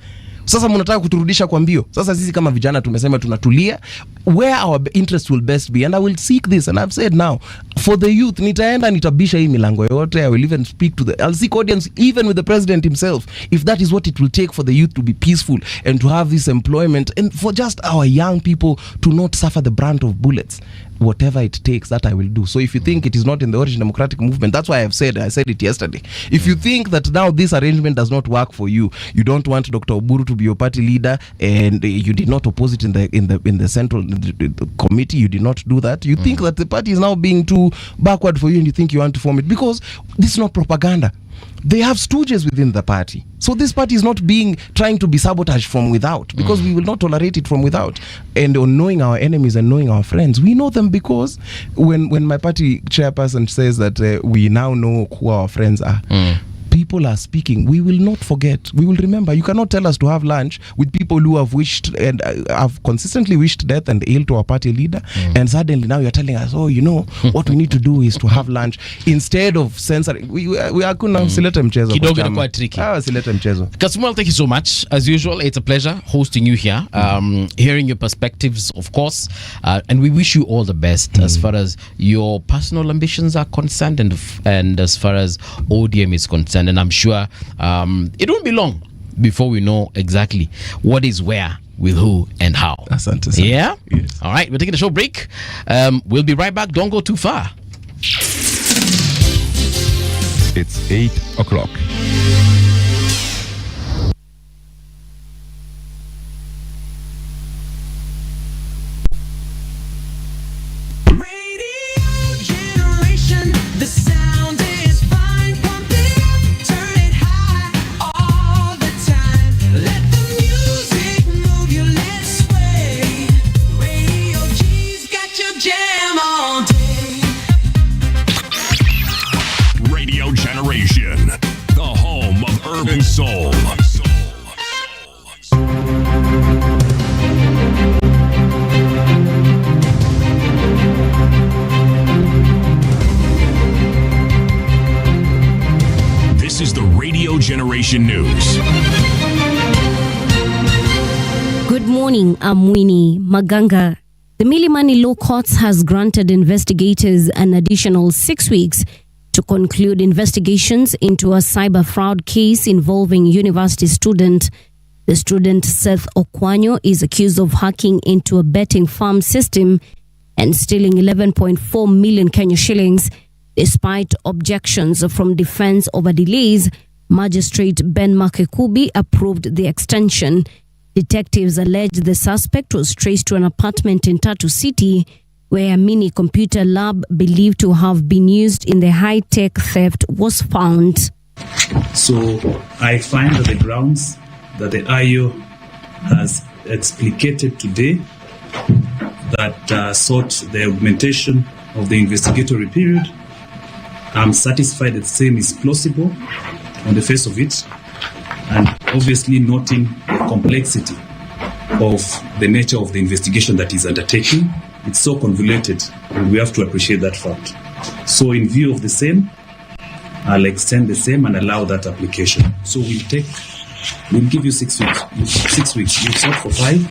Sasa mnataka kuturudisha kwa mbio. Sasa sisi kama vijana tumesema tunatulia where our interest will best be, and I will seek this, and I've said now for the youth, nitabisha hii milango yote. I will even speak to I'll seek audience even with the president himself, if that is what it will take for the youth to be peaceful and to have this employment, and for just our young people to not suffer the brunt of bullets. Whatever it takes, that I will do. So if you think it is not in the Orange Democratic Movement, that's why I said it yesterday. If you think that now this arrangement does not work for you, you don't want Dr. Oburu to be your party leader, and you did not oppose it in the central committee, you did not do that. You think that the party is now being too backward for you, and you think you want to form it, because this is not propaganda. They have stooges within the party. So this party is not trying to be sabotaged from without, because we will not tolerate it from without. And on knowing our enemies and knowing our friends, we know them, because when my party chairperson says that we now know who our friends are, people are speaking, we will not forget. We will remember. You cannot tell us to have lunch with people who have wished and have consistently wished death and ill to our party leader, and suddenly now you're telling us, what we need to do is to have lunch instead of censoring. We hakuna silete mchezo. Kidogo inakuwa tricky. Silete mchezo. Kasmuel, thank you so much. As usual, it's a pleasure hosting you here, hearing your perspectives, of course, and we wish you all the best as far as your personal ambitions are concerned, and as far as ODM is concerned. And I'm sure it won't be long before we know exactly what is where with who and how. Asante. Yeah? Yes. All right, we're taking a short break. We'll be right back. Don't go too far. It's 8 o'clock. The sound is fine, pump it up, turn it high, all the time. Let the music move you, let's sway. Radio G's got your jam all day. Radio Generation, the home of urban soul. This is the Radio Generation News. Good morning, I'm Winnie Maganga. The Milimani Law Courts has granted investigators an additional 6 weeks to conclude investigations into a cyber fraud case involving university student. The student, Seth Okwanyo, is accused of hacking into a betting farm system and stealing 11.4 million Kenya shillings. Despite objections from defense over delays, Magistrate Ben Makekubi approved the extension. Detectives allege the suspect was traced to an apartment in Tatu City where a mini computer lab believed to have been used in the high-tech theft was found. So I find that the grounds that the IO has explicated today that sought the augmentation of the investigatory period, I'm satisfied that the same is plausible on the face of it, and obviously noting the complexity of the nature of the investigation that is undertaking. It's so convoluted, and we have to appreciate that fact. So in view of the same, I'll extend the same and allow that application. So we'll give you 6 weeks. 6 weeks. You sought for 5.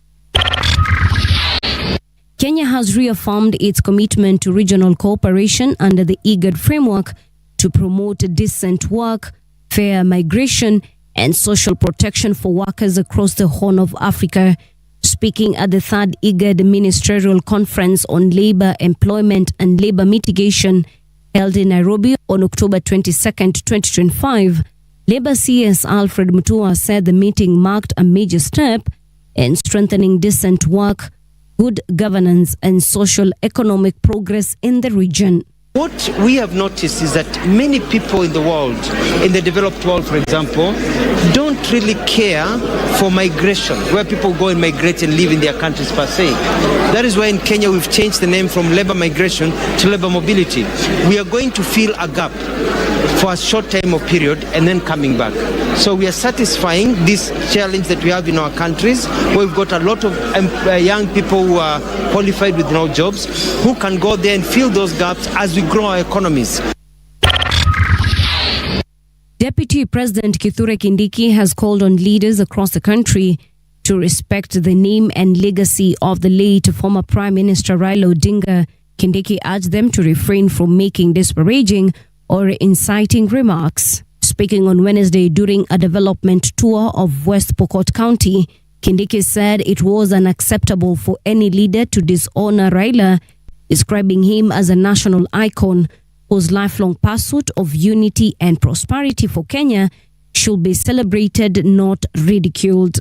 Kenya has reaffirmed its commitment to regional cooperation under the IGAD framework to promote decent work, fair migration, and social protection for workers across the Horn of Africa. Speaking at the third IGAD Ministerial Conference on Labor, Employment and Labor Mitigation held in Nairobi on October 22nd, 2025, Labor CS Alfred Mutua said the meeting marked a major step in strengthening decent work, good governance, and social economic progress in the region. What we have noticed is that many people in the world, in the developed world, for example, don't really care for migration, where people go and migrate and live in their countries per se. That is why in Kenya we've changed the name from labor migration to labor mobility. We are going to fill a gap for a short time of period and then coming back. So we are satisfying this challenge that we have in our countries, where we've got a lot of young people who are qualified with no jobs, who can go there and fill those gaps as we grow our economies. Deputy President Kithure Kindiki has called on leaders across the country to respect the name and legacy of the late former Prime Minister Raila Odinga. Kindiki urged them to refrain from making disparaging or inciting remarks. Speaking on Wednesday during a development tour of West Pokot County, Kindiki said it was unacceptable for any leader to dishonor Raila, describing him as a national icon whose lifelong pursuit of unity and prosperity for Kenya should be celebrated, not ridiculed.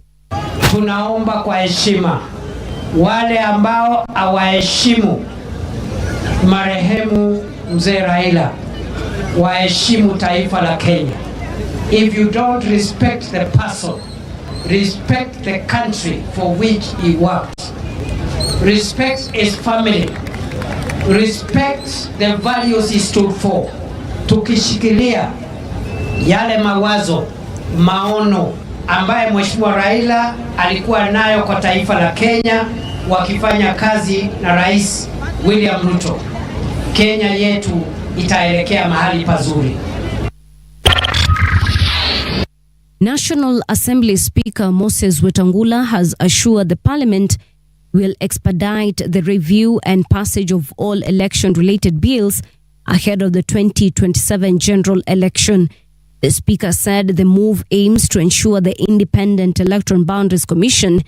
Tunaomba kwa heshima wale ambao hawaheshimu marehemu mzee Raila, waheshimu taifa la Kenya. If you don't respect the person, respect the country for which he worked. Respect his family. Respect the values he stood for. Tukishikilia yale mawazo, maono ambaye Mheshimiwa Raila alikuwa nayo kwa taifa la Kenya wakifanya kazi na Rais William Ruto, Kenya yetu itaelekea mahali pazuri. National Assembly Speaker Moses Wetangula has assured the Parliament will expedite the review and passage of all election-related bills ahead of the 2027 general election. The Speaker said the move aims to ensure the Independent Electoral Boundaries Commission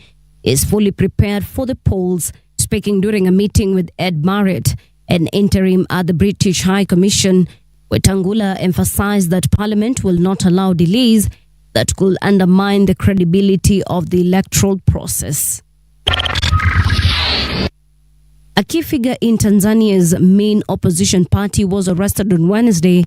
is fully prepared for the polls. Speaking during a meeting with Ed Marriott, an interim at the British High Commission, Wetangula emphasized that Parliament will not allow delays that could undermine the credibility of the electoral process. A key figure in Tanzania's main opposition party was arrested on Wednesday,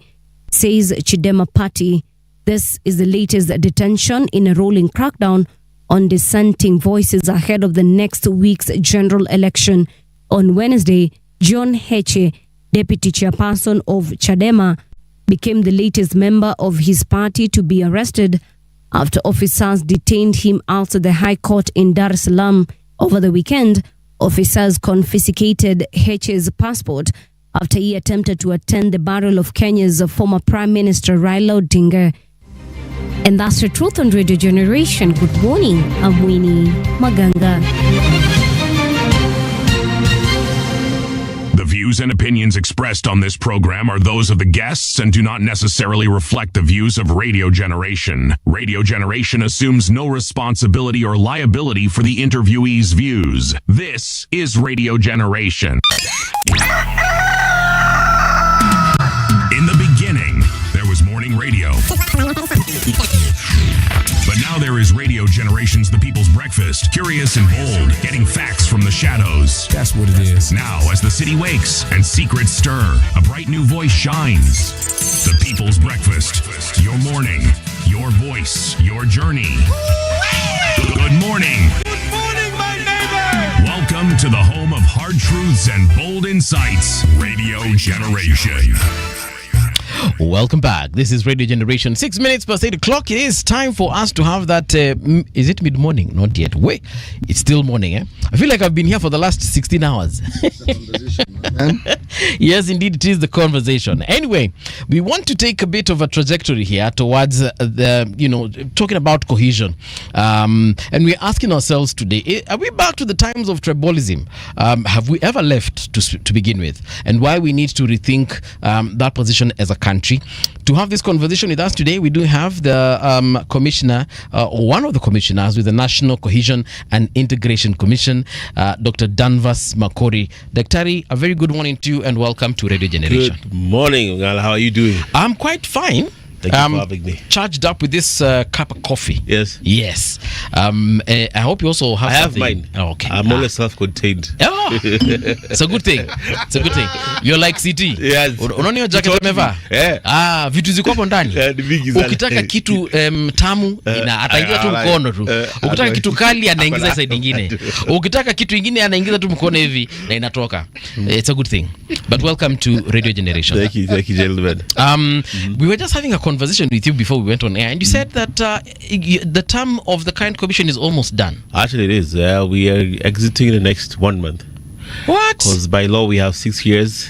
says Chadema Party. This is the latest detention in a rolling crackdown on dissenting voices ahead of the next week's general election. On Wednesday, John Heche, deputy chairperson of Chadema, became the latest member of his party to be arrested after officers detained him outside the High Court in Dar es Salaam over the weekend. Officers confiscated Heche's passport after he attempted to attend the burial of Kenya's former Prime Minister Raila Odinga. And that's the truth on Radio Generation. Good morning, I'm Winnie Maganga. The views and opinions expressed on this program are those of the guests and do not necessarily reflect the views of Radio Generation. Radio Generation assumes no responsibility or liability for the interviewee's views. This is Radio Generation. In the beginning, there was morning radio. But now there is Radio Generation's The People's Breakfast, curious and bold, getting facts from the shadows. That's what it is. Now, as the city wakes and secrets stir, a bright new voice shines. The People's Breakfast, your morning, your voice, your journey. Good morning. Good morning, my neighbor. Welcome to the home of hard truths and bold insights, Radio Generation. Welcome back. This is Radio Generation. 6 minutes past 8 o'clock. It is time for us to have that. Is it mid-morning? Not yet. Wait, it's still morning. I feel like I've been here for the last 16 hours. Yes, indeed, it is the conversation. Anyway, we want to take a bit of a trajectory here towards talking about cohesion. And we're asking ourselves today, are we back to the times of tribalism? Have we ever left to begin with? And why we need to rethink that position as a country. To have this conversation with us today, we do have the commissioner, or one of the commissioners with the National Cohesion and Integration Commission, Dr. Danvas Makori. Daktari, a very good morning to you and welcome to Radio Generation. Good morning, Mung'ala. How are you doing? I'm quite fine. Thank you for having me. Charged up with this cup of coffee. Yes. Yes. I hope you also have. I have something. mine. Oh, okay. I'm always self-contained. Oh, it's a good thing. It's a good thing. You're like CT. Yes. Unaona hiyo jacket umevaa? Yeah. Vitu ziko hapo ndani. Ukitaka kitu tamu ataingiza tu mkono tu. Ukitaka kitu kali anaingiza side nyingine. Ukitaka kitu kingine anaingiza tu mkono hivi na inatoka. It's a good thing. But welcome to Radio Generation. Thank you, gentlemen. We were just having a conversation with you before we went on air, and you said that the term of the current commission is almost done. Actually, it is. We are exiting in the next 1 month. What? Because by law we have 6 years.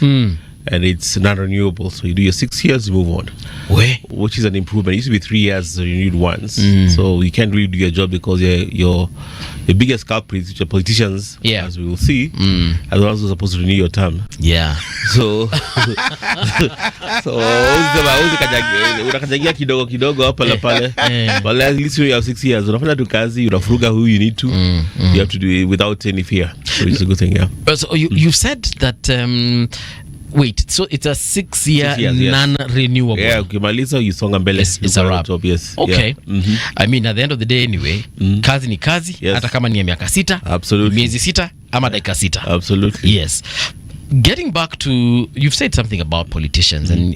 And it's non-renewable, so you do your 6 years, you move on. Which is an improvement. It used to be 3 years renewed once, so you can't really do your job because your biggest culprits, which are politicians, as we will see, are the ones who are supposed to renew your term. Yeah. So unakajagia kidogo hapa na pale, but at least you have 6 years. Unafanya tu kazi, unafuruga who you need to. You have to do it without any fear. So it's a good thing, yeah. So you said that. Wait, so it's a 6 year non-renewable. Yeah, ukimaliza usonga mbele. It's a wrap. Yes. Okay. Yeah. I mean, at the end of the day anyway, kazi ni kazi, hata kama ni ya miaka 6, miezi 6 ama dakika 6. Absolutely. Yes. Getting back to, you've said something about politicians, and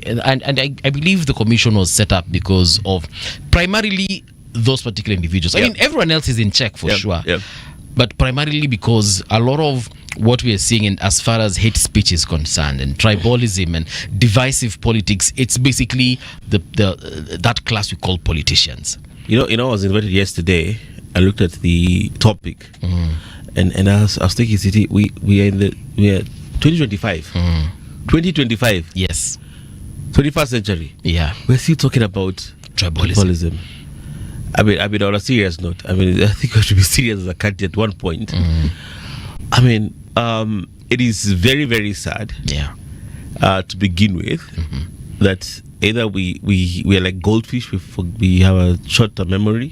I believe the commission was set up because of primarily those particular individuals. I mean, everyone else is in check for sure. But primarily because a lot of what we are seeing in as far as hate speech is concerned and tribalism and divisive politics, it's basically that class we call politicians. You know, I was invited yesterday. I looked at the topic, and I was thinking, City, we are 2025. 2025. Yes. 21st century. Yeah. We're still talking about tribalism. I mean, on a serious note, I mean, I think we should be serious as a country at one point. I mean, it is very, very sad. Yeah. To begin with, that either we are like goldfish, we have a short-term memory,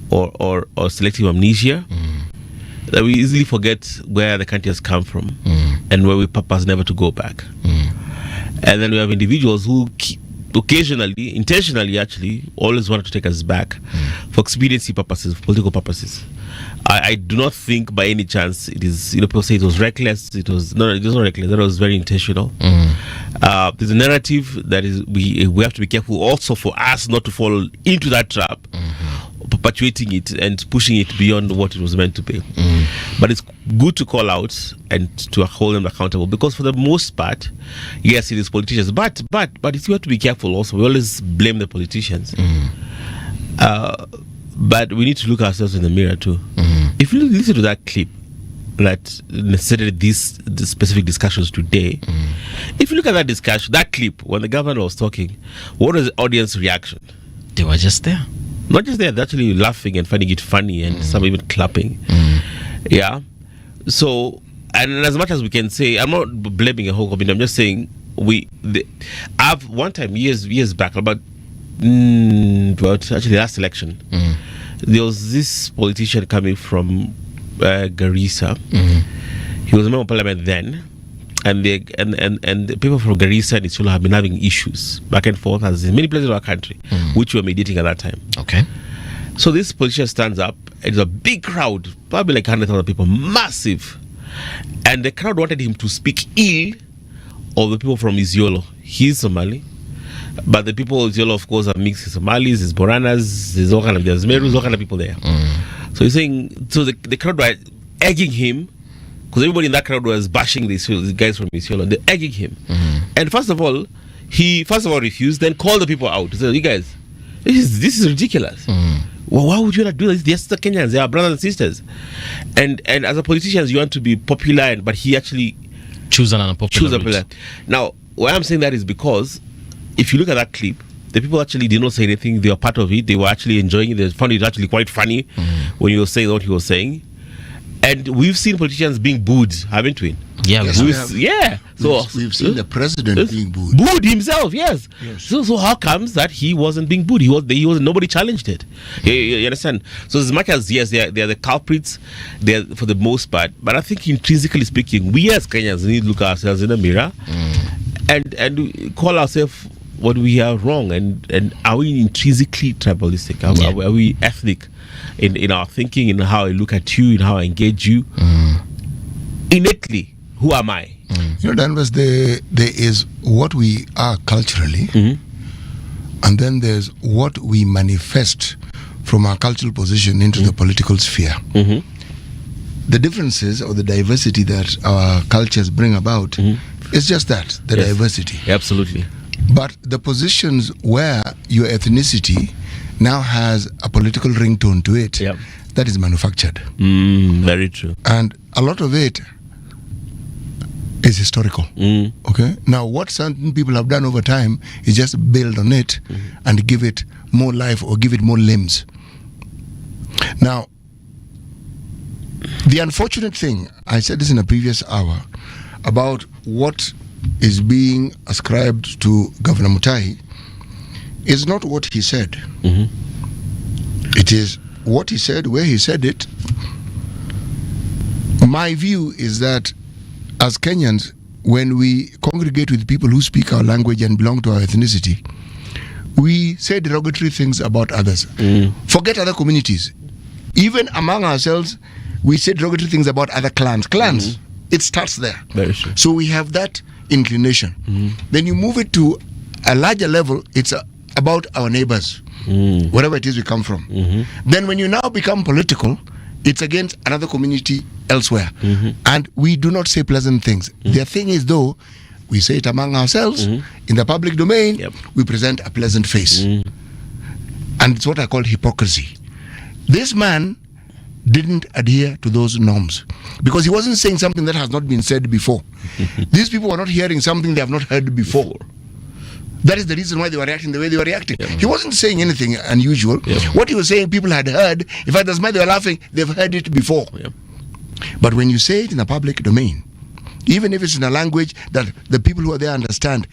or selective amnesia, that we easily forget where the country has come from and where we purpose never to go back. And then we have individuals who occasionally, intentionally actually, always wanted to take us back for expediency purposes, for political purposes. I do not think by any chance it is, people say it was reckless. It was not reckless. That was very intentional. There's a narrative that is we have to be careful also for us not to fall into that trap, perpetuating it and pushing it beyond what it was meant to be. But it's good to call out and to hold them accountable, because for the most part, yes, it is politicians. But it's you have to be careful also. We always blame the politicians. But we need to look ourselves in the mirror too. If you listen to that clip that necessitated these specific discussions today, if you look at that discussion, that clip, when the governor was talking, what was the audience reaction? They were just there. Not just there, they're actually laughing and finding it funny, and some even clapping. Yeah. So, and as much as we can say, I'm not blaming a whole community, I'm just saying I've one time years back, about actually last election, there was this politician coming from Garissa. He was a member of parliament then, and the people from Garissa and Isiolo have been having issues back and forth, as in many places of our country, which we were mediating at that time. Okay. So this politician stands up. It's a big crowd, probably like 100,000 people, massive, and the crowd wanted him to speak ill of the people from Isiolo. He's Somali, but the people of Isiolo, of course, are mixed Somalis, there's Boranas, there's all kind of, there's Merus, all kind of people there. So he's saying, so the crowd were egging him, because everybody in that crowd was bashing these guys from Isiolo. They're egging him. And first of all, he refused, then called the people out. He said, you guys, this is ridiculous. Well, why would you not do this? They're still Kenyans, they are brothers and sisters. And as a politician, you want to be popular, but he actually choose an unpopular route. Now, why I'm saying that is because if you look at that clip, the people actually did not say anything. They were part of it. They were actually enjoying it. They found it actually quite funny when you were saying what he was saying. And we've seen politicians being booed, haven't we? Yeah, Yes, we we've, have. yeah. So We've seen the president being booed. Booed himself, yes. So how comes that he wasn't being booed? He was nobody challenged it. You understand? So as much as yes, they are the culprits, they're for the most part. But I think intrinsically speaking, we as Kenyans need to look ourselves in the mirror and call ourselves what we are wrong, and are we intrinsically tribalistic? Are we ethnic in our thinking, in how I look at you, in how I engage you? Innately, who am I? Danvers, there is what we are culturally, and then there's what we manifest from our cultural position into the political sphere. The differences or the diversity that our cultures bring about is just that, the diversity. Absolutely. But the positions where your ethnicity now has a political ringtone to it, that is manufactured. Very true. And a lot of it is historical. Okay. Now, what certain people have done over time is just build on it and give it more life or give it more limbs. Now, the unfortunate thing, I said this in a previous hour, about what is being ascribed to Governor Mutahi is not what he said. It is what he said, where he said it. My view is that as Kenyans, when we congregate with people who speak our language and belong to our ethnicity, we say derogatory things about others. Forget other communities. Even among ourselves, we say derogatory things about other clans. It starts there. Very true. So we have that inclination. Then you move it to a larger level, it's about our neighbors, wherever it is we come from. Then when you now become political, it's against another community elsewhere. And we do not say pleasant things. The thing is, though, we say it among ourselves, in the public domain, we present a pleasant face. And it's what I call hypocrisy. This man didn't adhere to those norms because he wasn't saying something that has not been said before. These people were not hearing something they have not heard before. That is the reason why they were reacting the way they were reacting. He wasn't saying anything unusual. What he was saying, people had heard. In fact, that's why they were laughing. They've heard it before. But when you say it in a public domain, even if it's in a language that the people who are there understand,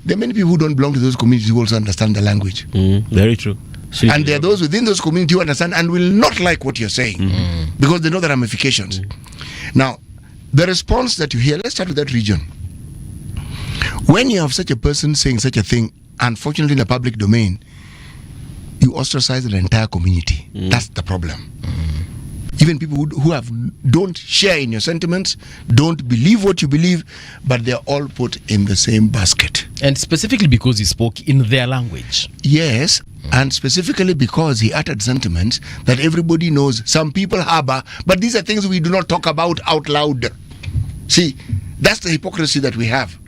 there are many people who don't belong to those communities who also understand the language. Very true. And there are those within those communities who understand and will not like what you're saying because they know the ramifications. Now, the response that you hear, let's start with that region. When you have such a person saying such a thing, unfortunately in the public domain, you ostracize the entire community. That's the problem. Even people who don't share in your sentiments, don't believe what you believe, but they're all put in the same basket. And specifically because he spoke in their language. Yes, and specifically because he uttered sentiments that everybody knows some people harbor, but these are things we do not talk about out loud. See, that's the hypocrisy that we have.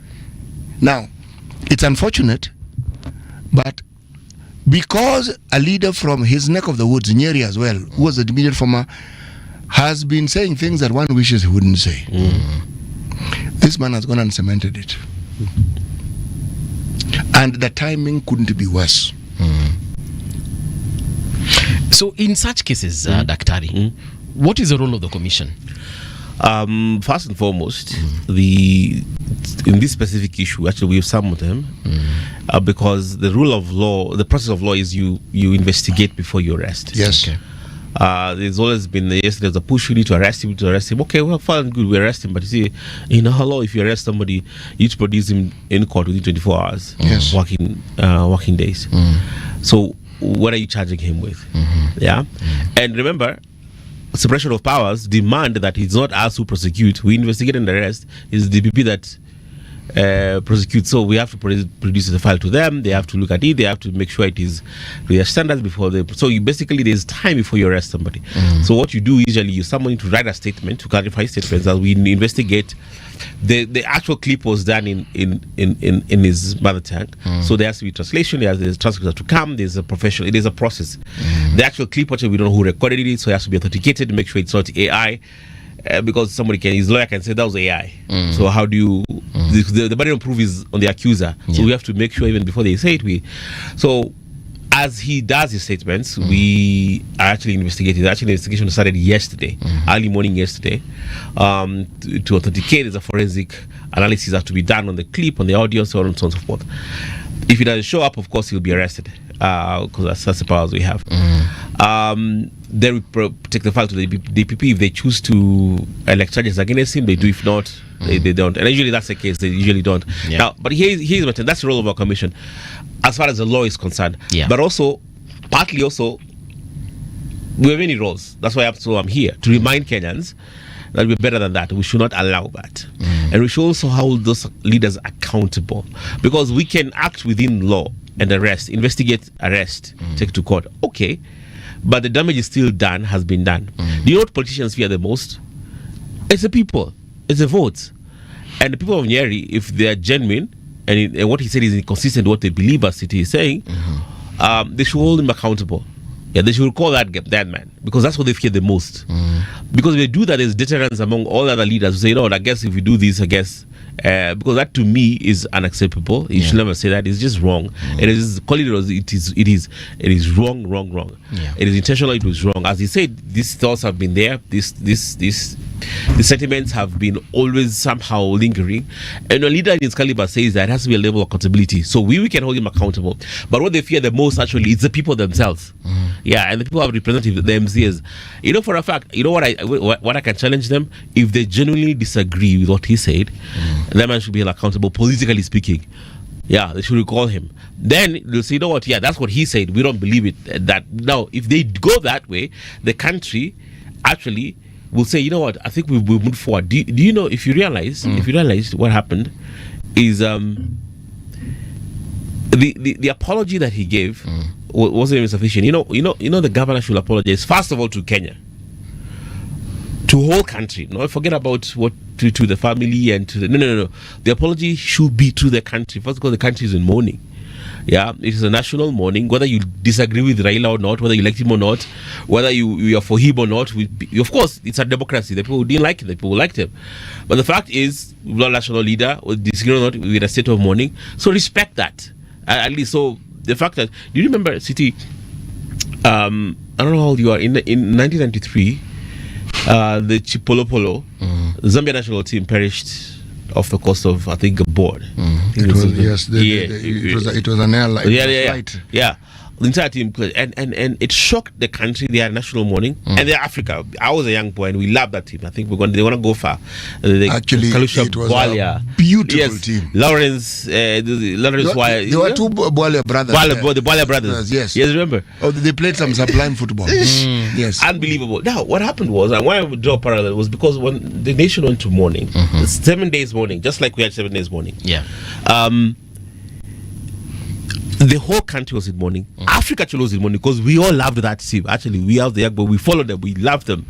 Now, it's unfortunate, but because a leader from his neck of the woods, Nyeri as well, who was the immediate former, has been saying things that one wishes he wouldn't say. This man has gone and cemented it. And the timing couldn't be worse. So in such cases, Daktari, what is the role of the commission? First and foremost, in this specific issue, actually we have some of them, because the rule of law, the process of law is you investigate before you arrest. Yes. Okay. There's always been there's a push, you need to arrest him. Okay, well, fine and good, we arrest him, but you see, in our law, if you arrest somebody, you need to produce him in court within 24 hours, working days. So what are you charging him with? Yeah, and remember, separation of powers demand that it's not us who prosecute, we investigate and arrest. It's the DPP that prosecute. So we have to produce the file to them. They have to look at it. They have to make sure it is to their standards before they. So you basically, there's time before you arrest somebody. So what you do usually, you someone to write a statement to clarify statements as we investigate. The actual clip was done in his mother tongue. So there has to be translation. There's transcripts to come. There's a professional. It is a process. The actual clip, actually, we don't know who recorded it, so it has to be authenticated to make sure it's not AI. Because his lawyer can say that was AI. So how do you, the burden of proof is on the accuser. So we have to make sure even before they say it, so as he does his statements, we are actually investigating. The actual investigation started yesterday, early morning yesterday, to authenticate. There's a forensic analysis that has to be done on the clip, on the audio, so on and so forth. If he doesn't show up, of course, he'll be arrested, because that's the powers we have. Then we take the file to the DPP. If they choose to elect charges against him, they do. If not, they don't. And usually that's the case. They usually don't. Now, but here's what that's the role of our commission, as far as the law is concerned. But also, partly also, we have many roles. That's why I'm here to remind Kenyans that we're better than that. We should not allow that. And we should also hold those leaders accountable, because we can act within law and arrest, investigate, arrest, take to court. Okay. But the damage is still done, has been done. Do you know what politicians fear the most? It's the people. It's the votes. And the people of Nyeri, if they are genuine, and what he said is inconsistent with what they believe as City is saying, they should hold him accountable. Yeah, they should call that man, because that's what they fear the most. Because if they do that, there's deterrence among all other leaders who say, no, I guess if we do this, I guess, because that to me is unacceptable. You should never say that. It's just wrong. It is it is wrong. It is intentional. It was wrong. As he said, these thoughts have been there. The sentiments have been always somehow lingering. And a leader in his caliber says that it has to be a level of accountability. So we can hold him accountable. But what they fear the most actually is the people themselves. Yeah, and the people have representatives, the MCAs. You know, for a fact, you know what I can challenge them? If they genuinely disagree with what he said, that man should be held accountable, politically speaking. Yeah, they should recall him. Then they'll say, you know what, yeah, that's what he said. We don't believe it. That now, if they go that way, the country actually will say, you know what, I think we've moved forward. Do you know, if you realize what happened is the apology that he gave wasn't even sufficient. You know the governor should apologize first of all to Kenya, to whole country. No, forget about what to the family and to the no. The apology should be to the country first, because the country is in mourning. Yeah, it is a national mourning. Whether you disagree with Raila or not, whether you like him or not, whether you are for him or not, of course, it's a democracy. The people who didn't like it, the people who liked him. But the fact is, we're not a national leader, or disagree or not, we're in a state of mourning. So respect that. At least, so the fact that, do you remember, City, I don't know how old you are, in 1993, the Chipolopolo, Zambia national team perished off the coast of, I think, a board. It was an airline flight. Yeah. The entire team, and it shocked the country. They are national mourning, and they're Africa. I was a young boy, and we loved that team. I think they want to go far. Actually, it was a beautiful team. Lawrence, There were two Bwalya brothers. The Bwalya brothers. Yes. Remember? Oh, they played some sublime football. Yes, unbelievable. Now, what happened was, and why I would draw a parallel was because when the nation went to mourning, 7 days mourning, just like we had 7 days mourning. Yeah. The whole country was in mourning. Africa actually was in mourning because we all loved that team. Actually, we have the young, but we followed them. We loved them.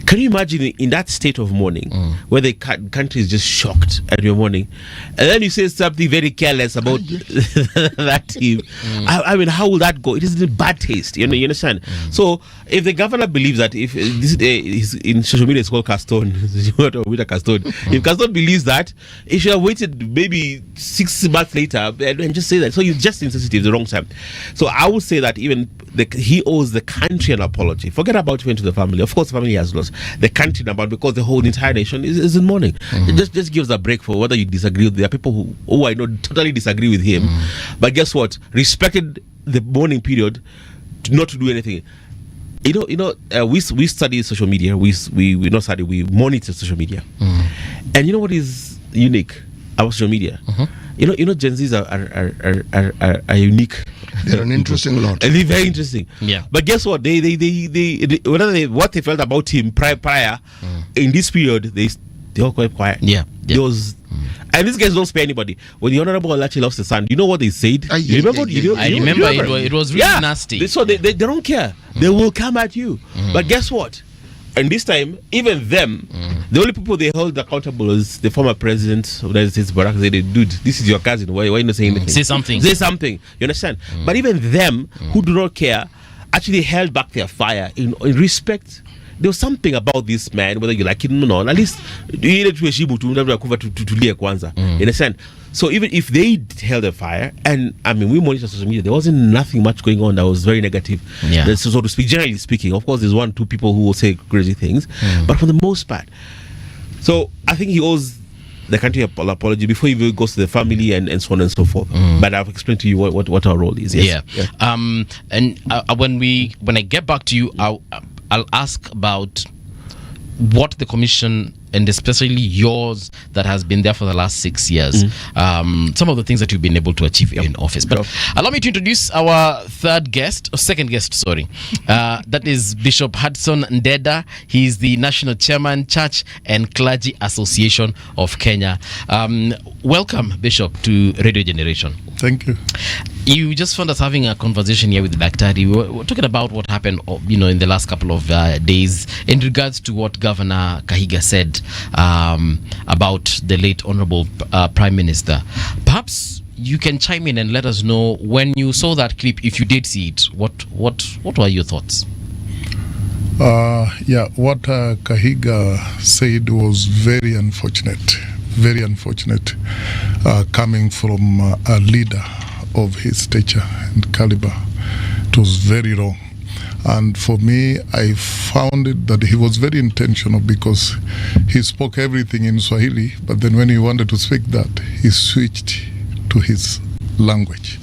Can you imagine in that state of mourning where the country is just shocked at your mourning, and then you say something very careless about that team? I mean, how will that go? It is in bad taste. You understand? So if the governor believes that if this is in social media, it's called Caston, if Caston believes that, he should have waited maybe 6 months later and just say that. So you're just insensitive the wrong time. So I would say that even he owes the country an apology. Forget about even to the family. Of course, the family has lost. The country number, because the whole entire nation is in mourning. It just gives a break for whether you disagree with. There are people who I know totally disagree with him, but guess what? Respected the mourning period, not to do anything. We study social media. We not study. We monitor social media, and you know what is unique about social media? You know, Gen Zs are unique. They're an interesting lot. And they're very interesting. Yeah. But guess what? They what they felt about him prior in this period, they all quite quiet. Yeah. And these guys don't spare anybody. When the Honorable Olachi lost his son, you know what they said? You remember? I remember it was really nasty. So they don't care. They will come at you. But guess what? And this time, even them, the only people they hold accountable is the former president of the United States, Barack. They said, dude, this is your cousin. Why are you not saying anything? Say something. Say something. You understand? But even them, who do not care, actually held back their fire in respect. There was something about this man, whether you like it or not. At least, you understand? So even if they held a fire, and I mean, we monitor social media, there wasn't nothing much going on that was very negative. Yeah. So to speak, generally speaking, of course, there's 1-2 people who will say crazy things, but for the most part. So I think he owes the country an apology before he even goes to the family and so on and so forth. But I've explained to you what our role is. Yes. Yeah. And when I get back to you, I'll ask about what the commission, and especially yours that has been there for the last 6 years, some of the things that you've been able to achieve in office. But allow me to introduce our second guest, that is Bishop Hudson Ndeda. He is the National Chairman, Church and Clergy Association of Kenya. Welcome, Bishop, to Radio Generation. Thank you. You just found us having a conversation here with Daktari. We're talking about what happened, in the last couple of days in regards to what Governor Kahiga said about the late Honorable Prime Minister. Perhaps you can chime in and let us know when you saw that clip, if you did see it, what were your thoughts? What Kahiga said was very unfortunate coming from a leader of his stature and caliber. It was very wrong. And for me, I found it that he was very intentional, because he spoke everything in Swahili, but then when he wanted to speak that, he switched to his language.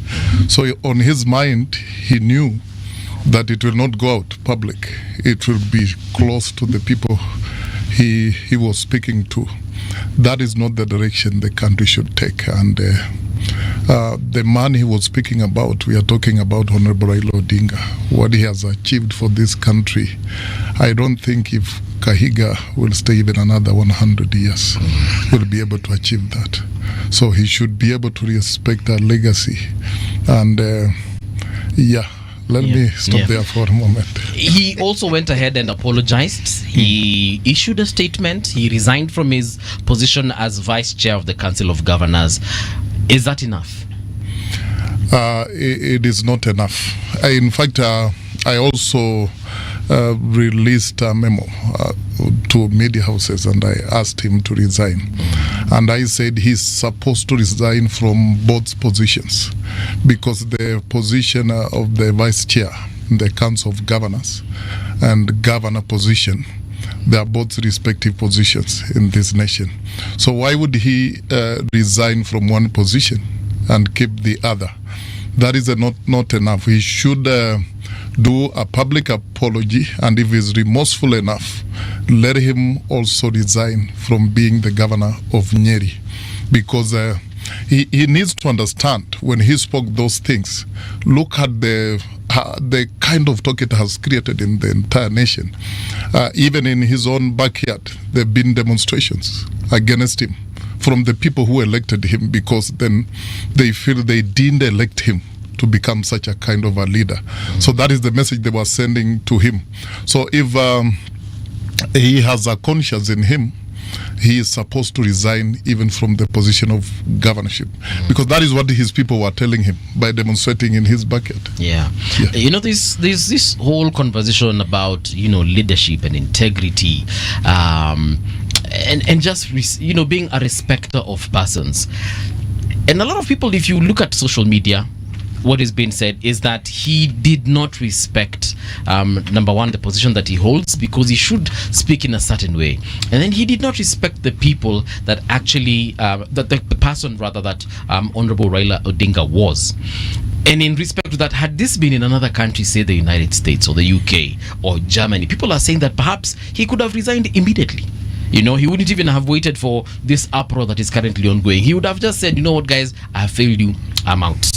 So on his mind, he knew that it will not go out public. It will be close to the people he was speaking to. That is not the direction the country should take. And the man he was speaking about, we are talking about Honorable Raila Odinga, what he has achieved for this country. I don't think if Kahiga will stay even another 100 years, he'll be able to achieve that. So he should be able to respect our legacy. And let me stop there for a moment. He also went ahead and apologized. He issued a statement. He resigned from his position as vice chair of the Council of Governors. Is that enough? It is not enough. In fact, I also released a memo to media houses, and I asked him to resign. And I said he's supposed to resign from both positions, because the position of the vice chair in the Council of Governors and governor position, they are both respective positions in this nation. So why would he resign from one position and keep the other? that is not enough. He should do a public apology, and if he's remorseful enough, let him also resign from being the governor of Nyeri, because he needs to understand when he spoke those things. Look at the kind of talk it has created in the entire nation. Even in his own backyard, there have been demonstrations against him from the people who elected him, because then they feel they didn't elect him to become such a kind of a leader. So that is the message they were sending to him. So if he has a conscience in him, he is supposed to resign even from the position of governorship, because that is what his people were telling him by demonstrating in his backyard. Yeah. You know, there's this whole conversation about, you know, leadership and integrity, and just being a respecter of persons. And a lot of people, if you look at social media, what is being said is that he did not respect, number one, the position that he holds, because he should speak in a certain way, and then he did not respect the people that actually the person rather that Honorable Raila Odinga was. And in respect to that, had this been in another country, say the United States or the UK or Germany, people are saying that perhaps he could have resigned immediately. You know, he wouldn't even have waited for this uproar that is currently ongoing. He would have just said, you know what, guys, I have failed you, I'm out.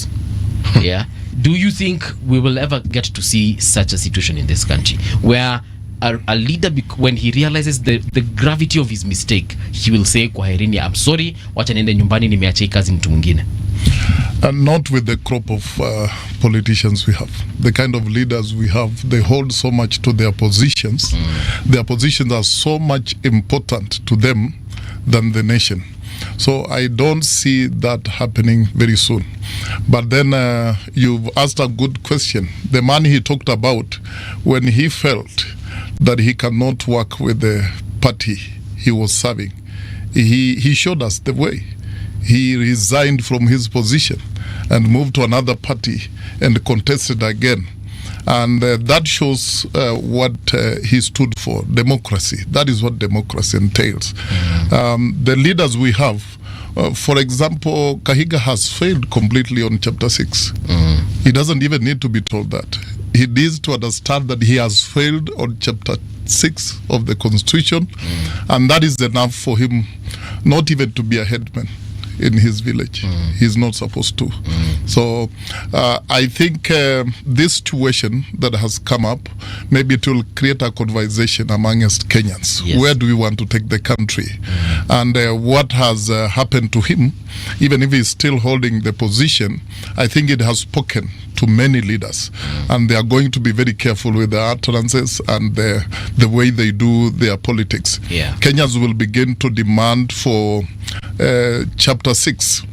Yeah. Do you think we will ever get to see such a situation in this country, where a leader, when he realizes the gravity of his mistake, he will say, kwaherini, I'm sorry, wacha niende nyumbani, nimeacha hii kazi mtu mwingine? Not with the crop of politicians we have. The kind of leaders we have, they hold so much to their positions. Their positions are so much important to them than the nation. So I don't see that happening very soon. But then you've asked a good question. The man he talked about, when he felt that he cannot work with the party he was serving, he showed us the way. He resigned from his position and moved to another party and contested again. And that shows what he stood for, democracy. That is what democracy entails. The leaders we have, for example, Kahiga has failed completely on Chapter 6. He doesn't even need to be told that. He needs to understand that he has failed on Chapter 6 of the Constitution, and that is enough for him not even to be a headman in his village. He's not supposed to. So I think this situation that has come up, maybe it will create a conversation amongst Kenyans. Yes. Where do we want to take the country? And what has happened to him, even if he's still holding the position, I think it has spoken to many leaders, and they are going to be very careful with their utterances and the way they do their politics. Yeah. Kenyans will begin to demand for Chapter 6.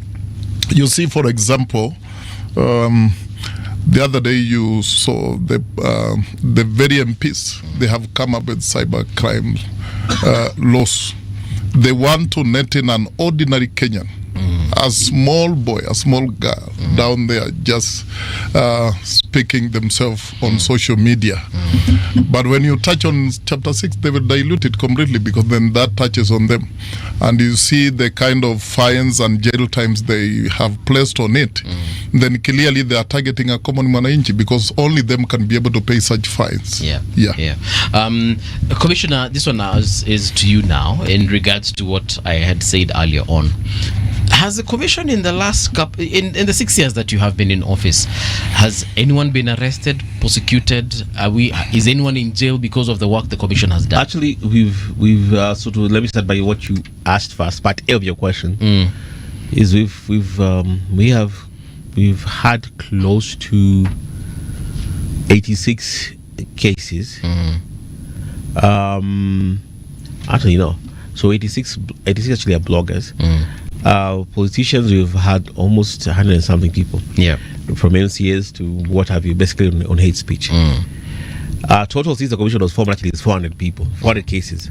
You see, for example, the other day you saw the very MPs, they have come up with cybercrime laws. They want to net in an ordinary Kenyan, a small boy, a small girl down there just speaking themselves on social media. But when you touch on Chapter 6, they will dilute it completely, because then that touches on them. And you see the kind of fines and jail times they have placed on it, then clearly they are targeting a common mwananchi, because only them can be able to pay such fines. Commissioner, this one is to you now in regards to what I had said earlier on. Has the commission in the last in the 6 years that you have been in office, has anyone been arrested, prosecuted? Is anyone in jail because of the work the commission has done? Actually, we've sort of, let me start by what you asked first. Part A of your question is we've had close to 86 cases. Actually, no. So 86 actually are bloggers. Politicians, we've had almost 100 and something people. Yeah. From MCAs to what have you, basically on hate speech. Total since the commission was formed, actually, is 400 people, 400 cases.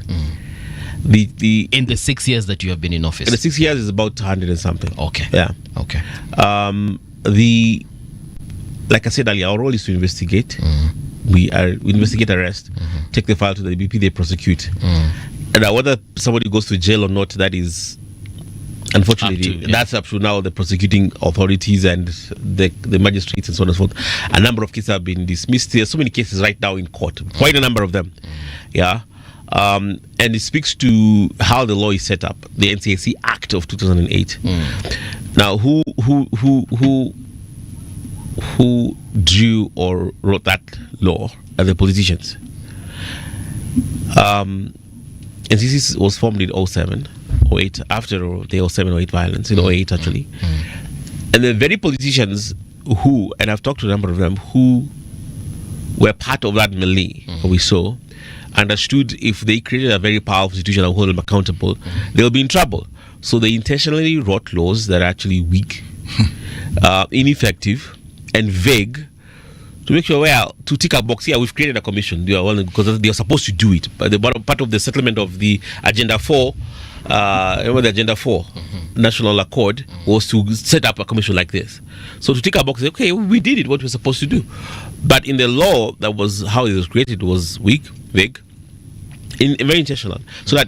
In the 6 years that you have been in office? In the 6 years is about 100 and something. Okay. Yeah. Okay. Like I said earlier, our role is to investigate. We investigate, arrest, take the file to the BP, they prosecute. And whether somebody goes to jail or not, that is Unfortunately, that's up to now the prosecuting authorities and the magistrates and so on and so forth. A number of cases have been dismissed. There are so many cases right now in court, quite a number of them. Yeah. And it speaks to how the law is set up, the NCAC Act of 2008. Now, who drew or wrote that law are the politicians. NCC was formed in 07, 08, after the 07, 08 violence, in 08 actually. And the very politicians who, and I've talked to a number of them, who were part of that melee, we saw, understood if they created a very powerful institution and hold them accountable, they'll be in trouble. So they intentionally wrote laws that are actually weak, ineffective, and vague, to make sure, well, to tick a box. Yeah, we've created a commission, because they are supposed to do it. But the part of the settlement of the Agenda 4, remember the Agenda 4 National Accord, was to set up a commission like this. So to tick a box, okay, we did it, what we're supposed to do. But in the law, that was how it was created, was weak, vague, very intentional. So that,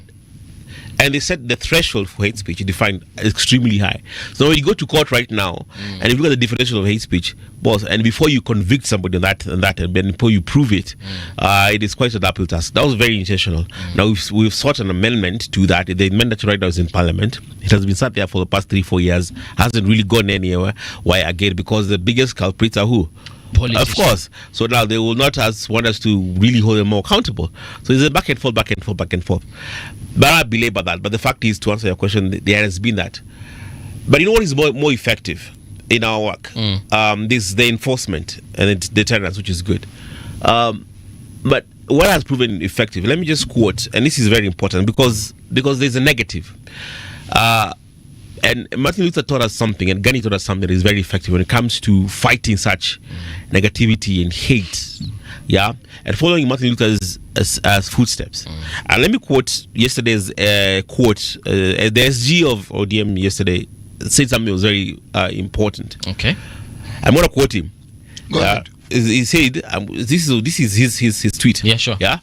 and they set the threshold for hate speech defined extremely high. So when you go to court right now, and if you look at the definition of hate speech, boss, and before you convict somebody on that, and then before you prove it, it is quite an uphill task. That was very intentional. Now we've sought an amendment to that. The amendment right now is in Parliament. It has been sat there for the past 3-4 years, hasn't really gone anywhere. Why again? Because the biggest culprits are who? Of course. So now they will not want us to really hold them more accountable. So it's a back and forth. But I belabor that. But the fact is, to answer your question, there has been that. But you know what is more effective in our work? This is the enforcement and the deterrence, which is good. But what has proven effective? Let me just quote, and this is very important because there's a negative. And Martin Luther taught us something, and Gandhi taught us something that is very effective when it comes to fighting such negativity and hate. Yeah, and following Martin Luther's footsteps. And let me quote yesterday's quote. The SG of ODM yesterday said something that was very important. Okay, I'm going to quote him. Go ahead. He said, "This is his tweet." Yeah, sure. Yeah,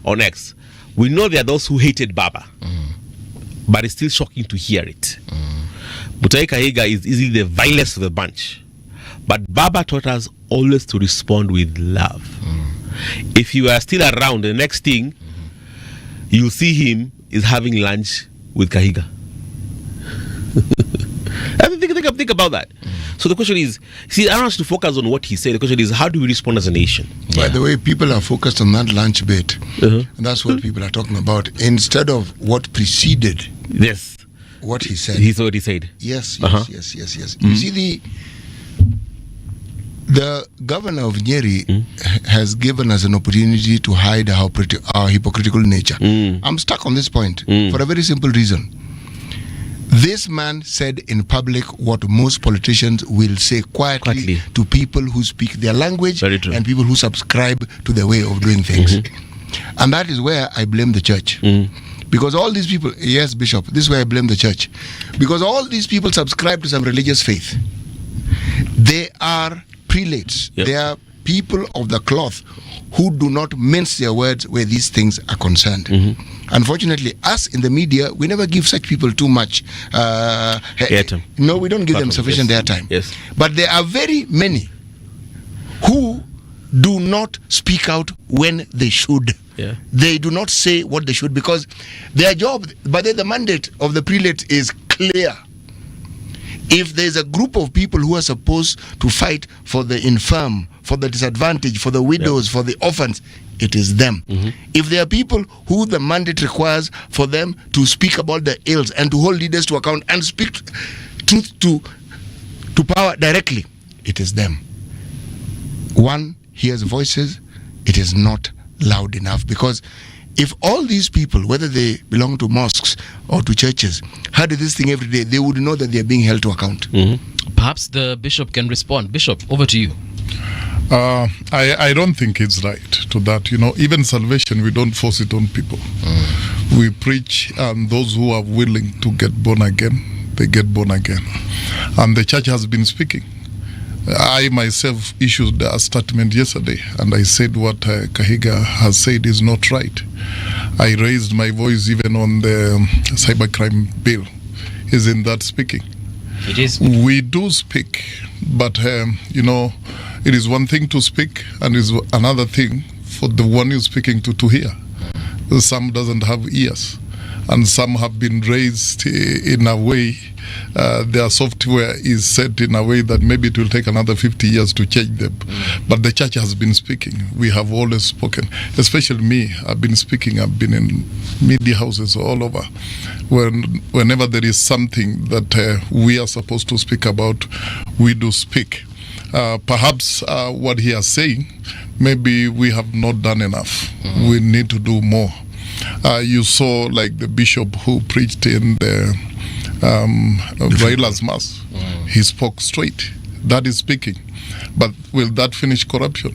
on X. We know there are those who hated Baba, but it's still shocking to hear it. Mutahi Kahiga is easily the vilest of the bunch, but Baba taught us always to respond with love. If you are still around, the next thing you'll see him is having lunch with Kahiga. Think about that. So the question is, see, I don't want us to focus on what he said. The question is, how do we respond as a nation? By the way, people are focused on that lunch bit. And that's what people are talking about, instead of what preceded. Yes. What he said. He saw what he said. Yes. You see, the governor of Nyeri has given us an opportunity to hide our hypocritical nature. I'm stuck on this point for a very simple reason. This man said in public what most politicians will say quietly to people who speak their language and people who subscribe to their way of doing things. And that is where I blame the church. Because all these people, yes, Bishop, this is where I blame the church. Because all these people subscribe to some religious faith. They are prelates. They are people of the cloth who do not mince their words where these things are concerned. Unfortunately, us in the media, we never give such people too much airtime. No, we don't give them sufficient airtime. Yes. But there are very many who do not speak out when they should. They do not say what they should, because their job, but the mandate of the prelate is clear. If there's a group of people who are supposed to fight for the infirm, for the disadvantaged, for the widows, for the orphans, it is them. If there are people who the mandate requires for them to speak about the ills and to hold leaders to account and speak truth to power directly, it is them. One hears voices, it is not loud enough, because if all these people, whether they belong to mosques or to churches, heard this thing every day, they would know that they are being held to account. Perhaps the bishop can respond. Bishop, over to you. I don't think it's right to that. You know, even salvation, we don't force it on people. We preach, and those who are willing to get born again, they get born again. And the church has been speaking. I myself issued a statement yesterday, and I said what Kahiga has said is not right. I raised my voice even on the cybercrime bill. is in that speaking. It is. We do speak, but it is one thing to speak, and is another thing for the one you're speaking to hear. Some doesn't have ears, and some have been raised in a way. Their software is set in a way that maybe it will take another 50 years to change them. But the church has been speaking. We have always spoken. Especially me, I've been speaking. I've been in media houses all over. Whenever there is something that we are supposed to speak about, we do speak. Perhaps what he is saying, maybe we have not done enough. We need to do more. You saw like the bishop who preached in the Raila's mass. He spoke straight. That is speaking. But will that finish corruption?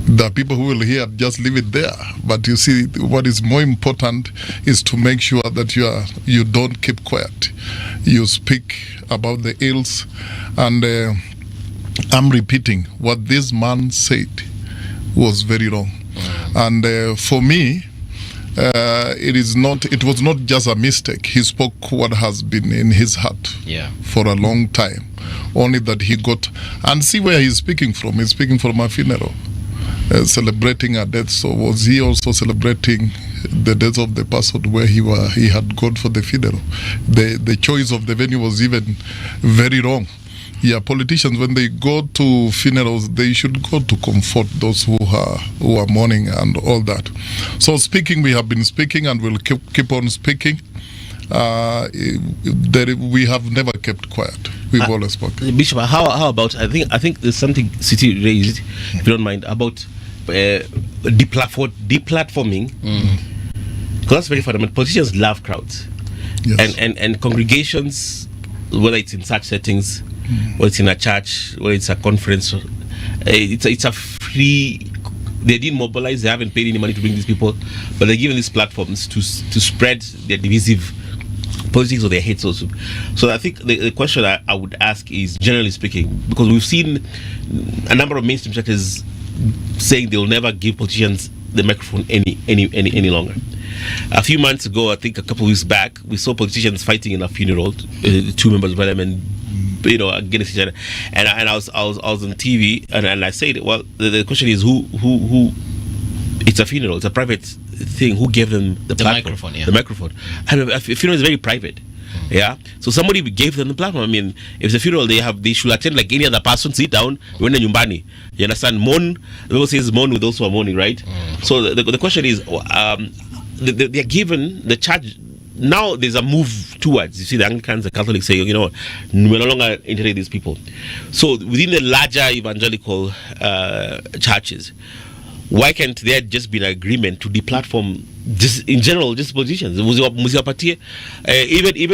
The people who will hear just leave it there. But you see, what is more important is to make sure that you don't keep quiet. You speak about the ills. And I'm repeating, what this man said was very wrong. And for me, it was not just a mistake. He spoke what has been in his heart for a long time. Only that he got, and see where he's speaking from. He's speaking from a funeral, celebrating a death. So was he also celebrating the death of the person where he had gone for the funeral? The choice of the venue was even very wrong. Yeah, politicians, when they go to funerals, they should go to comfort those who are mourning and all that. So speaking, we have been speaking and we'll keep on speaking. We have never kept quiet. We've always spoken. Bishop, how about, I think there's something City raised, if you don't mind, about deplatforming. Because that's very fundamental. Politicians love crowds. Yes. And congregations, whether it's in such settings, whether it's in a church, whether it's a conference, it's a free. They didn't mobilize. They haven't paid any money to bring these people, but they're given these platforms to spread their divisive politics or their hate also. So I think the question I would ask is, generally speaking, because we've seen a number of mainstream churches saying they'll never give politicians the microphone any longer. A few months ago, I think a couple of weeks back, we saw politicians fighting in a funeral, two members of parliament, against each other, and I was on TV, and I said, well, the question is who it's a funeral, it's a private thing. Who gave them the platform? The microphone. And a funeral is very private. Yeah, so somebody gave them the platform. I mean, if it's a funeral, they should attend like any other person, sit down, when nyumbani. You understand? Mourn. The Bible says mourn with those who are mourning, right? So the question is, they are given the church. Now there's a move towards, you see, the Anglicans, the Catholics say, you know what, we're no longer integrate these people. So within the larger evangelical churches, why can't there just be an agreement to deplatform just in general, just politicians? Even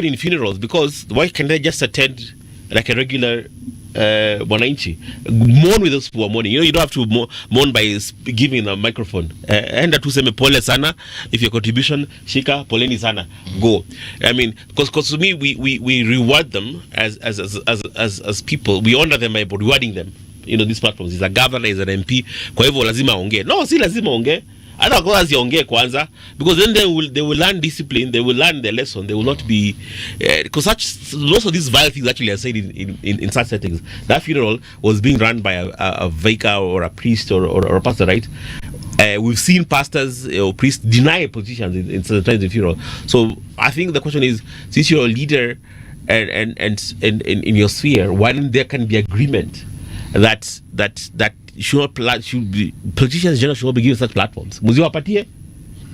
in funerals, because why can't they just attend like a regular mwananchi, mourn with those who are mourning? You don't have to mourn by giving a microphone. Enda tuseme pole sana, if your contribution shika poleni sana, go. I mean, because to me we reward them as people. We honor them by rewarding them. These platforms. He's a governor, he's an MP. Kwa hivyo lazima ongee. No, si lazima ongee. Hata kwa asiongee kwanza, because then they will learn discipline, they will learn their lesson, they will not be because most of these vile things actually are said in such settings. That funeral was being run by a vicar or a priest or a pastor, right? We've seen pastors or priests deny politicians in sometimes in funeral. So I think the question is, since you're a leader and in your sphere, why don't there can be agreement that should be politicians generally should not be given such platforms? Muziwapatie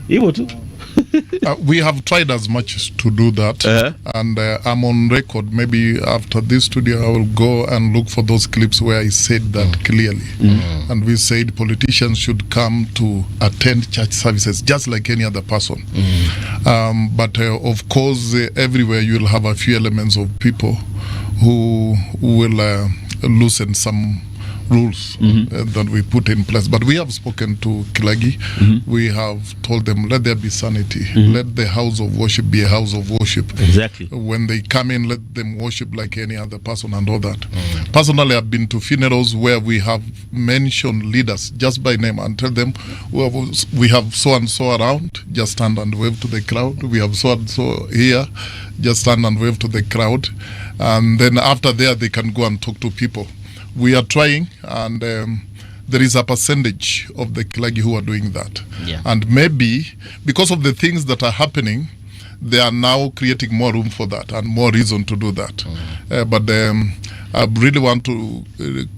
hivyo tu. We have tried as much to do that, and I'm on record. Maybe after this studio, I will go and look for those clips where I said that clearly. And we said politicians should come to attend church services just like any other person. But of course, everywhere you'll have a few elements of people who will loosen some rules that we put in place. But we have spoken to Kilagi. We have told them, let there be sanity. Let the house of worship be a house of worship. Exactly. When they come in, let them worship like any other person and all that. Personally, I've been to funerals where we have mentioned leaders just by name and tell them, we have so and so around, just stand and wave to the crowd. We have so and so here, just stand and wave to the crowd. And then after there, they can go and talk to people. We are trying, and there is a percentage of the Kilagi who are doing that. Yeah. And maybe because of the things that are happening, they are now creating more room for that and more reason to do that. But I really want to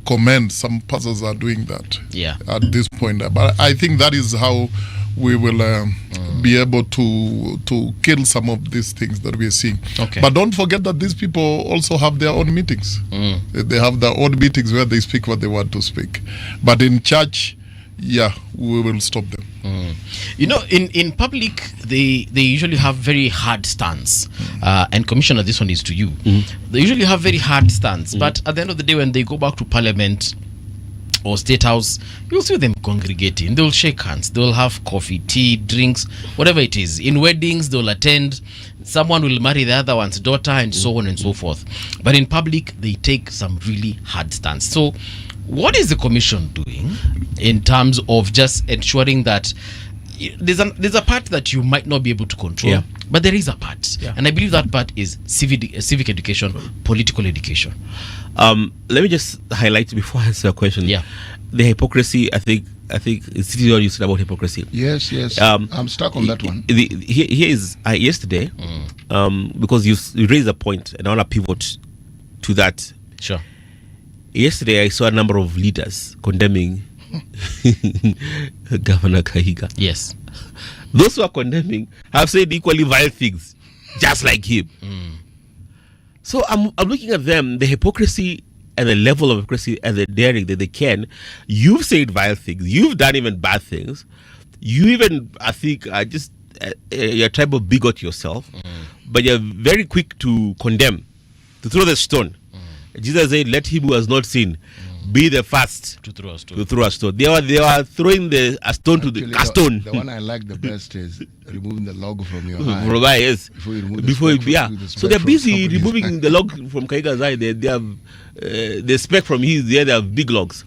commend some pastors are doing that at this point. But I think that is how we will be able to kill some of these things that we are seeing. Okay. But don't forget that these people also have their own meetings. They have their own meetings where they speak what they want to speak. But in church, we will stop them. You know, in public, they usually have very hard stance. And Commissioner, this one is to you. They usually have very hard stance. But at the end of the day, when they go back to Parliament or State House, you'll see them congregating. They'll shake hands. They'll have coffee, tea, drinks, whatever it is. In weddings, they'll attend. Someone will marry the other one's daughter and so on and so forth. But in public, they take some really hard stance. So what is the Commission doing in terms of just ensuring that there's a part that you might not be able to control, but there is a part, and I believe that part is civic education, political education. Let me just highlight before I answer your question. The hypocrisy. I think it's what you said about hypocrisy. Yes. I'm stuck on that one. Here is yesterday, because you raised a point, and I want to pivot to that. Sure. Yesterday, I saw a number of leaders condemning Governor Kahiga. Yes. Those who are condemning have said equally vile things, just like him. So I'm looking at them, the hypocrisy and the level of hypocrisy and the daring that they can. You've said vile things. You've done even bad things. You even, I think, just you're a type of bigot yourself, but you're very quick to condemn, to throw the stone. Jesus said, let him who has not seen be the first to throw a stone. They were throwing a stone to the stone. The one I like the best is removing the log from your eye. From eye, yes. Before So they're busy removing the log from Kaiga's eye. They have the speck from his. They have big logs.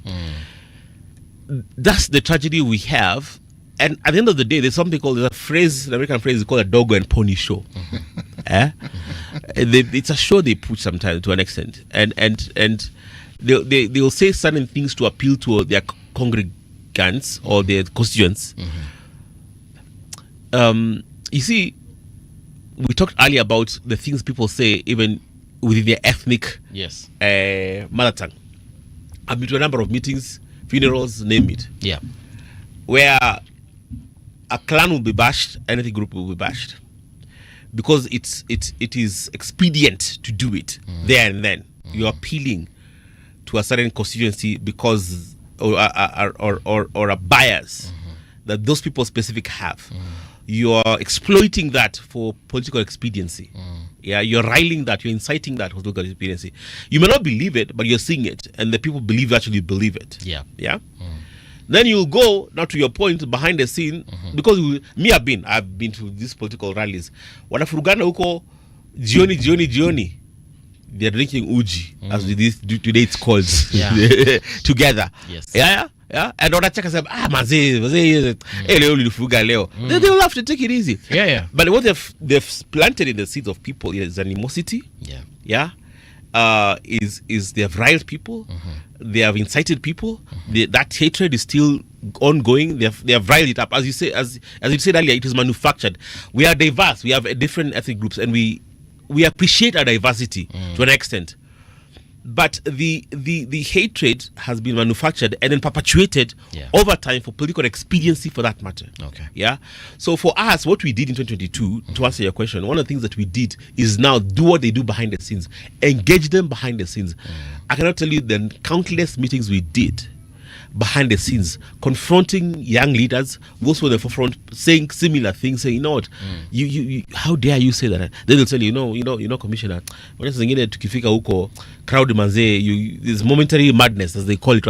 That's the tragedy we have. And at the end of the day, there's something called, there's a phrase, an American phrase called a dog and pony show. It's a show they put sometimes to an extent, and they'll say certain things to appeal to their congregants or their constituents. You see, we talked earlier about the things people say even within their ethnic mother tongue. I've been to a number of meetings, funerals, name it. Where a clan will be bashed, any group will be bashed, because it is expedient to do it there and then. You're appealing to a certain constituency because or a bias that those people specific have. You are exploiting that for political expediency. You're riling that, you're inciting that for political expediency. You may not believe it, but you're seeing it, and the people actually believe it. Then you'll go, now to your point, behind the scene, because I've been to these political rallies. Wanafurugana huko jioni. They're drinking uji, as today it's called, together. And wanacheka say, mazee, leo ulifuga leo. They will have to take it easy. But what they've planted in the seeds of people is animosity. Is they have riled people, they have incited people. That hatred is still ongoing. They have riled it up, as you say, as you said earlier. It is manufactured. We are diverse. We have different ethnic groups, and we appreciate our diversity to an extent. But the hatred has been manufactured and then perpetuated over time for political expediency, for that matter. So for us, what we did in 2022, to answer your question, one of the things that we did is now do what they do behind the scenes, engage them behind the scenes. I cannot tell you the countless meetings we did. behind the scenes, confronting young leaders, those who are in the forefront, saying similar things, saying, you know what, you how dare you say that? They will tell you, Commissioner, when zingine tukifika huko crowd manze, this momentary madness as they call it.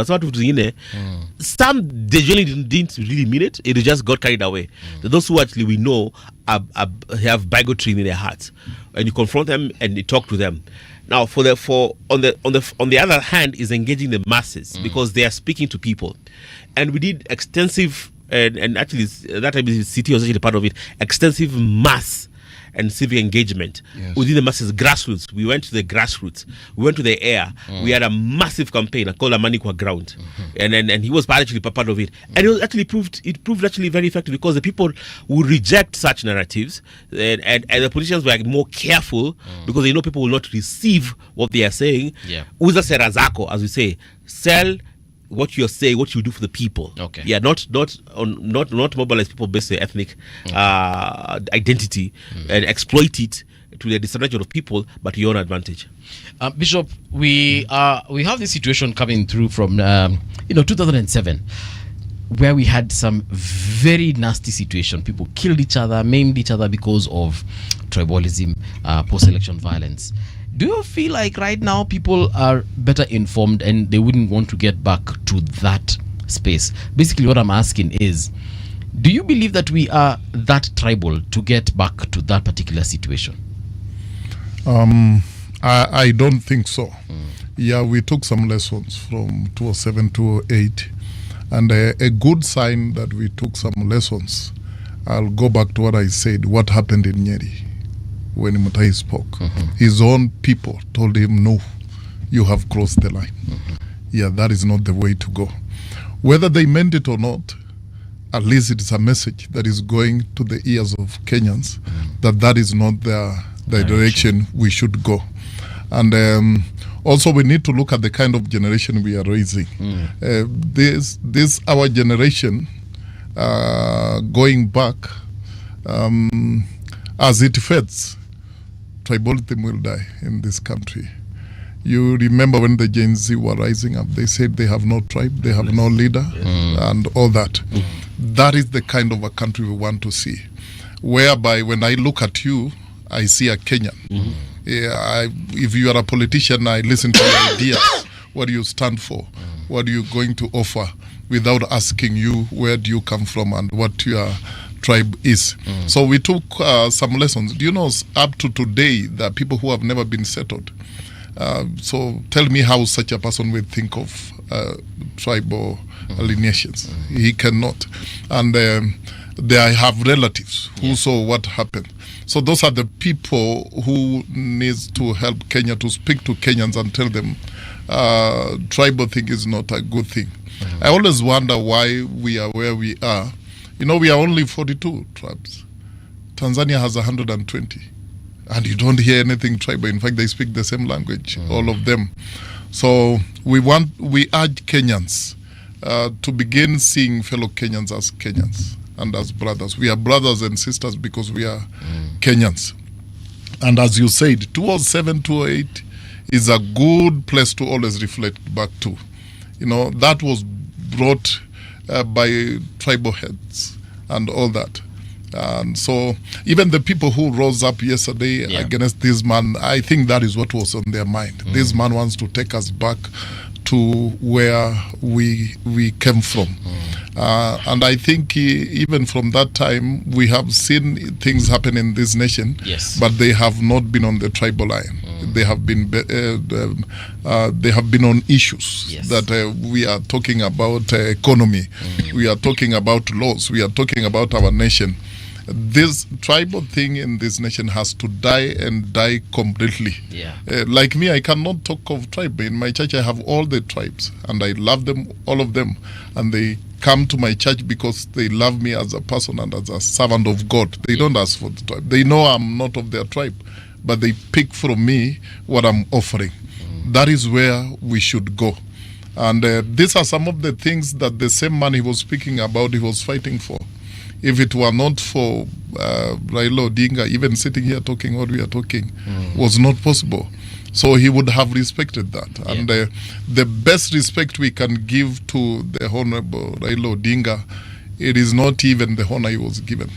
Some they didn't really mean it. It just got carried away. Those who actually we know have bigotry in their hearts, and you confront them and you talk to them. Now, on the other hand, is engaging the masses because they are speaking to people, and we did extensive and actually that time the city was actually part of it. Extensive mass and civic engagement within the masses, grassroots. We went to the grassroots. We went to the air. We had a massive campaign called Amani Kwa Ground, and he was actually part of it. And it proved actually very effective because the people would reject such narratives, and the politicians were more careful because they know people will not receive what they are saying. Uza sera zako, as we say, sell what you're saying, what you do for the people. Okay. Yeah, not mobilize people based on ethnic identity and exploit it to the disadvantage of people, but to your own advantage. Bishop, we have this situation coming through from 2007, where we had some very nasty situation. People killed each other, maimed each other because of tribalism, post-election violence. Do you feel like right now people are better informed and they wouldn't want to get back to that space? Basically, what I'm asking is, do you believe that we are that tribal to get back to that particular situation? I don't think so. Yeah, we took some lessons from 2007 to 2008, and a good sign that we took some lessons. I'll go back to what I said, what happened in Nyeri. When Mutai spoke, his own people told him, no, you have crossed the line. Yeah, that is not the way to go. Whether they meant it or not, at least it is a message that is going to the ears of Kenyans that is not the direction we should go. And also we need to look at the kind of generation we are raising. This our generation, going back, as it fades, tribalism will die in this country. You remember when the Gen Z were rising up, they said they have no tribe, they have no leader, and all that. That is the kind of a country we want to see, whereby when I look at you, I see a Kenyan. If you are a politician, I listen to your ideas, what do you stand for, what are you going to offer, without asking you where do you come from and what your tribe is. So we took some lessons. Do you know, up to today, there are people who have never been settled. So tell me how such a person will think of tribal lineations. He cannot. And they have relatives who saw what happened. So those are the people who needs to help Kenya to speak to Kenyans and tell them tribal thing is not a good thing. I always wonder why we are where we are. You know, we are only 42 tribes. Tanzania has 120. And you don't hear anything tribal. In fact, they speak the same language, all of them. So we urge Kenyans to begin seeing fellow Kenyans as Kenyans and as brothers. We are brothers and sisters because we are Kenyans. And as you said, 2007, 2008 is a good place to always reflect back to. You know, that was brought by tribal heads and all that. And so even the people who rose up yesterday against this man, I think that is what was on their mind. This man wants to take us back to where we came from. And I think even from that time, we have seen things happen in this nation, but they have not been on the tribal line. They have been on issues that we are talking about economy, we are talking about laws, we are talking about our nation. This tribal thing in this nation has to die and die completely. Like me, I cannot talk of tribe. In my church, I have all the tribes, and I love them, all of them. And they come to my church because they love me as a person and as a servant of God. They don't ask for the tribe. They know I'm not of their tribe, but they pick from me what I'm offering. That is where we should go. And these are some of the things that the same man he was speaking about, he was fighting for. If it were not for Raila Odinga, even sitting here talking what we are talking, was not possible. So he would have respected that. And the best respect we can give to the Honorable Raila Odinga, it is not even the honor he was given.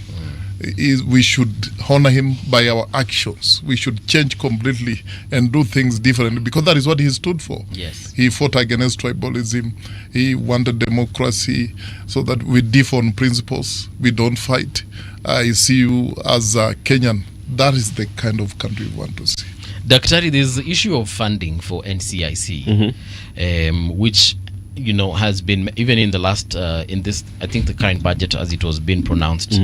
We should honor him by our actions. We should change completely and do things differently, because that is what he stood for. Yes. He fought against tribalism. He wanted democracy, so that we differ on principles. We don't fight. I see you as a Kenyan. That is the kind of country we want to see. Daktari, there's the issue of funding for NCIC, which has been, even in the last in this, I think the current budget as it was being pronounced.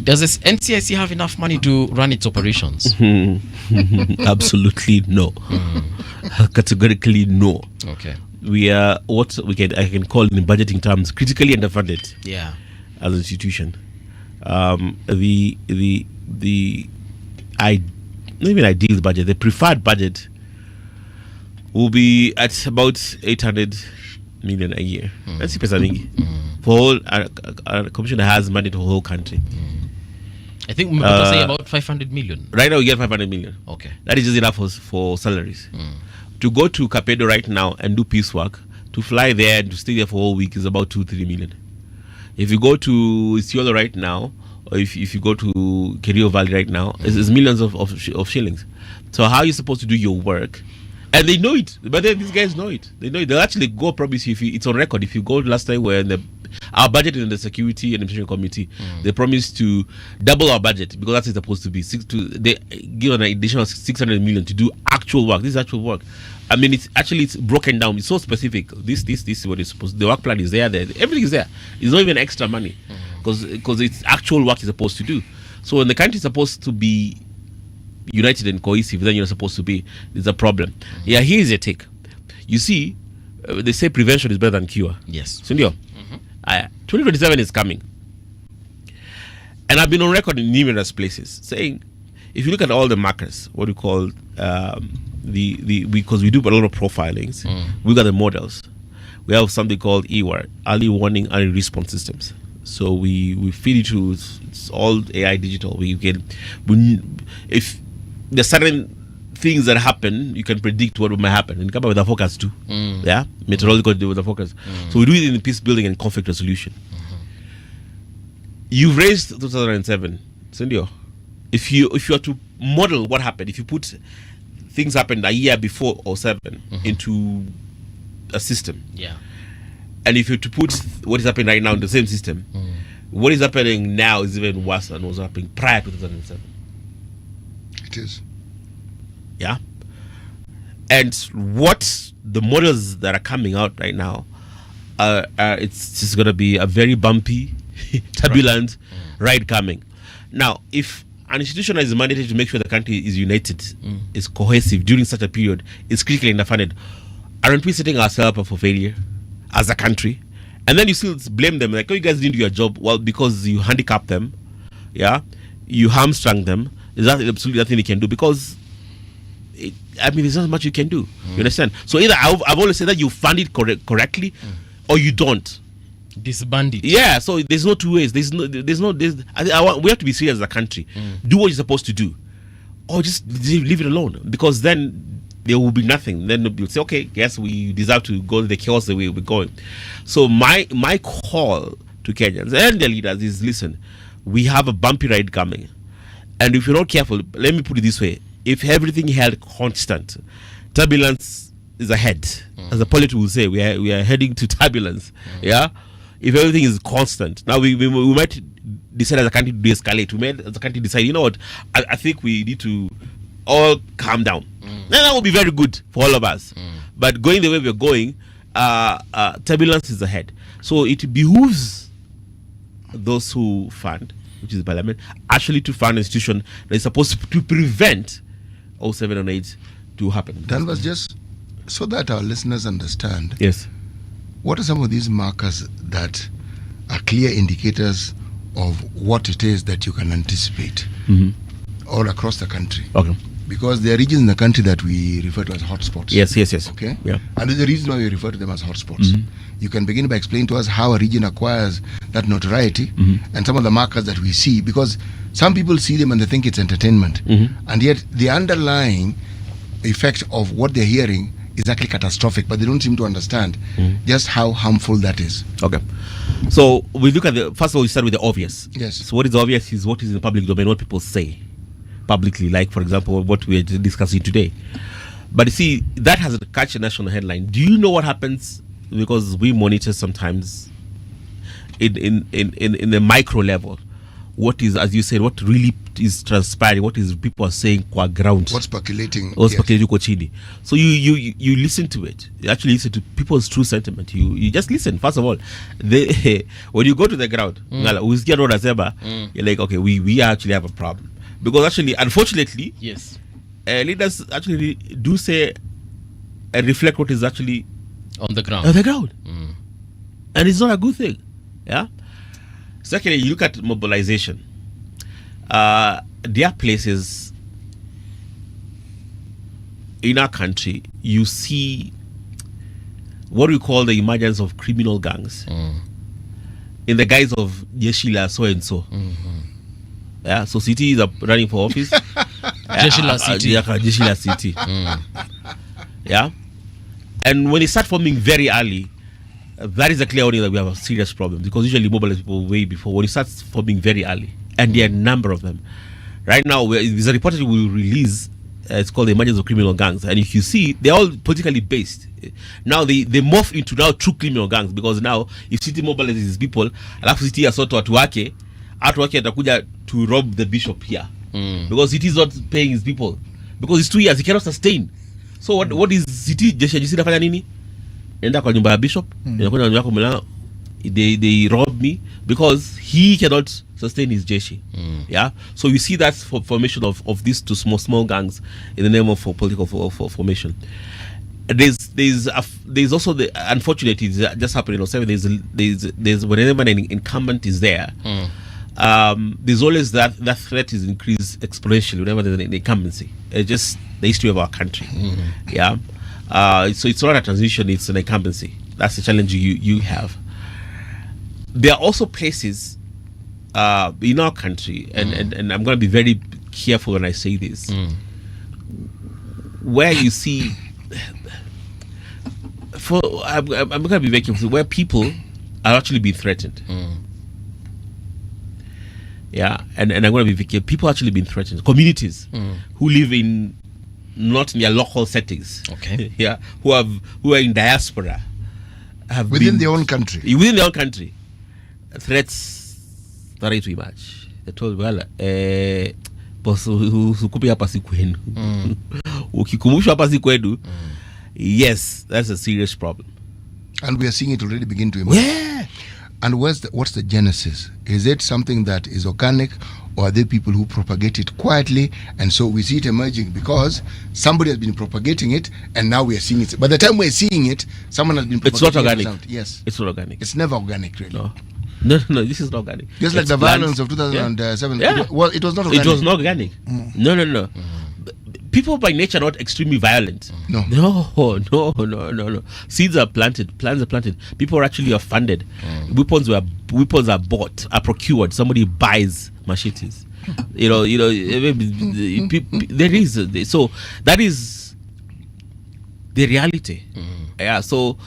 Does this NCIC have enough money to run its operations? Absolutely no. Categorically no. Okay. We are what I can call in budgeting terms critically underfunded. Yeah. As an institution. Not even ideal budget, the preferred budget will be at about 800 million a year. That's pesa mingi. For all our commissioner has money to the whole country. I think Muga say about 500 million. Right now we get 500 million. Okay. That is just enough for salaries. To go to Kapedo right now and do piecework, to fly there and to stay there for a whole week is about 2-3 million. If you go to Isiolo right now, or if you go to Kerio Valley right now, it's millions of shillings. So how are you supposed to do your work? And they know it, but then these guys know it. They know it. They'll actually go promise you, it's on record. If you go last time where our budget in the Security and Administration Committee, they promised to double our budget, because that's what it's supposed to be. They give an additional 600 million to do actual work. This is actual work. I mean, it's broken down. It's so specific. This is what it's supposed to do. The work plan is there. Everything is there. It's not even extra money, because it's actual work it's supposed to do. So when the country is supposed to be united and cohesive, then you're supposed to be. There's a problem. Yeah, here's your take. You see, they say prevention is better than cure. Yes. Sindio? 2027 is coming. And I've been on record in numerous places saying, if you look at all the markers, what we call because we do a lot of profilings, we got the models. We have something called EWAR, early warning, early response systems. So we feed it to, it's all AI digital. If there's certain things that happen, you can predict what might happen and come up with a forecast too. Yeah, meteorological with a forecast. So we do it in peace building and conflict resolution. You've raised 2007, Sendio. If you are to model what happened, if you put things happened a year before or 7 into a system, and if you're to put what is happening right now in the same system, what is happening now is even worse than what was happening prior to 2007. It is. Yeah. And what the models that are coming out right now, it's just going to be a very bumpy, turbulent ride coming. Now, if an institution is mandated to make sure the country is united, is cohesive during such a period, is critically underfunded, aren't we setting ourselves up for failure as a country? And then you still blame them, like, oh, you guys didn't do your job. Well, because you handicapped them, you hamstrung them. There's absolutely nothing you can do, because there's not much you can do. You understand? So either I've always said that you fund it correctly, or you don't. Disband it. Yeah. So there's no two ways. We have to be serious as a country. Do what you're supposed to do, or just leave it alone, because then there will be nothing. Then you'll say, okay, yes, we deserve to go the chaos the way we're going. So my call to Kenyans and their leaders is, listen, we have a bumpy ride coming, and if you're not careful, let me put it this way: if everything held constant, turbulence is ahead. As the polity will say, we are heading to turbulence. Yeah. If everything is constant, now we might decide as a country to de-escalate. We might as a country decide, you know what, I think we need to all calm down. Then that will be very good for all of us. But going the way we're going, turbulence is ahead. So it behooves those who fund, which is the parliament, actually to fund an institution that is supposed to prevent 07 and 8 to happen. That was just so that our listeners understand. Yes. What are some of these markers that are clear indicators of what it is that you can anticipate all across the country? Okay. Because there are regions in the country that we refer to as hotspots. Yes. Okay? Yeah. And there's a reason why we refer to them as hotspots. You can begin by explaining to us how a region acquires that notoriety and some of the markers that we see, because some people see them and they think it's entertainment. And yet the underlying effect of what they're hearing is actually catastrophic, but they don't seem to understand just how harmful that is. Okay. So we look at first of all, we start with the obvious. Yes. So what is obvious is what is in the public domain, what people say publicly, like for example, what we're discussing today. But you see, that has catch a national headline. Do you know what happens? Because we monitor sometimes in the micro level, what is, as you said, what really is transpiring, what is people are saying qua ground, What's percolating? what's percolating kwa chini. So you listen to it. You actually listen to people's true sentiment. You just listen. First of all, when you go to the ground, you're like, okay, we actually have a problem, because actually, unfortunately, yes, leaders actually do say and reflect what is actually on the ground. And it's not a good thing. Yeah. Secondly, you look at mobilization. There are places in our country you see what we call the emergence of criminal gangs in the guise of Jeshila so and so. Yeah, so city is running for office. Jeshila City. Jeshila City. Yeah, and when they start forming very early, that is a clear warning that we have a serious problem, because usually mobilize people way before. When it starts forming very early, and there are a number of them. Right now, there's a report that we will release. It's called the emergence of criminal gangs, and if you see, they're all politically based. Now they morph into now true criminal gangs, because now if city mobilizes people, alafu city asoto watu wake atakuja to rob the bishop here, because city is not paying his people, because it's 2 years, he cannot sustain. So what is city jeshi nafanya nini? Enda kwa nyumba ya bishop, inakuja nyumba yako mlango, they rob me, because he cannot sustain his jeshi. Yeah, so you see that formation of these two small gangs in the name of political formation. There's also the unfortunate is just happening in 07. There's whenever an incumbent is there, there's always that threat is increased exponentially whenever there's an incumbency. It's just the history of our country. Yeah. So it's not a transition, it's an incumbency. That's the challenge you have. There are also places in our country, and I'm going to be very careful when I say this, where you see, I'm going to be very careful, where people are actually being threatened. Yeah, and I'm going to be very careful. People are actually being threatened. Communities who live in not in their local settings, okay, yeah, who are in diaspora, have Within been, their own country. Within their own country, threats that are too much. They told, well, usikupe hapa si kwenu. Ukikumbushwa hapa si kwenu, yes, that's a serious problem. And we are seeing it already begin to emerge. Yeah. And what's the genesis? Is it something that is organic, or are there people who propagate it quietly? And so we see it emerging because somebody has been propagating it, and now we are seeing it. By the time we're seeing it, someone has been propagating It's not organic. it. Yes. It's not organic. It's never organic, really. No, this is not organic. Just like It's the planned. violence of 2007. Yeah. Well, it was not organic. It was not organic. No. People by nature are not extremely violent. No. Seeds are planted. Plants are planted. People actually are funded. Weapons are bought, are procured. Somebody buys machetes. There is so that is the reality. Yeah. So.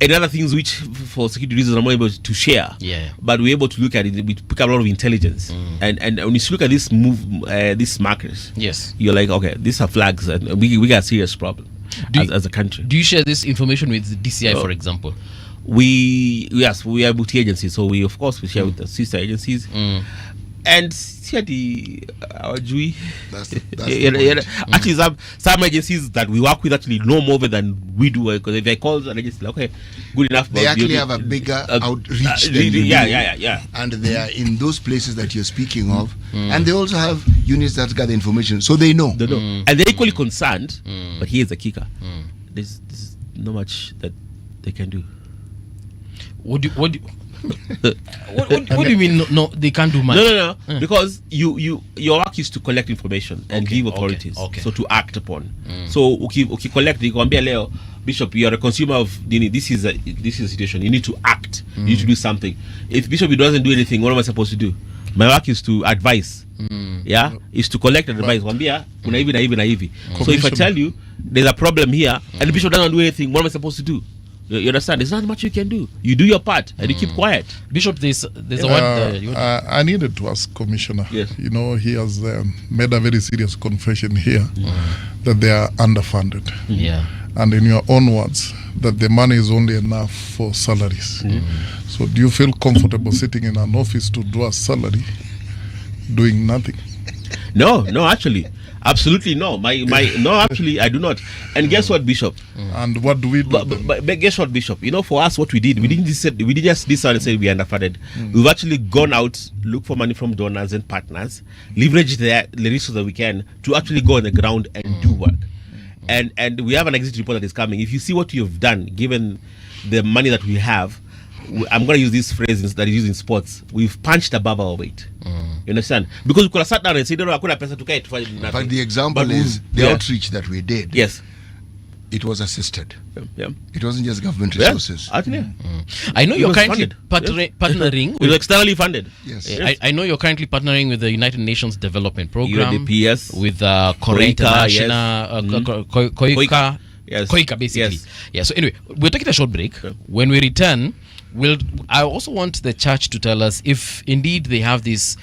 And other things which, for security reasons, I'm not able to share. Yeah. But we're able to look at it. We pick up a lot of intelligence. And when you look at this these markers, yes, you're like, okay, these are flags, and we got a serious problem as a country. Do you share this information with the DCI, for example? We are multi-agencies, so we of course we share with the sister agencies. And our Jewy. Actually, some agencies that we work with actually know more than we do, because if they call an agency, like, okay, good enough. They actually have a bigger outreach than you do. Yeah. And they are in those places that you're speaking of, and they also have units that gather information, so they know. And they're equally concerned. But here's the kicker: there's not much that they can do. What do you mean? No, they can't do much. No. Because your work is to collect information and give authorities, okay. so to act upon. So uki collect, you can be leo. Bishop, you are a consumer of this is a situation. You need to act. You need to do something. If Bishop doesn't do anything, what am I supposed to do? My work is to advise. Yeah, is to collect advice. Wambia, kuna hivi na hivi na hivi. So if I tell you there's a problem here and the Bishop doesn't do anything, what am I supposed to do? You understand? There's not much you can do. You do your part and you keep quiet. Bishop, there's a word. I needed to ask Commissioner. Yes. You know, he has made a very serious confession here that they are underfunded. Yeah. And in your own words, that the money is only enough for salaries. So do you feel comfortable sitting in an office to draw a salary, doing nothing? No, actually. Absolutely no. No, actually, I do not. And guess what, Bishop? And what do we do? But guess what, Bishop? You know, for us, what we did, we didn't just decide and say we are underfunded. We've actually gone out, look for money from donors and partners, leverage the resources that we can to actually go on the ground and do work. And we have an exit report that is coming. If you see what you've done, given the money that we have, I'm going to use this phrase that is used in sports. We've punched above our weight. You understand? Because we could have sat down and said, no, hakuna pesa tukae tufanye nothing. In fact, the example is the outreach that we did. Yes. It was assisted. Yeah. It wasn't just government resources. I know It you're was currently funded. partnering. It was externally funded. Yes. I know you're currently partnering with the United Nations Development Program. UNDP, yes. With Korea International, Koika. Yes. Koika, basically. Yes. Yeah. So anyway, we're taking a short break. When we return, I also want the church to tell us if indeed they have these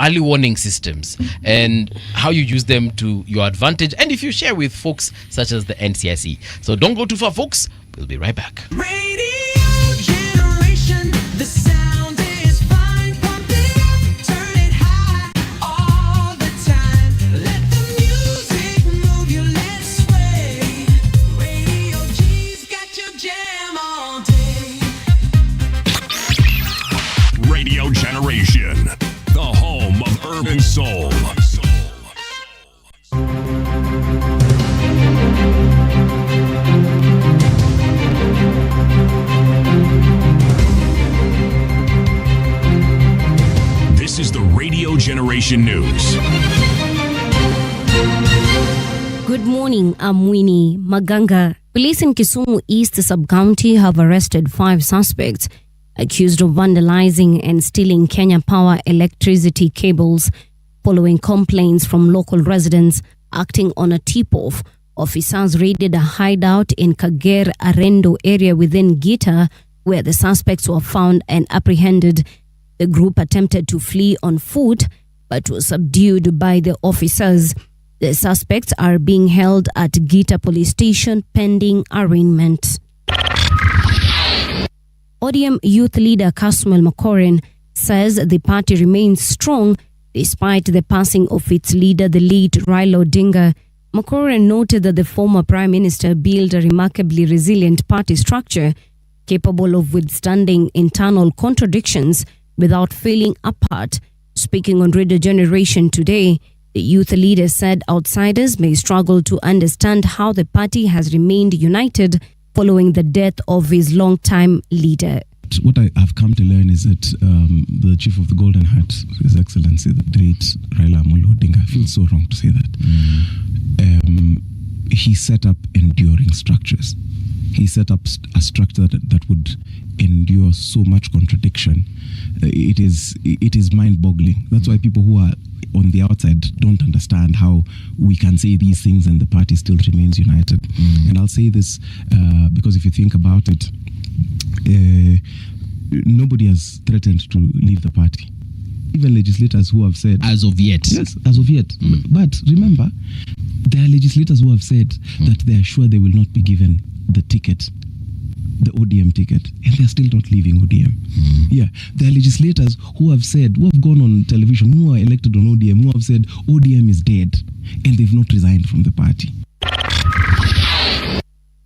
early warning systems and how you use them to your advantage, and if you share with folks such as the NCIC. So don't go too far, folks. We'll be right back. Radio generation, the sound is fine. Pump it up, turn it high all the time. Let the music move you, let's sway. Radio G's got your jam all day. Radio Generation, the home of urban soul. This is the Radio Generation News. Good morning, I'm Winnie Maganga. Police in Kisumu East Sub-County have arrested 5 suspects accused of vandalizing and stealing Kenya Power electricity cables following complaints from local residents. Acting on a tip-off, officers raided a hideout in Kagera Arendo area within Gita, where the suspects were found and apprehended. The group attempted to flee on foot but was subdued by the officers. The suspects are being held at Gita police station pending arraignment. ODM youth leader Kasmuel Makoren says the party remains strong despite the passing of its leader, the late Raila Odinga. Makoren noted that the former prime minister built a remarkably resilient party structure capable of withstanding internal contradictions without falling apart. Speaking on Radio Generation today, the youth leader said outsiders may struggle to understand how the party has remained united following the death of his longtime leader. What I have come to learn is that the chief of the Golden Heart, His Excellency, the great Raila Odinga, I feel so wrong to say that. He set up enduring structures. He set up a structure that would endure so much contradiction. It is mind-boggling. That's why people who are on the outside don't understand how we can say these things and the party still remains united. And I'll say this because if you think about it, nobody has threatened to leave the party. Even legislators who have said... As of yet. Yes, as of yet. But remember, there are legislators who have said that they are sure they will not be given the ticket, the ODM ticket, and they're still not leaving ODM. Yeah, there are legislators who have said, who have gone on television, who are elected on ODM, who have said ODM is dead, and they've not resigned from the party.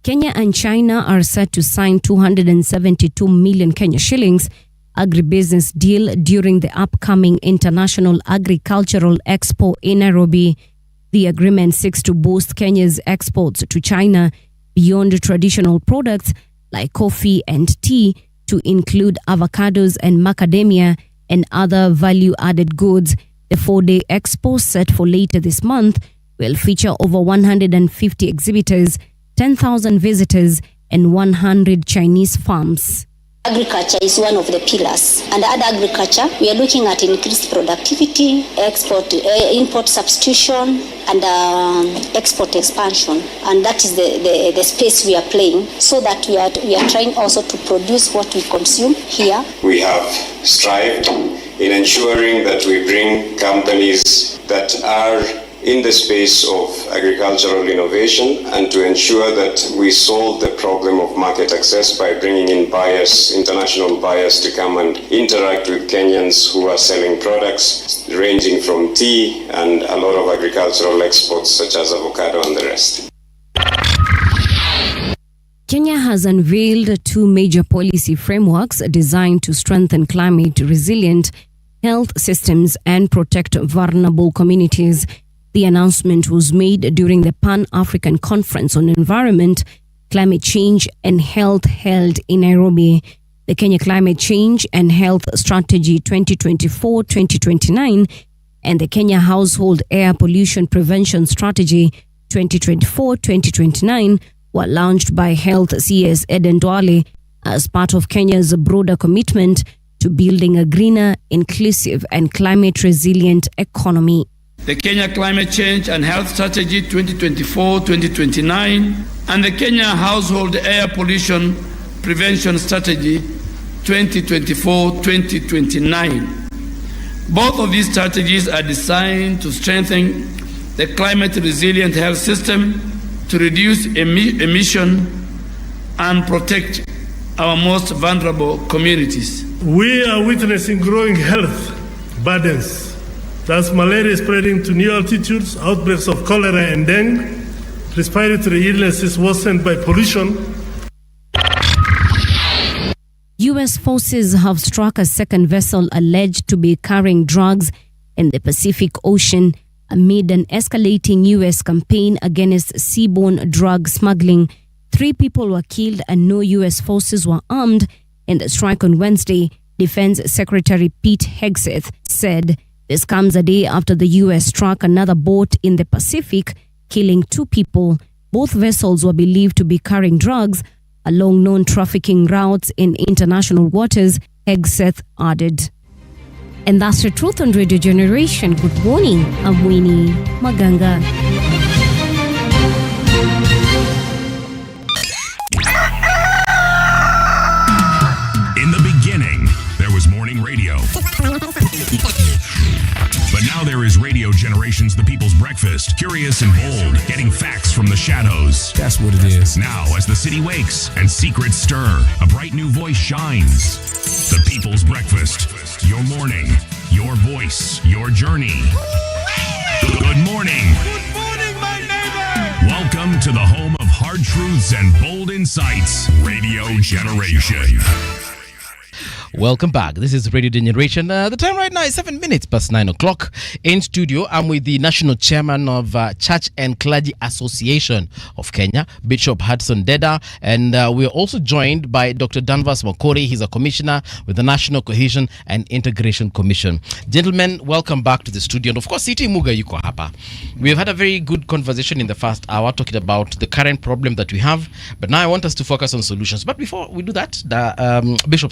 Kenya and China are set to sign 272 million Kenya shillings agribusiness deal during the upcoming International Agricultural Expo in Nairobi. The agreement seeks to boost Kenya's exports to China beyond traditional products like coffee and tea to include avocados and macadamia and other value-added goods. The 4-day expo set for later this month will feature over 150 exhibitors, 10,000 visitors, and 100 Chinese farms. Agriculture is one of the pillars. Under agriculture, we are looking at increased productivity, import substitution, and export expansion. And that is the space we are playing, so that we are trying also to produce what we consume here. We have strived in ensuring that we bring companies that are in the space of agricultural innovation, and to ensure that we solve the problem of market access by bringing in buyers, international buyers, to come and interact with Kenyans who are selling products ranging from tea and a lot of agricultural exports such as avocado and the rest. Kenya has unveiled 2 major policy frameworks designed to strengthen climate resilient health systems and protect vulnerable communities. The announcement was made during the Pan-African Conference on Environment, Climate Change and Health held in Nairobi. The Kenya Climate Change and Health Strategy 2024-2029 and the Kenya Household Air Pollution Prevention Strategy 2024-2029 were launched by Health CS Ednah as part of Kenya's broader commitment to building a greener, inclusive and climate resilient economy. The Kenya Climate Change and Health Strategy 2024-2029 and the Kenya Household Air Pollution Prevention Strategy 2024-2029. Both of these strategies are designed to strengthen the climate resilient health system, to reduce emission and protect our most vulnerable communities. We are witnessing growing health burdens. Thus, malaria is spreading to new altitudes, outbreaks of cholera and dengue, respiratory illnesses worsened by pollution. U.S. forces have struck a second vessel alleged to be carrying drugs in the Pacific Ocean amid an escalating U.S. campaign against seaborne drug smuggling. 3 people were killed and no U.S. forces were armed in the strike on Wednesday, Defense Secretary Pete Hegseth said. This comes a day after the U.S. struck another boat in the Pacific, killing 2 people. Both vessels were believed to be carrying drugs along known trafficking routes in international waters, Hegseth added. And that's the truth on Radio Generation. Good morning, I'm Winnie Maganga. In the beginning, there was morning radio. But now there is Radio Generations, the people's breakfast. Curious and bold, getting facts from the shadows. That's what it is. Now, as the city wakes and secrets stir, a bright new voice shines. The people's breakfast. Your morning, your voice, your journey. Good morning. Good morning, my neighbor. Welcome to the home of hard truths and bold insights. Radio Generation. Welcome back. This is Radio Generation. The time right now is 7 minutes past 9 o'clock. In studio, I'm with the National Chairman of Church and Clergy Association of Kenya, Bishop Hudson Deda, and we're also joined by Dr. Danvas Makori. He's a commissioner with the National Cohesion and Integration Commission. Gentlemen, welcome back to the studio. And of course, City Muga yuko hapa. We've had a very good conversation in the first hour talking about the current problem that we have, but now I want us to focus on solutions. But before we do that, Bishop,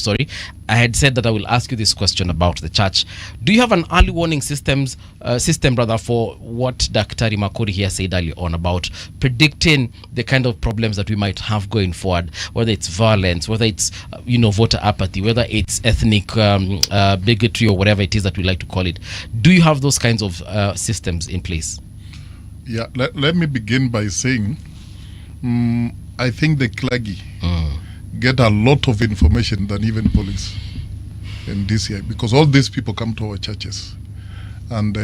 I had said that I will ask you this question about the church. Do you have an early warning system for what Daktari Makori here said earlier on about predicting the kind of problems that we might have going forward, whether it's violence, whether it's voter apathy, whether it's ethnic bigotry or whatever it is that we like to call it? Do you have those kinds of systems in place? Yeah, let me begin by saying I think the clergy get a lot of information than even police in DCI, because all these people come to our churches and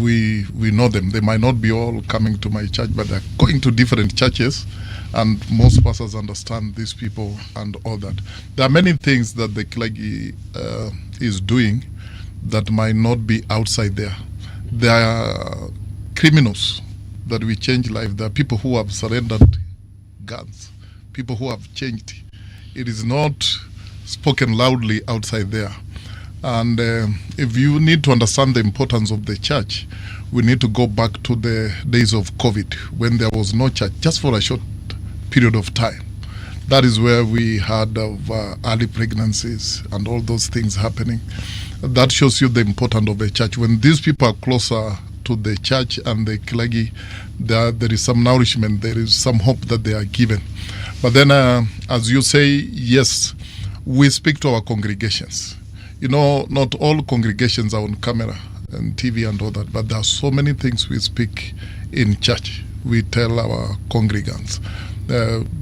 we know them. They might not be all coming to my church, but they're going to different churches, and most pastors understand these people and all that. There are many things that the clergy is doing that might not be outside there. There are criminals that we change life. There are people who have surrendered guns, people who have changed. It is not spoken loudly outside there. And if you need to understand the importance of the church, we need to go back to the days of COVID, when there was no church, just for a short period of time. That is where we heard of early pregnancies and all those things happening. That shows you the importance of a church. When these people are closer to the church and the clergy, there is some nourishment, there is some hope that they are given. But then, as you say, yes, we speak to our congregations. You know, not all congregations are on camera and TV and all that, but there are so many things we speak in church. We tell our congregants.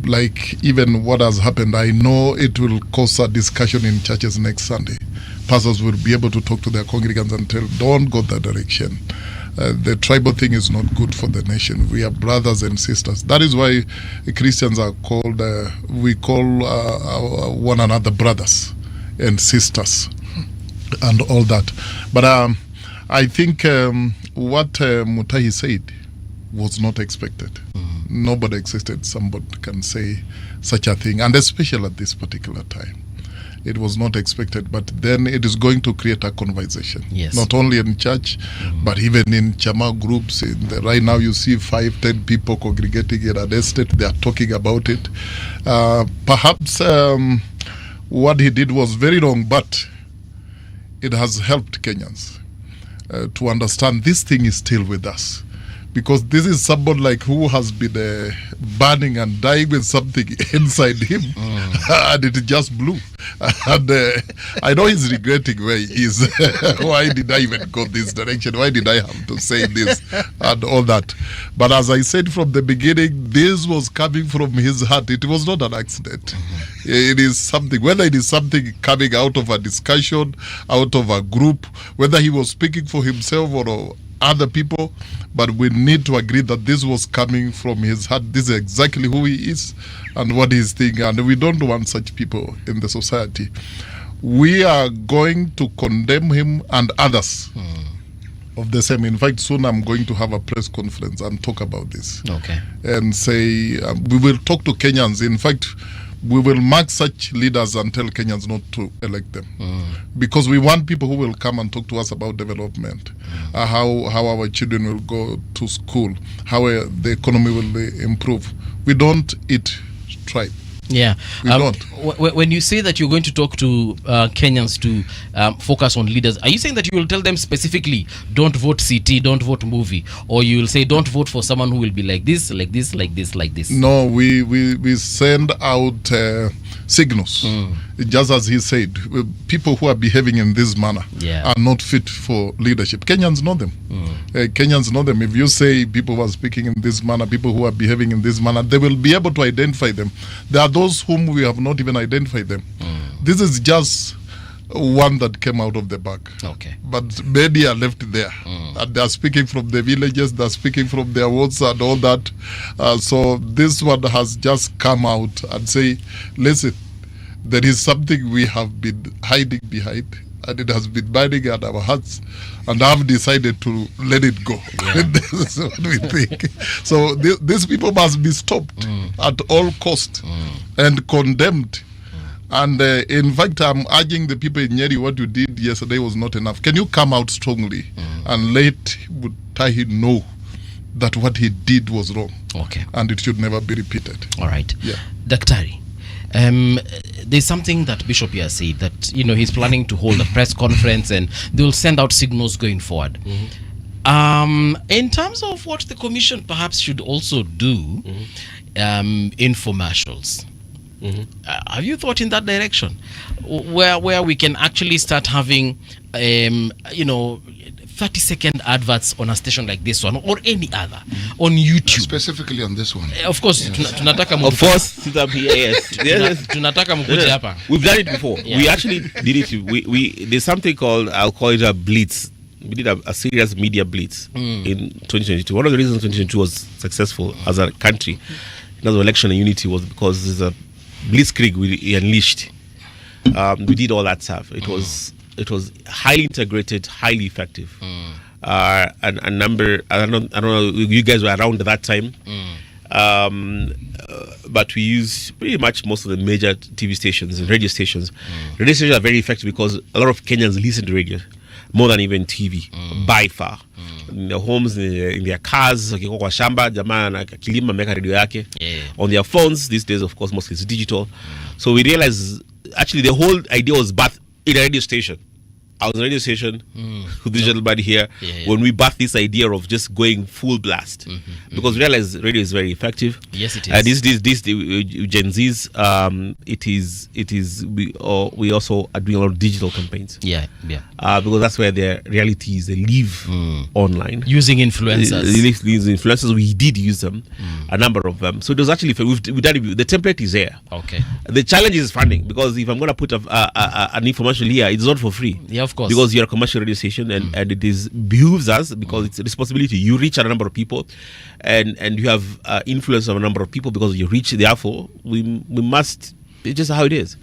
Like even what has happened, I know it will cause a discussion in churches next Sunday. Pastors will be able to talk to their congregants and tell, don't go that direction. The tribal thing is not good for the nation. We are brothers and sisters. That is why Christians are called, we call one another brothers and sisters and all that. But I think what Mutahi said was not expected. Nobody expected somebody can say such a thing, and especially at this particular time. It was not expected, but then it is going to create a conversation. Yes. Not only in church, but even in Chama groups. Right now you see 5-10 people congregating in an estate. They are talking about it. Perhaps what he did was very wrong, but it has helped Kenyans to understand this thing is still with us. Because this is someone like who has been burning and dying with something inside him, and it just blew. And I know he's regretting where he is. Why did I even go this direction? Why did I have to say this and all that? But as I said from the beginning, this was coming from his heart. It was not an accident. It is something, whether it is something coming out of a discussion, out of a group, whether he was speaking for himself or other people, but we need to agree that this was coming from his heart. This is exactly who he is and what he's thinking, and we don't want such people in the society. We are going to condemn him and others of the same. In fact, soon I'm going to have a press conference and talk about this. Okay. And say, we will talk to Kenyans. In fact, we will mark such leaders and tell Kenyans not to elect them. Because we want people who will come and talk to us about development, how our children will go to school, how the economy will improve. We don't eat tribe. Yeah. We don't. When you say that you're going to talk to Kenyans to focus on leaders, are you saying that you will tell them specifically, don't vote CT, don't vote Mbuvi, or you will say, don't vote for someone who will be like this, like this, like this, like this? No, we send out signals. Just as he said, people who are behaving in this manner are not fit for leadership. Kenyans know them. Kenyans know them. If you say people who are speaking in this manner, people who are behaving in this manner, they will be able to identify them. There are those whom we have not even identified them. This is just one that came out of the bag. Okay. But many are left there. And they are speaking from the villages, they are speaking from their wards and all that. So this one has just come out and say, listen, there is something we have been hiding behind, and it has been burning at our hearts, and I've decided to let it go. This is what we think. So these people must be stopped at all cost and condemned. And in fact, I'm urging the people in Nyeri, what you did yesterday was not enough. Can you come out strongly and let Mutahi know that what he did was wrong? Okay. And it should never be repeated. All right. Yeah. Daktari, there's something that Bishop here said, that he's planning to hold a press conference and they'll send out signals going forward. In terms of what the commission perhaps should also do, infomercials. Have you thought in that direction, where we can actually start having 30-second adverts on a station like this one or any other on YouTube? Specifically on this one. Of course, tunataka Of course, sit up here, yes. tunataka mkuje hapa. We've done it before. We actually did it. We there's something called, I'll call it a blitz. We did a serious media blitz in 2022. One of the reasons 2022 was successful as a country in terms of election and unity was because there's a blitzkrieg we unleashed. We did all that stuff. It was highly integrated, highly effective. And a number, I don't know, you guys were around at that time. But we use pretty much most of the major TV stations and radio stations. Radio stations are very effective because a lot of Kenyans listen to radio. more than even TV by far. In their homes, in their cars, wakikuwa kwa shamba, jamaa na kilima meka radio yake. On their phones these days, of course, mostly it's digital. So we realized actually the whole idea was birthed in a radio station. I was on a radio station with this gentleman here when we birthed this idea of just going full blast because we realized radio is very effective. Yes, it is. And this Gen Zs, it is we also are doing a lot of digital campaigns. Because that's where their reality is. They live online using influencers. Using influencers, we did use them, a number of them. So it was actually we've done it, the template is there. Okay. The challenge is funding because if I'm going to put an information here, it's not for free. Yeah, of course. Because you're a commercial radio station and it is behooves us because it's a responsibility. You reach a number of people and you have influence on a number of people because you reach. Therefore, we must. It's just how it is.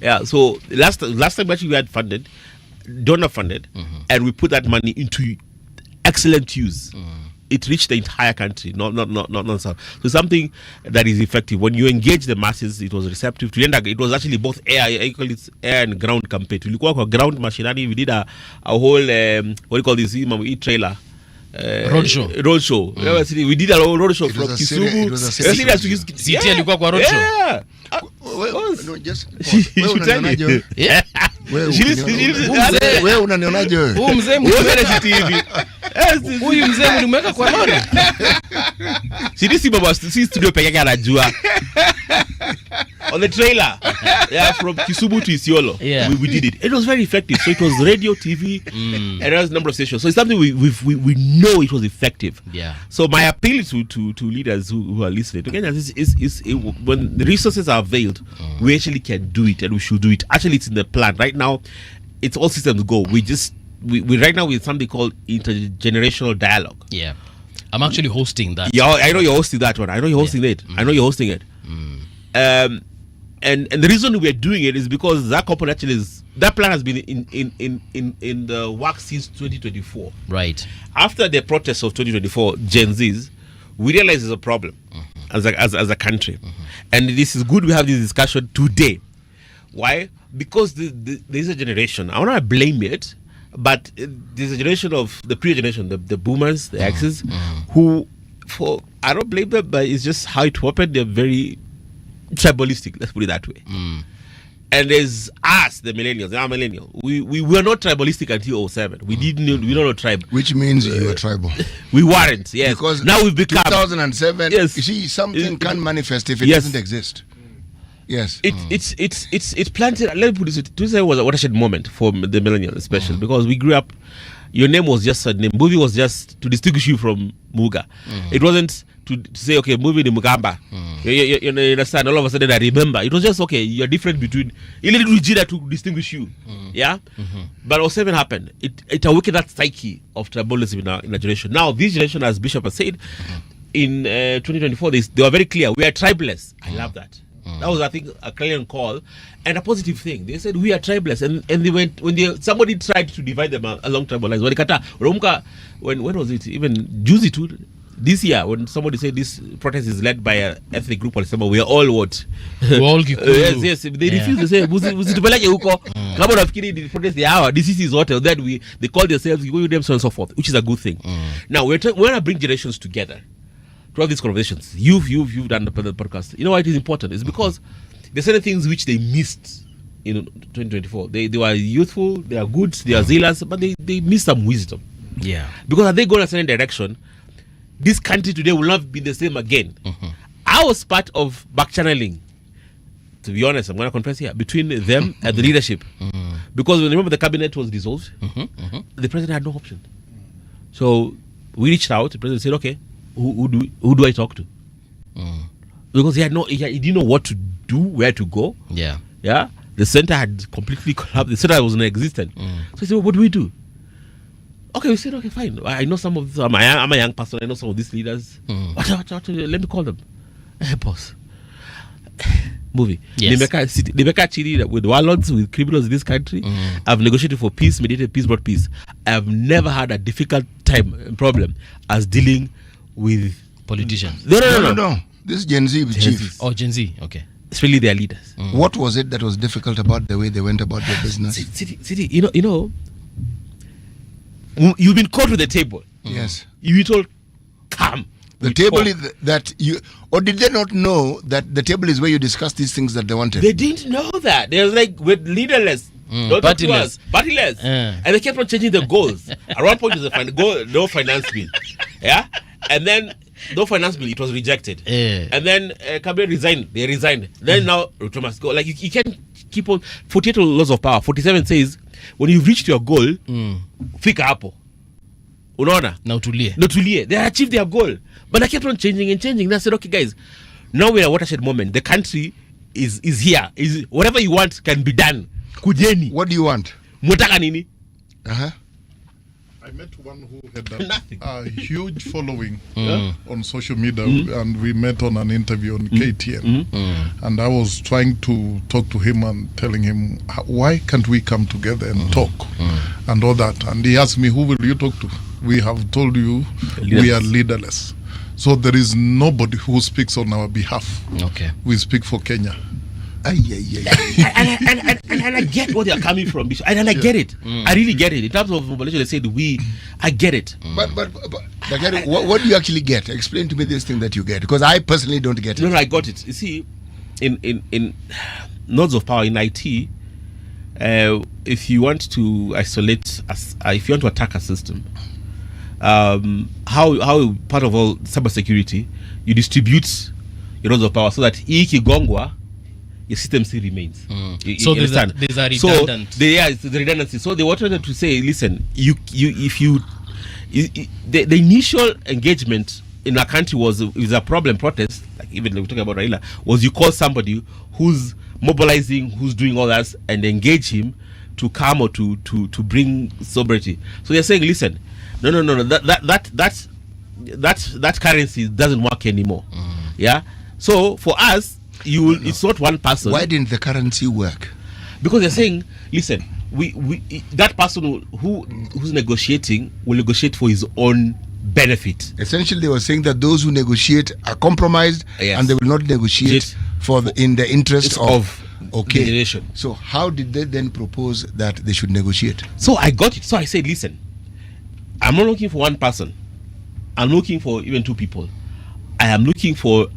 Yeah. So last time actually we had funded, donor funded, and we put that money into excellent use. It reached the entire country, not south. So something that is effective. When you engage the masses, it was receptive. It was actually both air and ground campaign. Tulikuwa kwa ground mashinani. We did a whole what do you call this? Trailer. Roadshow. We did a whole roadshow from Kisumu. It was a serious. City alikuwa kwa roadshow. Yeah. No, just wewe unanionaje wewe? Huyu mzee huyu mzee mlimweka kwa lori. Si baba si studio peke yake anajua. On the trailer. From Kisumu to Isiolo. We did it. It was very effective. So it was radio, TV, and there was a number of stations. So it's something we know it was effective. Yeah. So my appeal to leaders who are listening again is when the resources are availed, we actually can do it and we should do it. Actually, it's in the plan right now. It's all systems go. We right now with something called intergenerational dialogue. Yeah, I'm actually hosting that. Yeah, I know you're hosting that one. I know you're hosting it. I know you're hosting it. And the reason we're doing it is because that company actually that plan has been in the work since 2024. Right. After the protests of 2024, Gen Zs, we realize there's a problem as a country, and this is good. We have this discussion today. Why? Because there's a generation. I want to blame it, but there's a generation of the pre-generation, the boomers, the X's, who, I don't blame them, but it's just how it happened. They're very tribalistic. Let's put it that way. And there's us, the millennials. I'm millennial. We were not tribalistic until 2007. We don't know tribe. Which means you were tribal. We weren't. Yes. Because now we've become 2007. Yes. You see, something can manifest if it doesn't exist. Yes. It's planted. Let me put this. This was a watershed moment for the millennials, especially because we grew up. Your name was just a name. Mbuvi was just to distinguish you from Muga. It wasn't to say, okay, Mbuvi ni Mugamba. You understand? All of a sudden I remember. It was just, okay, you're different between... You need Ujira to distinguish you. Yeah? But what happened? It awakened that psyche of tribalism in a generation. Now, this generation, as Bishop has said, in 2024, they were very clear. We are tribalists. I love that. That was, I think, a clarion call and a positive thing. They said we are tribalists, and they went somebody tried to divide them along tribal lines. When was it? Even Juicy too. This year, when somebody said this protest is led by an ethnic group, we are all what? We're all Kikuyu. Yes. They refuse to say Muzitupeleke huko. Kama nafikiri the protest this is what then they call themselves Kikuyu names and so forth, which is a good thing. Now we're going to bring generations together to have these conversations. You've done the podcast. You know why it is important? It's because there's certain things which they missed in 2024. They were youthful, they are good, they are zealous, but they missed some wisdom. Yeah. Because if they go in a certain direction, this country today will not be the same again. I was part of back channeling, to be honest, I'm going to confess here, between them and the leadership. Because remember the cabinet was dissolved, the president had no option. So we reached out, the president said, okay, who do I talk to? Because he didn't know what to do, where to go. Yeah. The center had completely collapsed. The center was non-existent. So he said, what do we do? Okay, we said, okay, fine. I know some of them. I'm a young person. I know some of these leaders. What, let me call them. Boss. Movie. Yes. Nimeka chini with warlords, with criminals in this country. I've negotiated for peace, mediated peace, brought peace. I've never had a difficult problem as dealing with politicians. No. This is Gen Z chief. Oh, Gen Z. Okay. It's really their leaders. What was it that was difficult about the way they went about their business? City, you know, You've been called to the table. Yes. You were told, come. The we table talk. is that you, or did they not know that the table is where you discuss these things that they wanted? They didn't know that. They was like, we're leaderless. Don't talk to us. Partyless. And they kept on changing the goals. At one point, it was no finance bill. Yeah? And then, no finance bill, it was rejected. And then, Kabila resigned. They resigned. Then now, Ruto must go. Like, you can't keep on. 48 laws of power. 47 says, when you've reached your goal, fika hapo. Unaona? Na utulie. No tulie. They achieved their goal. But I kept on changing and changing. Then I said, okay, guys, now we're at a watershed moment. The country is here. Is whatever you want can be done. Kujeni. What do you want? Mutaka nini? Uh-huh. I met one who had a huge following on social media, and we met on an interview on KTN. And I was trying to talk to him and telling him, why can't we come together and talk and all that? And he asked me, who will you talk to? We have told you we are leaderless. So there is nobody who speaks on our behalf. Okay. We speak for Kenya. And I get where they are coming from, and I get it. I really get it. In terms of mobilization, they said I get it. But what do you actually get? Explain to me this thing that you get, because I personally don't get it. No, I got it. You see, in nodes of power in IT, if you want to isolate, if you want to attack a system, how part of all cybersecurity, you distribute your nodes of power so that ikigongwa, your system still remains. So there's a redundant. So it's the redundancy. So they wanted to say, listen, the initial engagement in a country was a problem protest, like even we're talking about Raila, was you call somebody who's mobilizing, who's doing all that, and engage him to come or to bring sobriety. So they're saying, listen, no, that currency doesn't work anymore. Yeah. So for us, it's not one person. Why didn't the currency work? Because they're saying, listen, we that person who's negotiating will negotiate for his own benefit. Essentially, they were saying that those who negotiate are compromised, and they will not negotiate in the interest of the generation. So how did they then propose that they should negotiate? So I got it. So I said, listen, I'm not looking for one person. I'm looking for even two people. I am looking for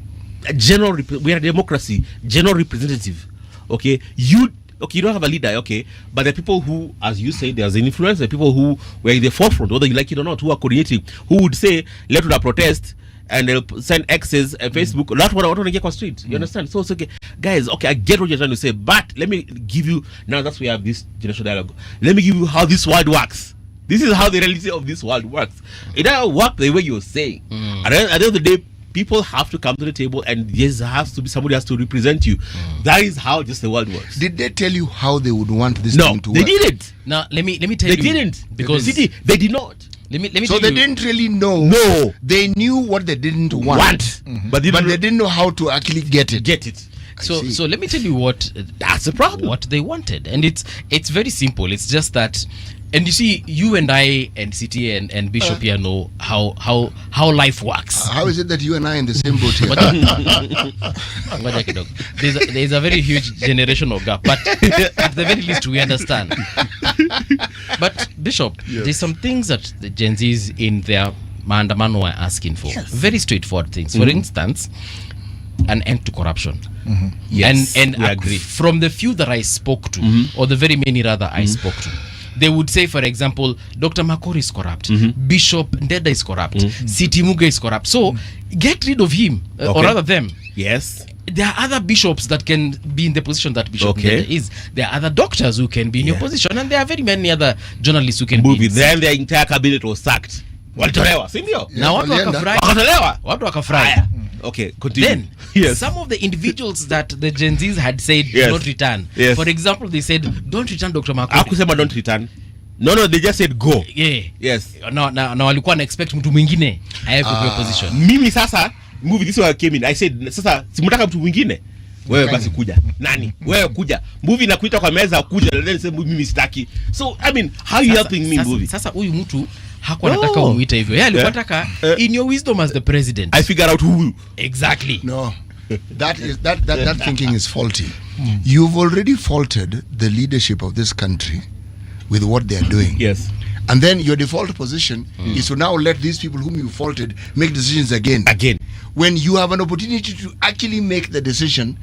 a general. We are a democracy. General representative. Okay, you don't have a leader. Okay, but the people who, as you say, there's an influence. The people who were in the forefront, whether you like it or not, who are coordinating, who would say, "Let us protest," and they'll send X's and Facebook. That's what I want to get on street. You understand? So it's okay, guys. Okay, I get what you're trying to say, but let me give you now. That's why we have this generational dialogue. Let me give you how this world works. This is how the reality of this world works. It doesn't work the way you're saying. At the end of the day, people have to come to the table, and there has to be somebody has to represent you. That is how just the world works. Did they tell you how they would want this No, thing to they work? didn't. Now let me tell you. They didn't, because they did not. Let me So tell they you. didn't really know. No, they knew what they didn't want, but they didn't know how to actually get it. So let me tell you what that's the problem. What they wanted, and it's very simple. It's just that, and you see, you and I and CTA and Bishop here know how life works. How is it that you and I are in the same boat here? There's a very huge generational gap, but at the very least we understand. But Bishop, there's some things that the Gen Zs in their maandamano are asking for. Very straightforward things. For instance, an end to corruption. Yes, and we agree. From the few that I spoke to, or the very many rather I spoke to, they would say, for example, Dr. Makori is corrupt, Bishop Ndeda is corrupt, City Muga is corrupt. So get rid of him, or rather them. Yes. There are other bishops that can be in the position that Bishop Ndeda is. There are other doctors who can be in your position, and there are very many other journalists who can be. Then the entire cabinet was sacked. Walitolewa, si ndio? Na watu wakafurahi. Wakatolewa. Watu wakafurahi. Okay, continue. Then, some of the individuals that the Gen Zs had said do not return. For example, they said, don't return Dr. Makori. Hakusema don't return. No, they just said go. Yeah. Yes. Na walikuwa na expect mtu mwingine ayepe position. Mimi sasa, movie this one came in. I said, sasa simutaka mtu mwingine. Wewe basi kuja. Nani? Wewe kuja. Movie nakuita kwa meza kuja, then say mimi sitaki. So, I mean, how you helping me, movie? Sasa huyu mtu hakuwa anataka umuite hivyo. Yeye alikuwa anataka in your wisdom as the president. I figure out who. Exactly. No. That thinking is faulty. You've already faulted the leadership of this country with what they are doing. Yes. And then your default position is to now let these people whom you faulted make decisions again. When you have an opportunity to actually make the decision,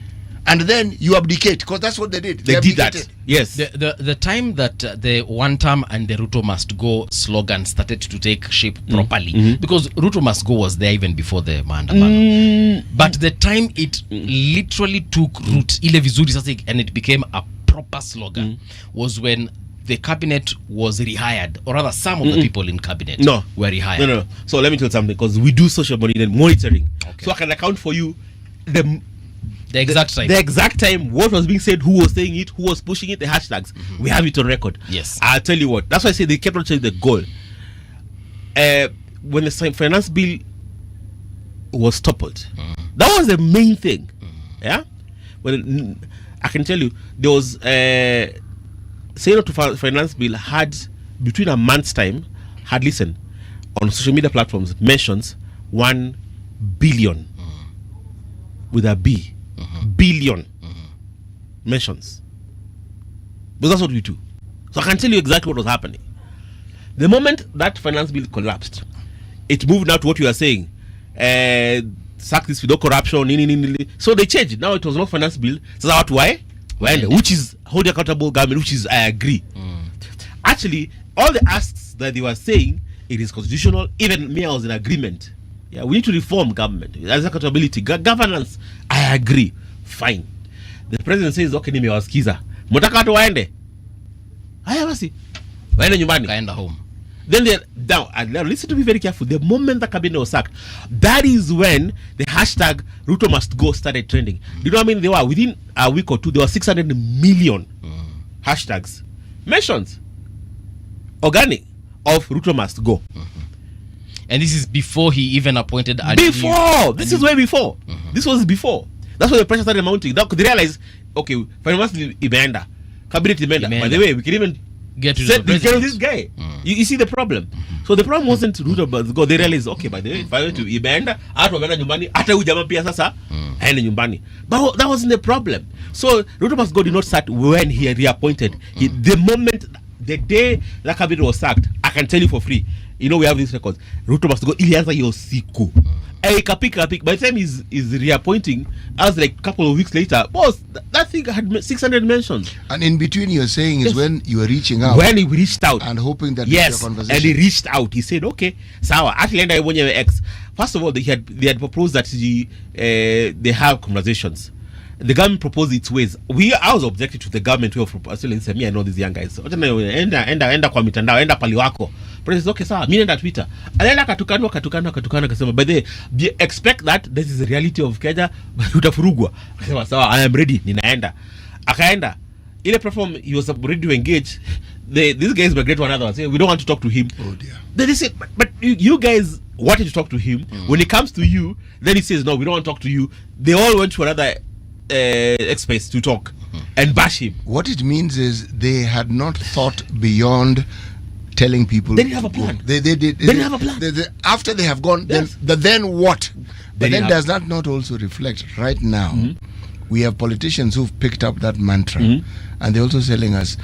and then you abdicate, because that's what they did. They did that. abdicated. Yes. The time that the one term and the Ruto must go slogan started to take shape properly, because Ruto must go was there even before the maandamano. But the time it literally took root, ile vizuri sasa, and it became a proper slogan, was when the cabinet was rehired, or rather some of the people in cabinet were rehired. No. So let me tell you something, because we do social monitoring. So I can account for you the exact time. The exact time, what was being said, who was saying it, who was pushing it, the hashtags. We have it on record. Yes. I'll tell you what. That's why I say they kept on changing the goal. When the finance bill was toppled, that was the main thing. Yeah? When I can tell you, there was saying no to finance bill had, between a month's time, had listened on social media platforms, mentions 1 billion with a B. Billion mentions. But that's what we do. So I can tell you exactly what was happening. The moment that finance bill collapsed, it moved now to what you are saying. Sack this without corruption. So they changed. Now it was not finance bill. So that's why? Which is hold accountable government, which is I agree. Actually, all the asks that they were saying, it is constitutional. Even me, I was in agreement. Yeah, we need to reform government. There's accountability. Governance, I agree. Fine. The president says, okay, nimewasikiza. Mtaka watu waende? Haya basi. Waende nyumbani. Kaenda home. Then they now, and now listen to me very careful. The moment the cabinet was sacked, that is when the hashtag Ruto must go started trending. Do you know how many they were? Within a week or two, there were 600 million hashtags, mentions, organic, of Ruto must go. And this is before he even appointed a This is way before. This was before. That's why the pressure started mounting. Now they realized, okay, finance imeenda, cabinet imeenda. By the way, we can even get rid of this guy. You see the problem. So the problem wasn't Ruto must go. They realized, okay, by the way, if I went to imeenda, hata wameenda nyumbani, hata huyu jamaa pia sasa aende nyumbani. But that wasn't the problem. So Ruto must go did not start when he reappointed. The moment, the day that cabinet was sacked, I can tell you for free. You know, we have these records. Ruto must go. Ilianza hiyo siku. Kapik. By the time he's reappointing, I was like a couple of weeks later, boss, that thing had 600 mentions. And in between, you're saying is when you were reaching out. When he reached out. And hoping that yes, a conversation. and he reached out. He said, okay, sawa. Actually, enda mwenyewe X. First of all, they had proposed that they have conversations. The government proposed its ways. I was objecting to the government way of proposing. Me, I know these young guys. Enda kwa mitandao, enda pali wako. President, okay, sawa, mimi nenda Twitter. Anaenda katukana akasema, by the way, expect that this is the reality of Kenya, utafurugwa. Akasema, sawa, I am ready, ninaenda. Akaenda. Ile platform, he was ready to engage. These guys migrate to another one, say, we don't want to talk to him. Oh dear. Then they said, but you guys wanted to talk to him. When it comes to you, then he says, no, we don't want to talk to you. They all went to another space to talk and bash him. What it means is they had not thought beyond telling people. They didn't have a plan. They didn't have a plan. After they have gone, Yes. then what? But then have- does that not also reflect right now? We have politicians who've picked up that mantra, and they're also telling us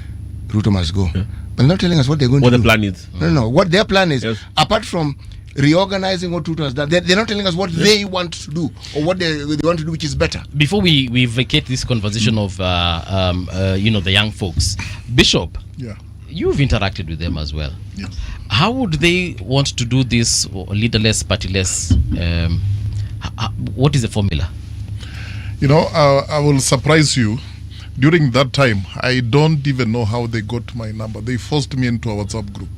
Ruto must go, but not telling us what they're going What to the do. plan is. No. What their plan is, Yes. apart from reorganizing what Ruto has done, they're not telling us what they want to do or what they want to do, which is better. Before we vacate this conversation of the young folks, Bishop, Yeah. you've interacted with them as well. Yes. How would they want to do this leaderless, partyless? What is the formula? You know, I will surprise you. During that time, I don't even know how they got my number. They forced me into a WhatsApp group.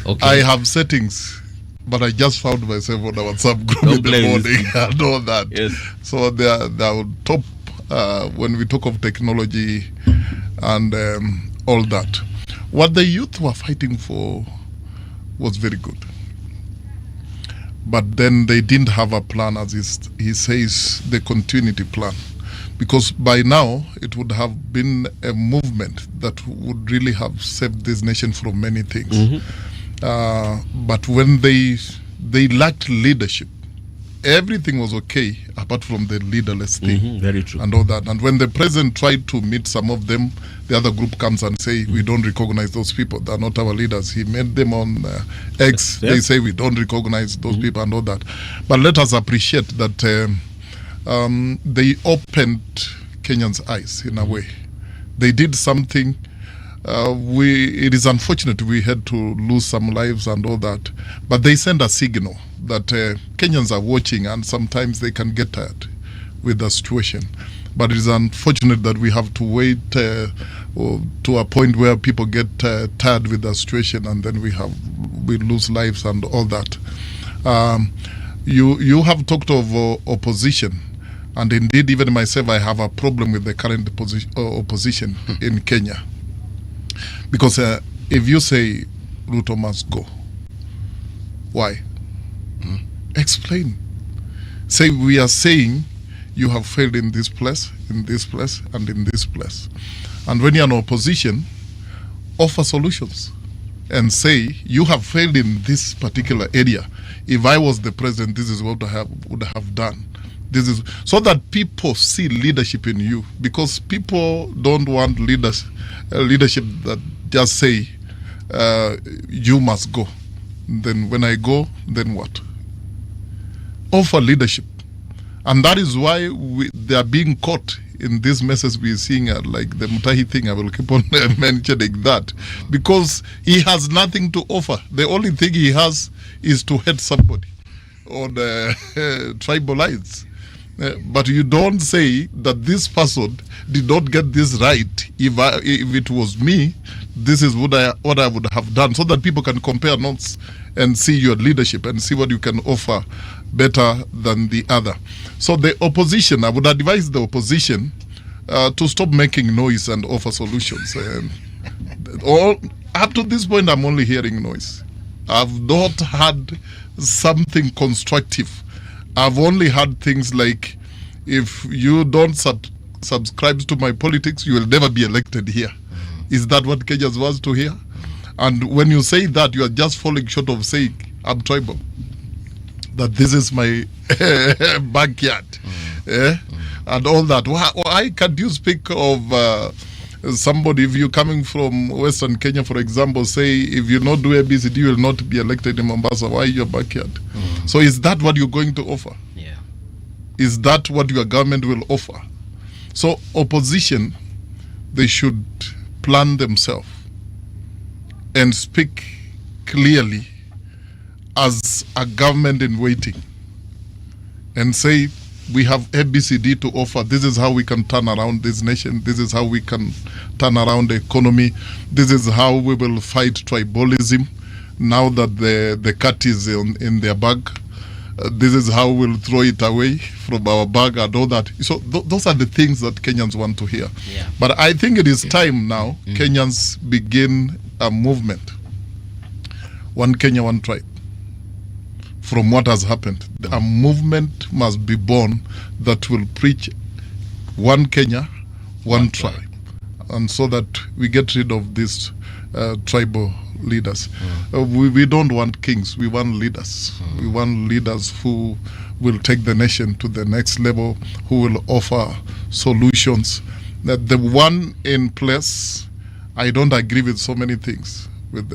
Okay. I have settings, but I just found myself on a WhatsApp group Don't in the blame morning and all that. Yes. So they are top when we talk of technology and all that. What the youth were fighting for was very good. But then they didn't have a plan, as he says, the continuity plan. Because by now, it would have been a movement that would really have saved this nation from many things. But when they lacked leadership, everything was okay apart from the leaderless thing. Very true. And all that. And when the president tried to meet some of them, the other group comes and say, we don't recognize those people. They're not our leaders. He met them on X. Yeah. They say we don't recognize those people and all that. But let us appreciate that they opened Kenyans' eyes in a way. They did something. It is unfortunate we had to lose some lives and all that, but they send a signal that Kenyans are watching, and sometimes they can get tired with the situation. But it is unfortunate that we have to wait to a point where people get tired with the situation, and then we lose lives and all that. You have talked of opposition, and indeed, even myself, I have a problem with the current opposition in Kenya. Because if you say Ruto must go, why? Explain. Say we are saying you have failed in this place, and in this place. And when you're in opposition, offer solutions and say you have failed in this particular area. If I was the president, this is what I would have done. This is so that people see leadership in you, because people don't want leadership that just say you must go. Then when I go, then what? Offer leadership. And that is why they are being caught in this message we're seeing, like the Mutahi thing. I will keep on mentioning that, because he has nothing to offer. The only thing he has is to hate somebody on tribal lines. But you don't say that this person did not get this right. If it was me, this is what I would have done, so that people can compare notes and see your leadership and see what you can offer better than the other. So the opposition, I would advise the opposition to stop making noise and offer solutions. Up to this point, I'm only hearing noise. I've not had something constructive. I've only had things like, if you don't subscribe to my politics, you will never be elected here. Is that what Kenyans wants to hear? And when you say that, you are just falling short of saying, I'm tribal. That this is my backyard. And all that. Why can't you speak of somebody, if you're coming from Western Kenya, for example, say, if you not do ABCD, you will not be elected in Mombasa. Why your backyard? So is that what you're going to offer? Yeah. Is that what your government will offer? So opposition, they should plan themselves and speak clearly as a government in waiting and say, we have ABCD to offer. This is how we can turn around this nation. This is how we can turn around the economy. This is how we will fight tribalism now that the cat is in their bag. This is how we'll throw it away from our bag and all that. So those are the things that Kenyans want to hear. Yeah. But I think it is time now Kenyans begin a movement. One Kenya, one tribe. From what has happened, a movement must be born that will preach one Kenya, one tribe. And so that we get rid of these tribal leaders. We don't want kings, we want leaders. We want leaders who will take the nation to the next level, who will offer solutions. The one in place, I don't agree with so many things with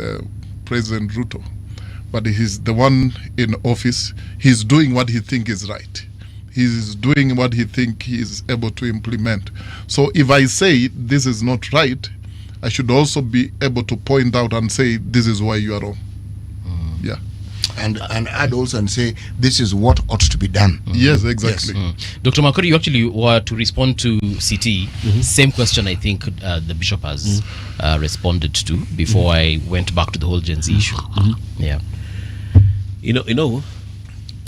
President Ruto, but he's the one in office. He's doing what he thinks is right. He's doing what he thinks he is able to implement. So if I say this is not right, I should also be able to point out and say this is why you are wrong. Yeah. And add also and say this is what ought to be done. Yes, exactly. Dr. Makori, you actually were to respond to CT. Same question I think the bishop has responded to before I went back to the whole Gen Z issue. Yeah. You know,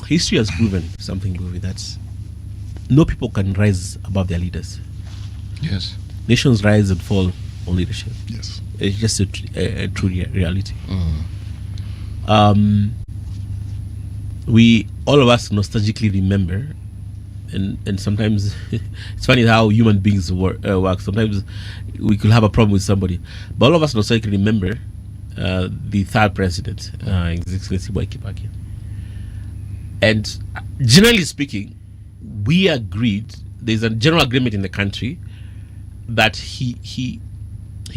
history has proven something, Mbuvi, that no people can rise above their leaders. Yes. Nations rise and fall on leadership. Yes. It's just a true reality. We, all of us, nostalgically remember, and sometimes it's funny how human beings work. Sometimes we could have a problem with somebody, but all of us nostalgically remember the third president, His Excellency Mwai Kibaki. And generally speaking, we agreed, there's a general agreement in the country that he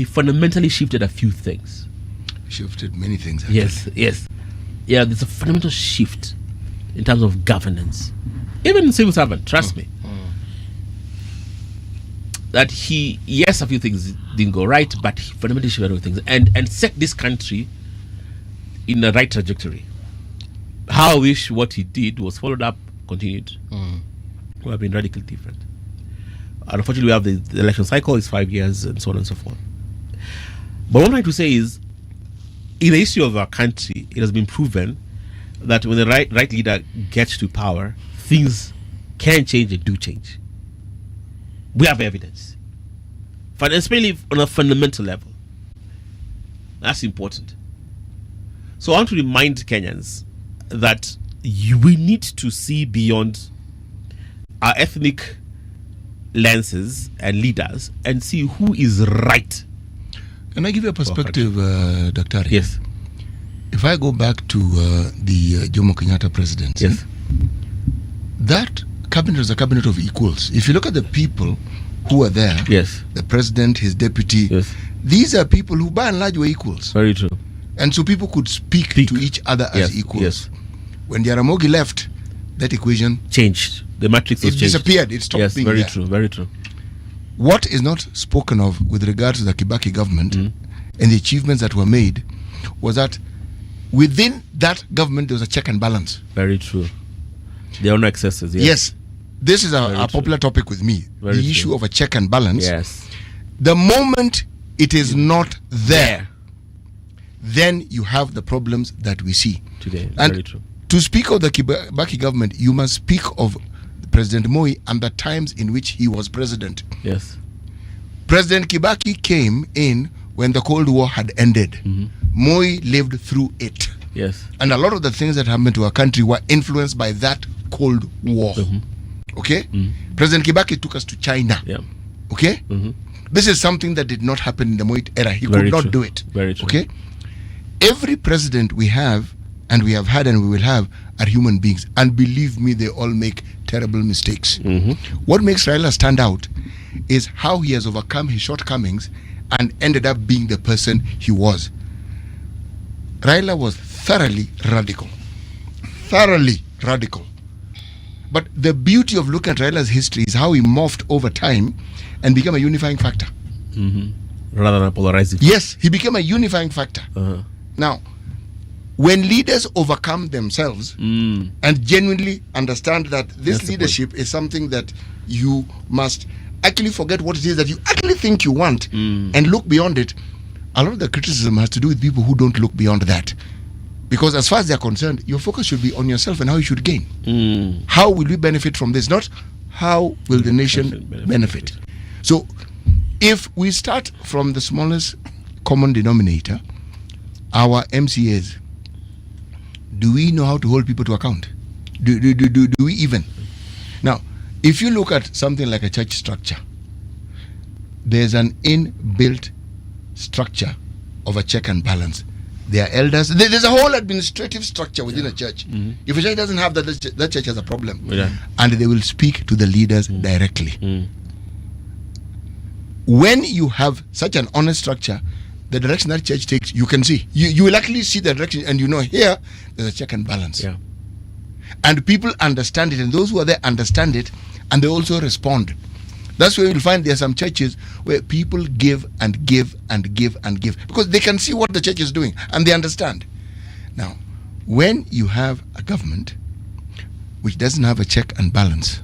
fundamentally shifted a few things. Shifted many things. Actually. Yes. Yeah, there's a fundamental shift in terms of governance. Even in civil servant, trust me. That a few things didn't go right, but he fundamentally shifted other things and set this country in the right trajectory. How I wish what he did was followed up, continued. Would have been radically different. Unfortunately, we have the election cycle is 5 years and so on and so forth. But what I'm trying to say is, in the history of our country, it has been proven that when the right leader gets to power, things can change and do change. We have evidence, especially on a fundamental level. That's important. So I want to remind Kenyans that we need to see beyond our ethnic lenses and leaders and see who is right. Can I give you a perspective, Dr. Yes. If I go back to the Jomo Kenyatta presidency, yes, that cabinet was a cabinet of equals. If you look at the people who were there, yes, the president, his deputy, yes, these are people who by and large were equals. Very true. And so people could speak to each other as equals. Yes. When Jaramogi left, that equation changed. The matrix was changed. Disappeared. It stopped being very there. true, very true. What is not spoken of with regard to the Kibaki government and the achievements that were made was that within that government there was a check and balance. Very true. There are no excesses. Yes. This is a popular topic with me. Very the true. issue of a check and balance. Yes. The moment it is not there, then you have the problems that we see today. And very true. To speak of the Kibaki government, you must speak of President Moi and the times in which he was president. Yes. President Kibaki came in when the Cold War had ended. Moi lived through it. Yes. And a lot of the things that happened to our country were influenced by that Cold War. Okay? President Kibaki took us to China. Yeah. Okay? This is something that did not happen in the Moi era. He Very could not true. do it. Very true. Okay? Every president we have, and we have had and we will have, are human beings. And believe me, they all make terrible mistakes. What makes Raila stand out is how he has overcome his shortcomings and ended up being the person he was. Raila was thoroughly radical. Thoroughly radical. But the beauty of looking at Raila's history is how he morphed over time and became a unifying factor. Rather than polarizing. Yes, he became a unifying factor. Now, when leaders overcome themselves and genuinely understand that this leadership is something that you must actually forget what it is that you actually think you want and look beyond it, a lot of the criticism has to do with people who don't look beyond that. Because as far as they're concerned, your focus should be on yourself and how you should gain. How will we benefit from this? Not how will the nation benefit. So if we start from the smallest common denominator, our MCAs, do we know how to hold people to account? Do we even? Now, if you look at something like a church structure, there's an inbuilt structure of a check and balance. There are elders. There's a whole administrative structure within a church. If a church doesn't have that, that church has a problem. And they will speak to the leaders directly. When you have such an honest structure, the direction that church takes, you can see. You will actually see the direction and you know here, there's a check and balance. And people understand it, and those who are there understand it, and they also respond. That's where you'll find there are some churches where people give and give and give and give because they can see what the church is doing and they understand. Now, when you have a government which doesn't have a check and balance,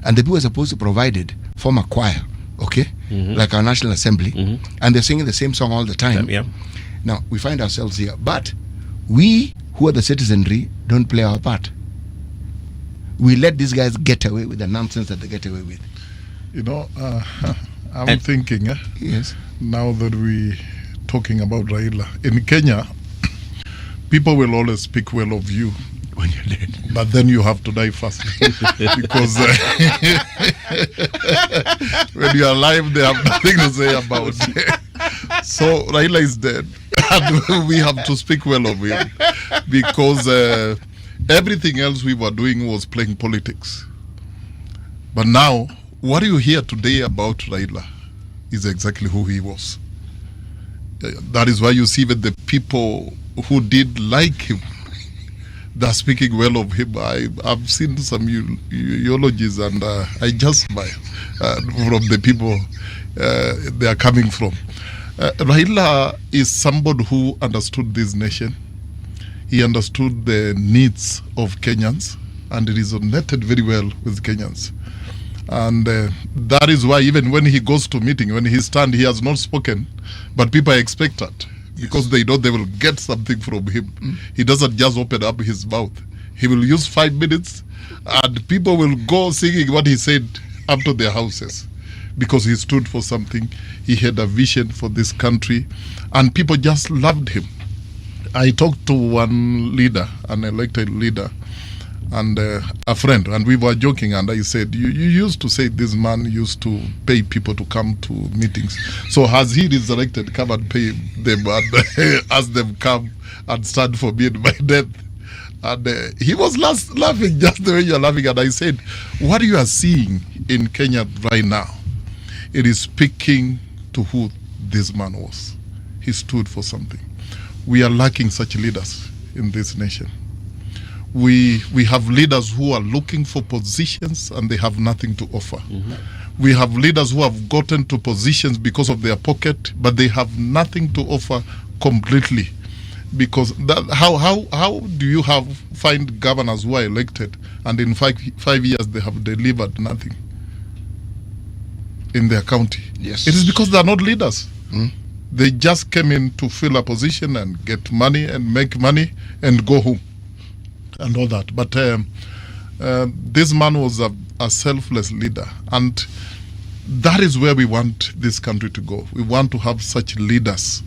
and the people are supposed to provide it, form a choir, okay, like our National Assembly, and they're singing the same song all the time. Now, we find ourselves here, but we who are the citizenry don't play our part. We let these guys get away with the nonsense that they get away with. You know, I'm thinking, yes, now that we're talking about Raila, in Kenya, people will always speak well of you when you're dead, but then you have to die first because when you're alive, they have nothing to say about it. So Raila is dead, and we have to speak well of him because Everything else we were doing was playing politics. But now, what you hear today about Raila is exactly who he was. That is why you see that the people who did like him, they're speaking well of him. I've seen some eulogies and I just smile from the people they are coming from. Raila is somebody who understood this nation. He understood the needs of Kenyans and resonated very well with Kenyans. And that is why even when he goes to meeting, when he stands, he has not spoken, but people are expectant because they know they will get something from him. He doesn't just open up his mouth. He will use 5 minutes and people will go singing what he said up to their houses because he stood for something. He had a vision for this country and people just loved him. I talked to one leader, an elected leader, and a friend, and we were joking, and I said, you used to say this man used to pay people to come to meetings. So has he resurrected, come and pay them and ask them come and stand for me in my death? And he was laughing just the way you're laughing. And I said, what you are seeing in Kenya right now, it is speaking to who this man was. He stood for something. We are lacking such leaders in this nation. We have leaders who are looking for positions and they have nothing to offer. We have leaders who have gotten to positions because of their pocket, but they have nothing to offer completely. Because how do you find governors who are elected and in 5 years they have delivered nothing in their county? Yes. It is because they are not leaders. They just came in to fill a position and get money and make money and go home and all that. But this man was a selfless leader, and that is where we want this country to go. We want to have such leaders,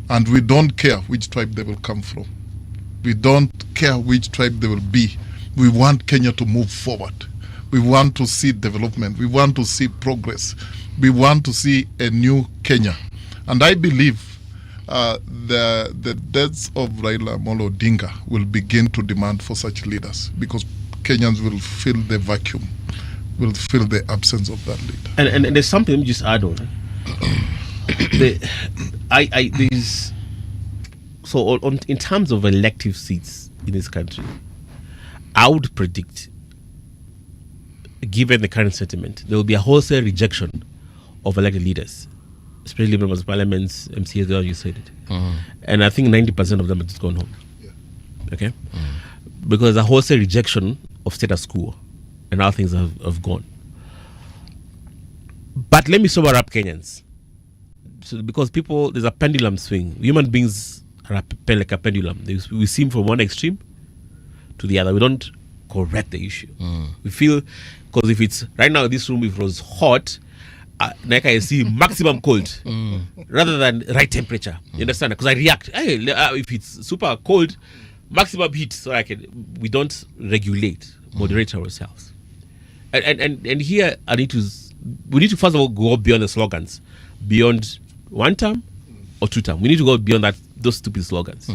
and we don't care which tribe they will come from. We don't care which tribe they will be. We want Kenya to move forward. We want to see development. We want to see progress. We want to see a new Kenya. And I believe the deaths of Raila Amolo Odinga will begin to demand for such leaders because Kenyans will feel the vacuum, will feel the absence of that leader. And there's something, let me just add on. In terms of elective seats in this country, I would predict, given the current sentiment, there will be a wholesale rejection of elected leaders, especially members of parliaments, MCAs, the way you said it. And I think 90% of them have just gone home. Okay? Because a wholesale rejection of status quo and other things have gone. But let me sober up Kenyans. So because there's a pendulum swing. Human beings are like a pendulum. We seem from one extreme to the other. We don't correct the issue. We feel, because if it's, right now in this room, if it was hot, like I see maximum cold rather than right temperature. You understand? Because I react. Hey, if it's super cold, maximum heat, so we don't regulate, moderate ourselves. And here we need to first of all go beyond the slogans, beyond one term or two term. We need to go beyond those stupid slogans,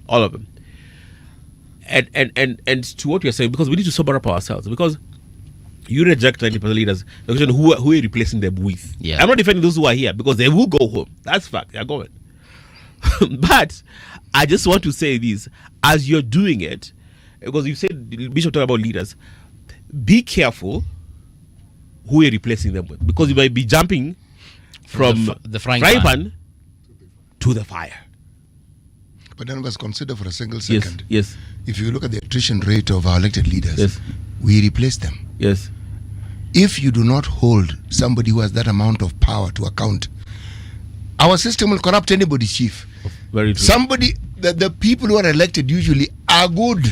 all of them. And to what you're saying, because we need to sober up ourselves, because you reject 90% leaders. The question, who are you replacing them with? Yeah. I'm not defending those who are here because they will go home. That's fact. They're going. But I just want to say this: as you're doing it, because you said Bishop talked about leaders, be careful who you're replacing them with, because you might be jumping from the frying pan to the fire. But then let's consider for a single second. Yes. If you look at the attrition rate of our elected leaders, we replace them. Yes. If you do not hold somebody who has that amount of power to account, our system will corrupt anybody, chief. Very true. Somebody, the people who are elected usually are good.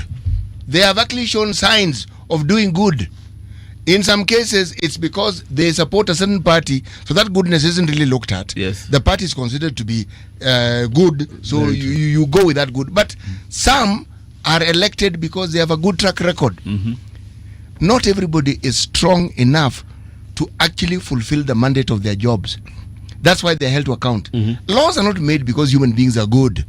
They have actually shown signs of doing good. In some cases, it's because they support a certain party, so that goodness isn't really looked at. Yes. The party is considered to be good, so you go with that good. But some are elected because they have a good track record. Not everybody is strong enough to actually fulfill the mandate of their jobs. That's why they're held to account. Laws are not made because human beings are good.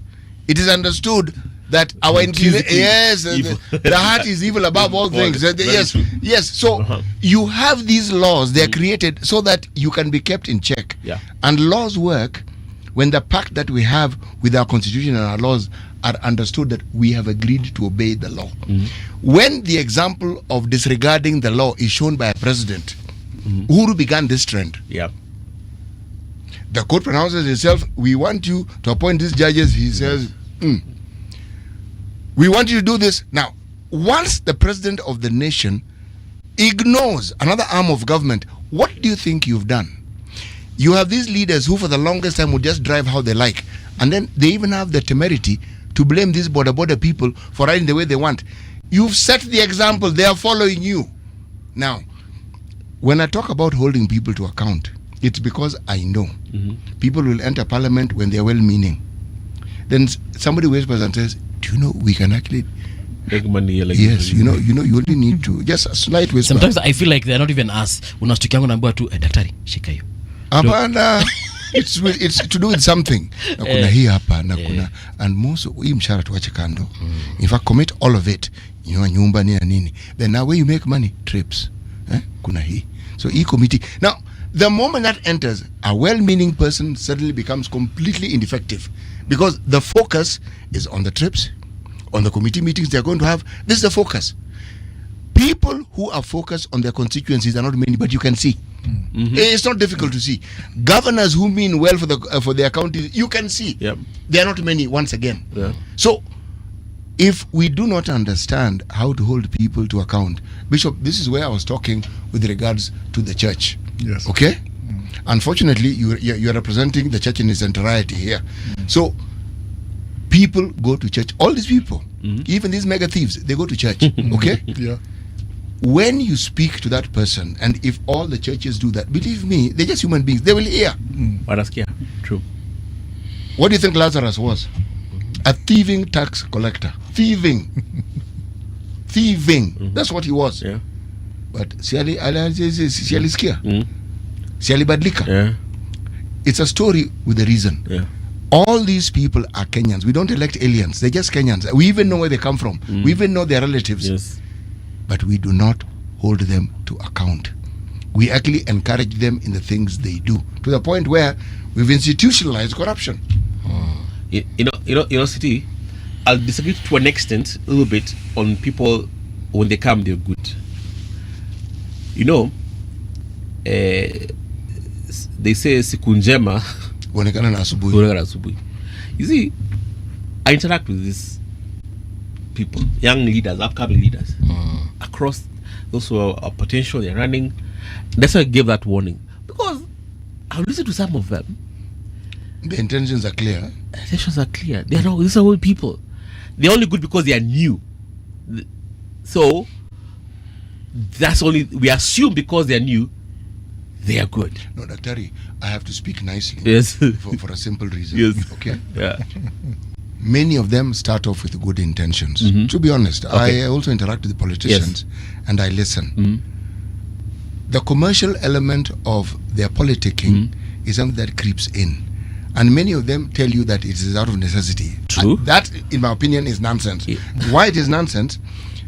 It is understood that our inclination, Intrinsically yes, evil. the heart is evil above all things. Very Yes, true. yes. So you have these laws; they are created so that you can be kept in check. Yeah. And laws work when the pact that we have with our constitution and our laws are understood that we have agreed to obey the law. When the example of disregarding the law is shown by a president, Uhuru began this trend. Yeah. The court pronounces itself, we want you to appoint these judges. He says, we want you to do this. Now, once the president of the nation ignores another arm of government, what do you think you've done? You have these leaders who for the longest time would just drive how they like, and then they even have the temerity to blame these border people for riding the way they want. You've set the example, they are following you. Now, when I talk about holding people to account, it's because I know people will enter parliament when they are well-meaning. Then somebody whispers and says, do you know we can actually make money? Like yes, you only need to just a slight whisper. Sometimes I feel like they're not even us. Unastukianga naambiwa tu daktari shika hiyo. Hapana. It's to do with something. Na kuna hii hapa na kuna and most hii mshahara tuache kando. In fact, commit all of it. Nyumba nini. Then now where you make money, trips. Kuna hii. So hii committee. Now, the moment that enters, a well-meaning person suddenly becomes completely ineffective because the focus is on the trips, on the committee meetings they're going to have. This is the focus. People who are focused on their constituencies are not many, but you can see. It's not difficult to see. Governors who mean well for their counties, you can see. Yep. They are not many once again. Yeah. So, if we do not understand how to hold people to account, Bishop, this is where I was talking with regards to the church. Yes. Okay? Unfortunately, you are representing the church in its entirety here. So, people go to church. All these people, even these mega thieves, they go to church. Okay? Yeah. When you speak to that person, and if all the churches do that, believe me, they're just human beings. They will hear. True. What do you think Lazarus was? A thieving tax collector. Thieving. That's what he was. Yeah. But siali sikia. Siali badlika. Yeah. It's a story with a reason. Yeah. All these people are Kenyans. We don't elect aliens. They're just Kenyans. We even know where they come from. We even know their relatives. Yes. But we do not hold them to account. We actually encourage them in the things they do, to the point where we've institutionalized corruption. You know, City, I'll disagree to an extent a little bit on people when they come, they're good. You know, they say siku njema huonekana na asubuhi. You see, I interact with these people, young leaders, upcoming leaders, across those who are potential, they're running. That's why I gave that warning, because I'll listen to some of them. The intentions are clear. Intentions are clear. These are old people. They're only good because they are new. So that's only, we assume because they are new, they are good. No, Daktari, I have to speak nicely. Yes. for a simple reason. Yes. Okay. Yeah. Many of them start off with good intentions. To be honest, Okay. I also interact with the politicians and I listen. The commercial element of their politicking is something that creeps in. And many of them tell you that it is out of necessity. True. And that, in my opinion, is nonsense. Why it is nonsense?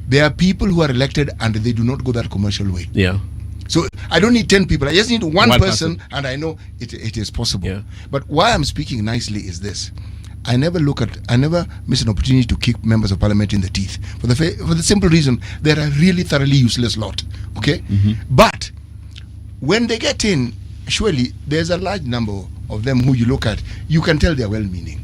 There are people who are elected and they do not go that commercial way. Yeah. So I don't need 10 people. I just need one One person, and I know it is possible. Yeah. But why I'm speaking nicely is this. I never miss an opportunity to kick members of parliament in the teeth. For the simple reason, they're a really thoroughly useless lot. Okay? But when they get in, surely there's a large number of them who you look at, you can tell they're well-meaning.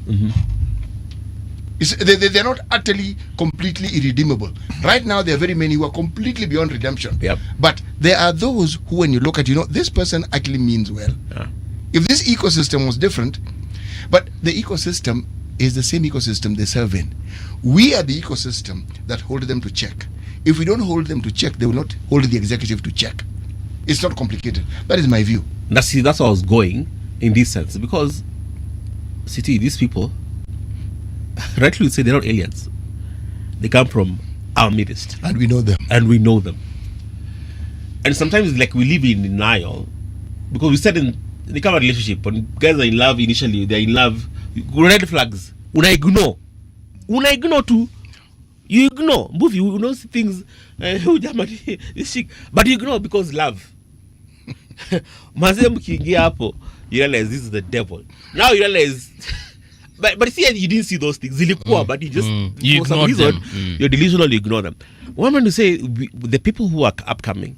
They're not utterly, completely irredeemable. Right now, there are very many who are completely beyond redemption. Yep. But there are those who, when you look at, this person actually means well. Yeah. If this ecosystem was different, but the ecosystem is the same ecosystem they serve in. We are the ecosystem that hold them to check. If we don't hold them to check, they will not hold the executive to check. It's not complicated. That is my view. That's what I was going in this sense, because City, these people, rightly would say they're not aliens. They come from our midst. And we know them. And sometimes it's like we live in denial, because we said in the kind of relationship, when guys are in love initially, they're in love, red flags, una ignore. una ignore tu. You ignore. Mbuvi, you know things. But you ignore because love. Mazee mkiingia hapo, you realize this is the devil. Now you realize, but see, you didn't see those things. Zilikuwa, but you just You for some ignored reason them. you're delusional. You ignore them. What I'm going to say, the people who are upcoming,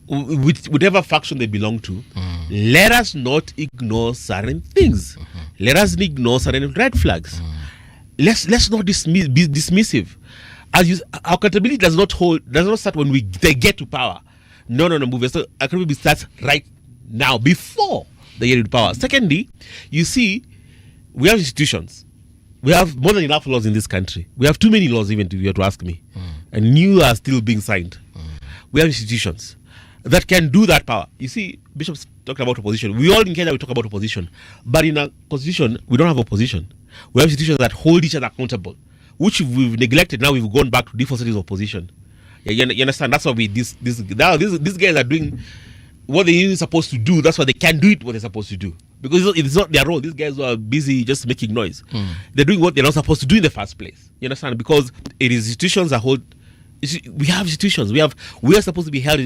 with whatever faction they belong to, let us not ignore certain things. Let us ignore certain red flags. Let's not be dismissive. Our accountability does not start when they get to power. No, Mbuvi. So accountability starts right now, before they get into power. Secondly, you see, we have institutions. We have more than enough laws in this country. We have too many laws, even if you have to ask me. And new are still being signed. We have institutions that can do that power. You see, Bishop's talked about opposition. We all in Kenya, we talk about opposition. But in a constitution, we don't have opposition. We have institutions that hold each other accountable, which we've neglected. Now we've gone back to default settings of opposition. Yeah, you understand? That's why these guys are doing what they're supposed to do. That's why they can't do it what they're supposed to do. Because it's not their role. These guys are busy just making noise. They're doing what they're not supposed to do in the first place. You understand? Because it is institutions that hold. We have institutions. We are supposed to be held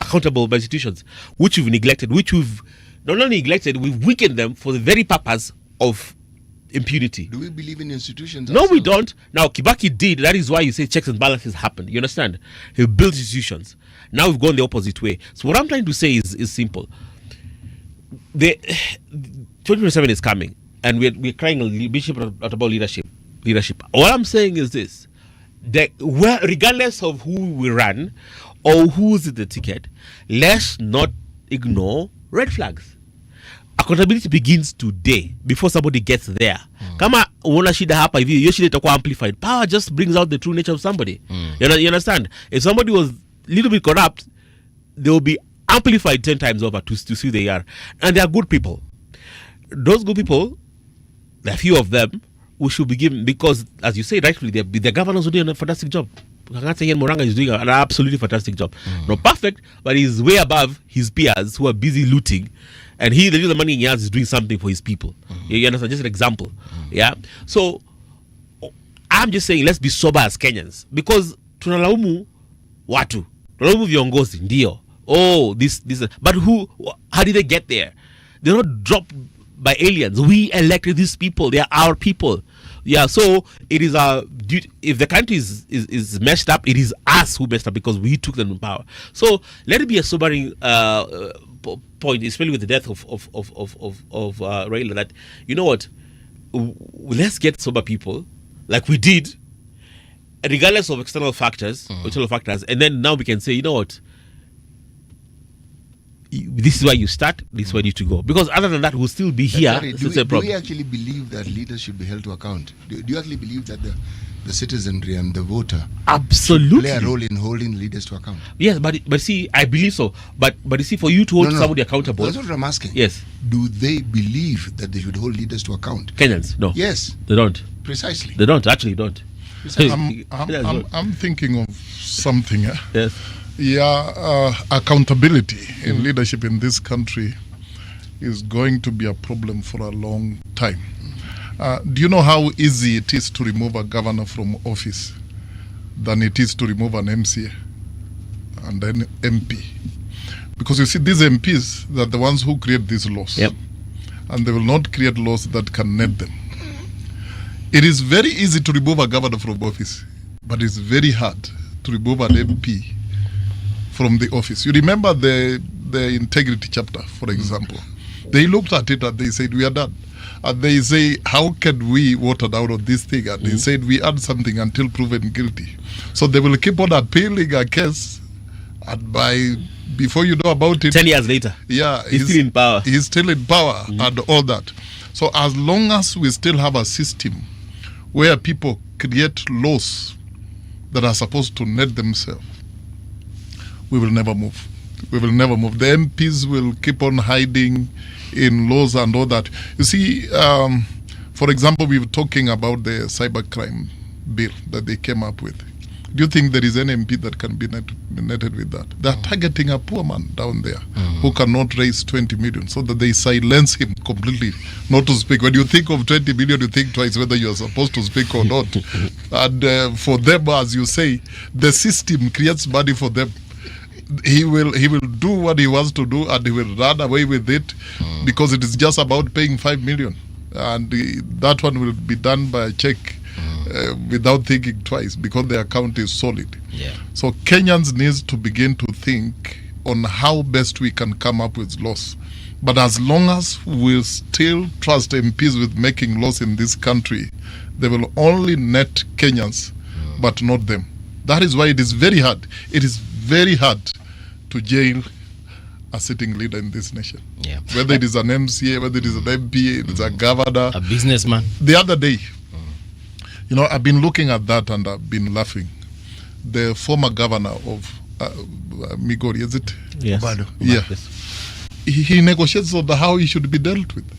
accountable by institutions, which we've neglected, which we've not only neglected, we've weakened them for the very purpose of impunity. Do we believe in institutions? No, we don't. Now, Kibaki did. That is why you say checks and balances happened. You understand? He built institutions. Now we've gone the opposite way. So what I'm trying to say is simple. The 2027 is coming, and we're crying about leadership. What I'm saying is this: that regardless of who we run or who's in the ticket, let's not ignore red flags. Accountability begins today before somebody gets there. Kama uona shida hapa hivi, hiyo shida itakuwa amplified. Power just brings out the true nature of somebody. You understand? If somebody was a little bit corrupt, they will be amplified 10 times over to see who they are. And they are good people. Those good people, there are few of them, we should be given, because as you say rightfully, the governors are doing a fantastic job. Moranga is doing an absolutely fantastic job. Not perfect, but he's way above his peers who are busy looting. And the money he has is doing something for his people. You understand? Just an example. Yeah. So I'm just saying, let's be sober as Kenyans, because tunalaumu watu, tunalaumu viongozi ndio. Oh, this. But how did they get there? They're not dropped by aliens. We elected these people. They are our people. Yeah. So it is our duty. If the country is messed up, it is us who messed up because we took them in power. So let it be a sobering point, especially with the death of Raila, that, you know what, let's get sober people like we did, regardless of external factors, and then now we can say, you know what, this is where you start, this is where you need to go. Because other than that, we'll still be here. Do we actually believe that leaders should be held to account? Do you actually believe that the citizenry and the voter absolutely play a role in holding leaders to account? Yes, but see, I believe so. But you see, for you to hold somebody accountable, that's what I'm asking. Yes. Do they believe that they should hold leaders to account? Kenyans, no. Yes. They don't. Precisely. They don't. Actually, don't. I'm thinking of something. Yes. Yeah, accountability in leadership in this country is going to be a problem for a long time. Do you know how easy it is to remove a governor from office than it is to remove an MCA and an MP? Because you see, these MPs, they're the ones who create these laws. Yep. And they will not create laws that can net them. It is very easy to remove a governor from office, but it's very hard to remove an MP from the office. You remember the integrity chapter, for example. They looked at it and they said, we are done. And they say, how can we water down on this thing? And they said, we add something until proven guilty. So they will keep on appealing a case, and before you know about it, 10 years later, yeah, he's still in power. He's still in power and all that. So as long as we still have a system where people create laws that are supposed to net themselves, we will never move. We will never move. The MPs will keep on hiding in laws and all that. You see, for example, we were talking about the cybercrime bill that they came up with. Do you think there is an MP that can be netted with that? They're targeting a poor man down there who cannot raise 20 million so that they silence him completely, not to speak. When you think of 20 million, you think twice whether you are supposed to speak or not. And for them, as you say, the system creates money for them. He will do what he wants to do, and he will run away with it because it is just about paying 5 million, and that one will be done by a check without thinking twice because the account is solid. So Kenyans need to begin to think on how best we can come up with laws. But as long as we still trust MPs with making laws in this country, they will only net Kenyans, but not them. That is why it is very hard. It is very hard to jail a sitting leader in this nation. Whether it is an MCA, whether it is an MP, it is a governor, a businessman. The other day, you know, I've been looking at that and I've been laughing. The former governor of Migori, is it? Yes. Obado. Obado, Yeah. yes. He negotiates on how he should be dealt with.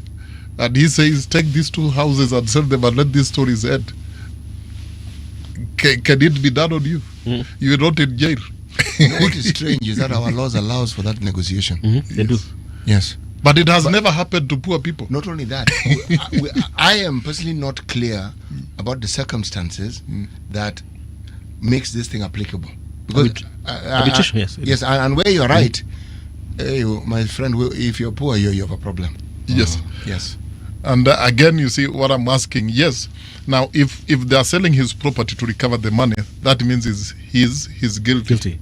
And he says, take these two houses and sell them and let these stories end. Can it be done on you? You're not in jail. You know what is strange is that our laws allows for that negotiation. They do. Yes. But it has never happened to poor people. Not only that, I am personally not clear about the circumstances that makes this thing applicable. Because arbitration, yes. Yes, and where you're right, my friend, if you're poor, you have a problem. Yes. Yes. And again, you see what I'm asking. Yes. Now, if they are selling his property to recover the money, that means he's guilty.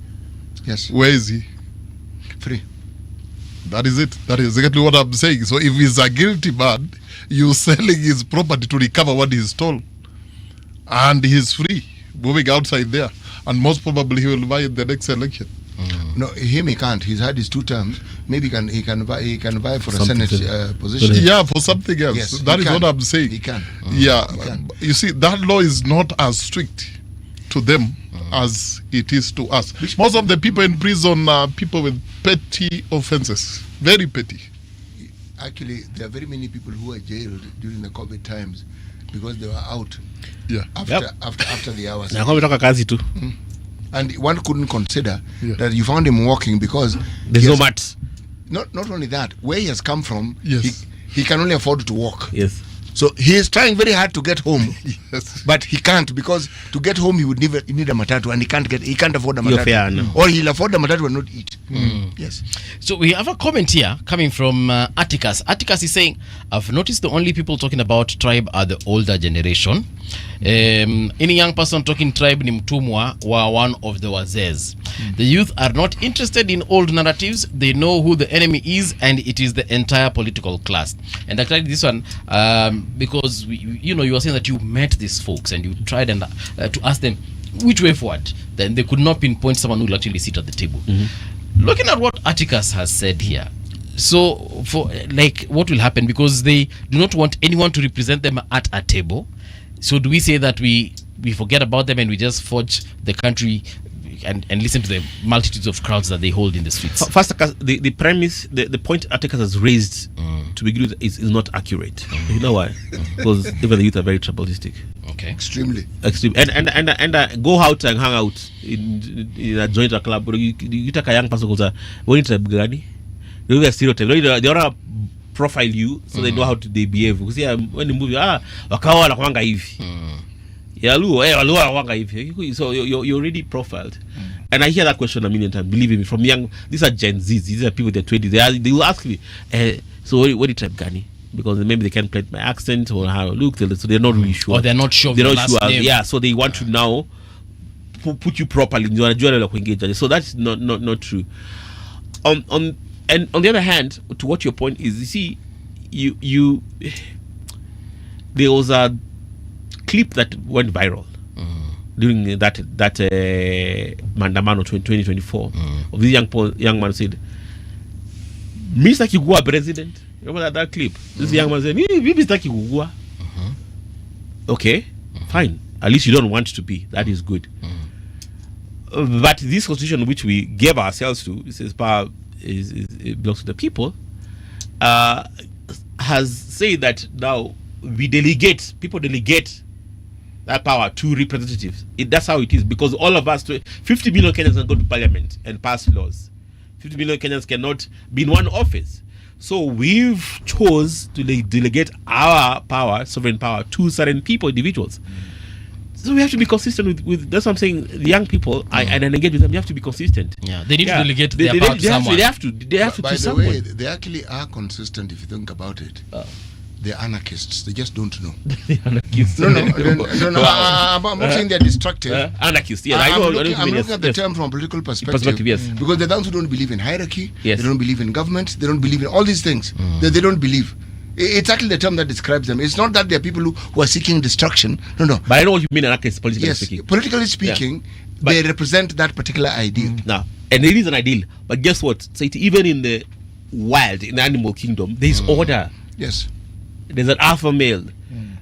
Yes. Where is he? Free. That is it. That is exactly what I'm saying. So if he's a guilty man, you're selling his property to recover what he stole. And he's free, moving outside there. And most probably he will buy in the next election. No, him he can't. He's had his 2 terms. Maybe he can vie for Something a Senate position. Yeah, for something else. Yes, That he is can. what I'm saying. He can. Yeah. He can. You see, that law is not as strict to them as it is to us. Most of the people in prison are people with petty offenses. Very petty. Actually, there are very many people who were jailed during the COVID times because they were out. Yeah. After the hours. Na kwamba kazi tu. And one couldn't consider that you found him walking because there's no mat. Not only that, where he has come from, yes, he can only afford to walk. Yes. So he is trying very hard to get home. Yes. But he can't, because to get home he would need a matatu, and he can't afford a You're matatu. fair, no. Or he'll afford the matatu and not eat. Yes. So we have a comment here coming from Atticus. Atticus is saying, I've noticed the only people talking about tribe are the older generation. Any young person talking tribe ni mtumwa wa one of the wazes. The youth are not interested in old narratives. They know who the enemy is, and it is the entire political class. And actually this one, because you were saying that you met these folks and you tried to ask them which way forward, then they could not pinpoint someone who will actually sit at the table. Looking at what Atticus has said here, so for what will happen, because they do not want anyone to represent them at a table. So do we say that we forget about them and we just forge the country and listen to the multitudes of crowds that they hold in the streets? First, the premise, the point Atticus has raised to begin with is not accurate. You know why? Because even the youth are very tribalistic. Okay. Extremely. And go out and hang out in a joint club. You take a young person who's when tribe gani? They do a stereotype. They want to profile you so they know how they behave. Because when the movie wakawa la kwanga hivi. Ya luo wanga hivi. So you're already profiled. And I hear that question a million times. Believe me, from young, these are Gen Zs. These are people in their 20s. They will ask me, so what do tribe gani? Because maybe they can't play my accent or how I look, so they're not really sure. Or they're not sure of they're the not last sure. name. Yeah, so they want to now put you properly. So that's not true. And on the other hand, to what your point is, you see, you there was a clip that went viral during that Mandamano 2024 of this young man said, Mr. Kigua president. Remember that clip? This young man said, Mr. Kigua. Okay, fine. At least you don't want to be. That is good. But this constitution which we gave ourselves to, it says power it belongs to the people, has said that now people delegate that power to representatives. That's how it is, because all of us, 50 million Kenyans can go to parliament and pass laws. 50 million Kenyans cannot be in one office. So we've chose to delegate our power, sovereign power, to certain people, individuals. So we have to be consistent with that's what I'm saying. The young people, and engage with them. You have to be consistent. Yeah, they need to delegate their power to someone. They have to. By to the someone. way, they actually are consistent if you think about it. They're anarchists. They just don't know. Anarchists. No. I'm not saying they're destructive. Anarchists. Yeah, I'm I know. looking at the term from a political perspective. Yes. Because they're the ones who don't believe in hierarchy. Yes. They don't believe in government. They don't believe in all these things. They don't believe. It's actually the term that describes them. It's not that they're people who are seeking destruction. No. But I know what you mean, anarchist, politically speaking. Politically speaking, they represent that particular ideal. Now, and it is an ideal. But guess what? So even in the wild, in the animal kingdom, there's order. Yes. There's an alpha male.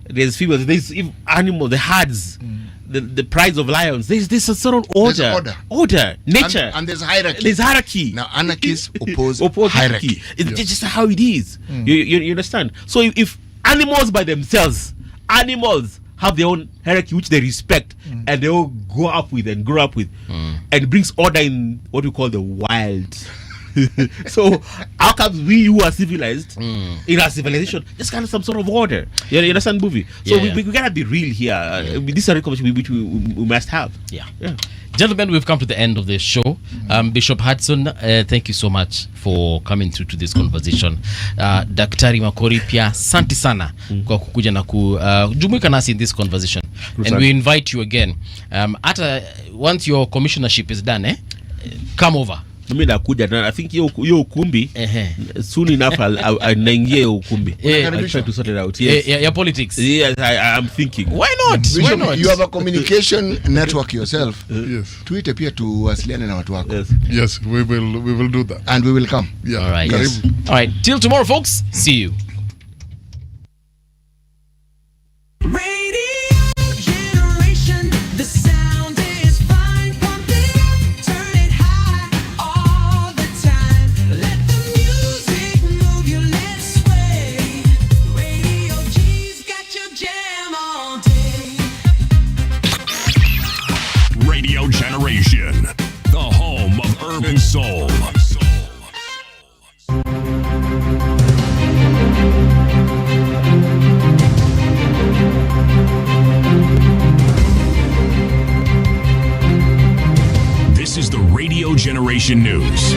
There's females. There's animals, the herds, the prides of lions. There's a certain order. Order. Nature. And there's hierarchy. There's hierarchy. Now, anarchists oppose hierarchy. It's just how it is. You understand? So if animals by themselves, animals have their own hierarchy which they respect and they all go up with and grow up with, and brings order in what we call the wild. So how come we who are civilized in our civilization just kind of some sort of order? You understand, Mbuvi? So we gotta be real here. This is a conversation which we must have. Yeah. Gentlemen, we've come to the end of the show. Bishop Hudson, thank you so much for coming through to this conversation. Daktari Makori pia asante sana kwa kukuja na kujumuika nasi in this conversation. And we invite you again. Once your commissionership is done, come over. Mimi nakuja na I think hiyo ukumbi soon enough I'll naingia hiyo ukumbi. I'll try to sort it out. Yes. Yeah, politics. Yes, I'm thinking. Why not? Bishop, Why not? You have a communication network yourself. Yes. Tuite pia tuwasiliane na watu wako. Yes, we will do that. And we will come. Yeah. All right. Yes. All right. Till tomorrow, folks. See you. The sound is fine, pump it up, turn it high all the time. Let the music move you, let's sway. Radio G's got your jam all day. Radio Generation, the home of urban soul. This is the Radio Generation News.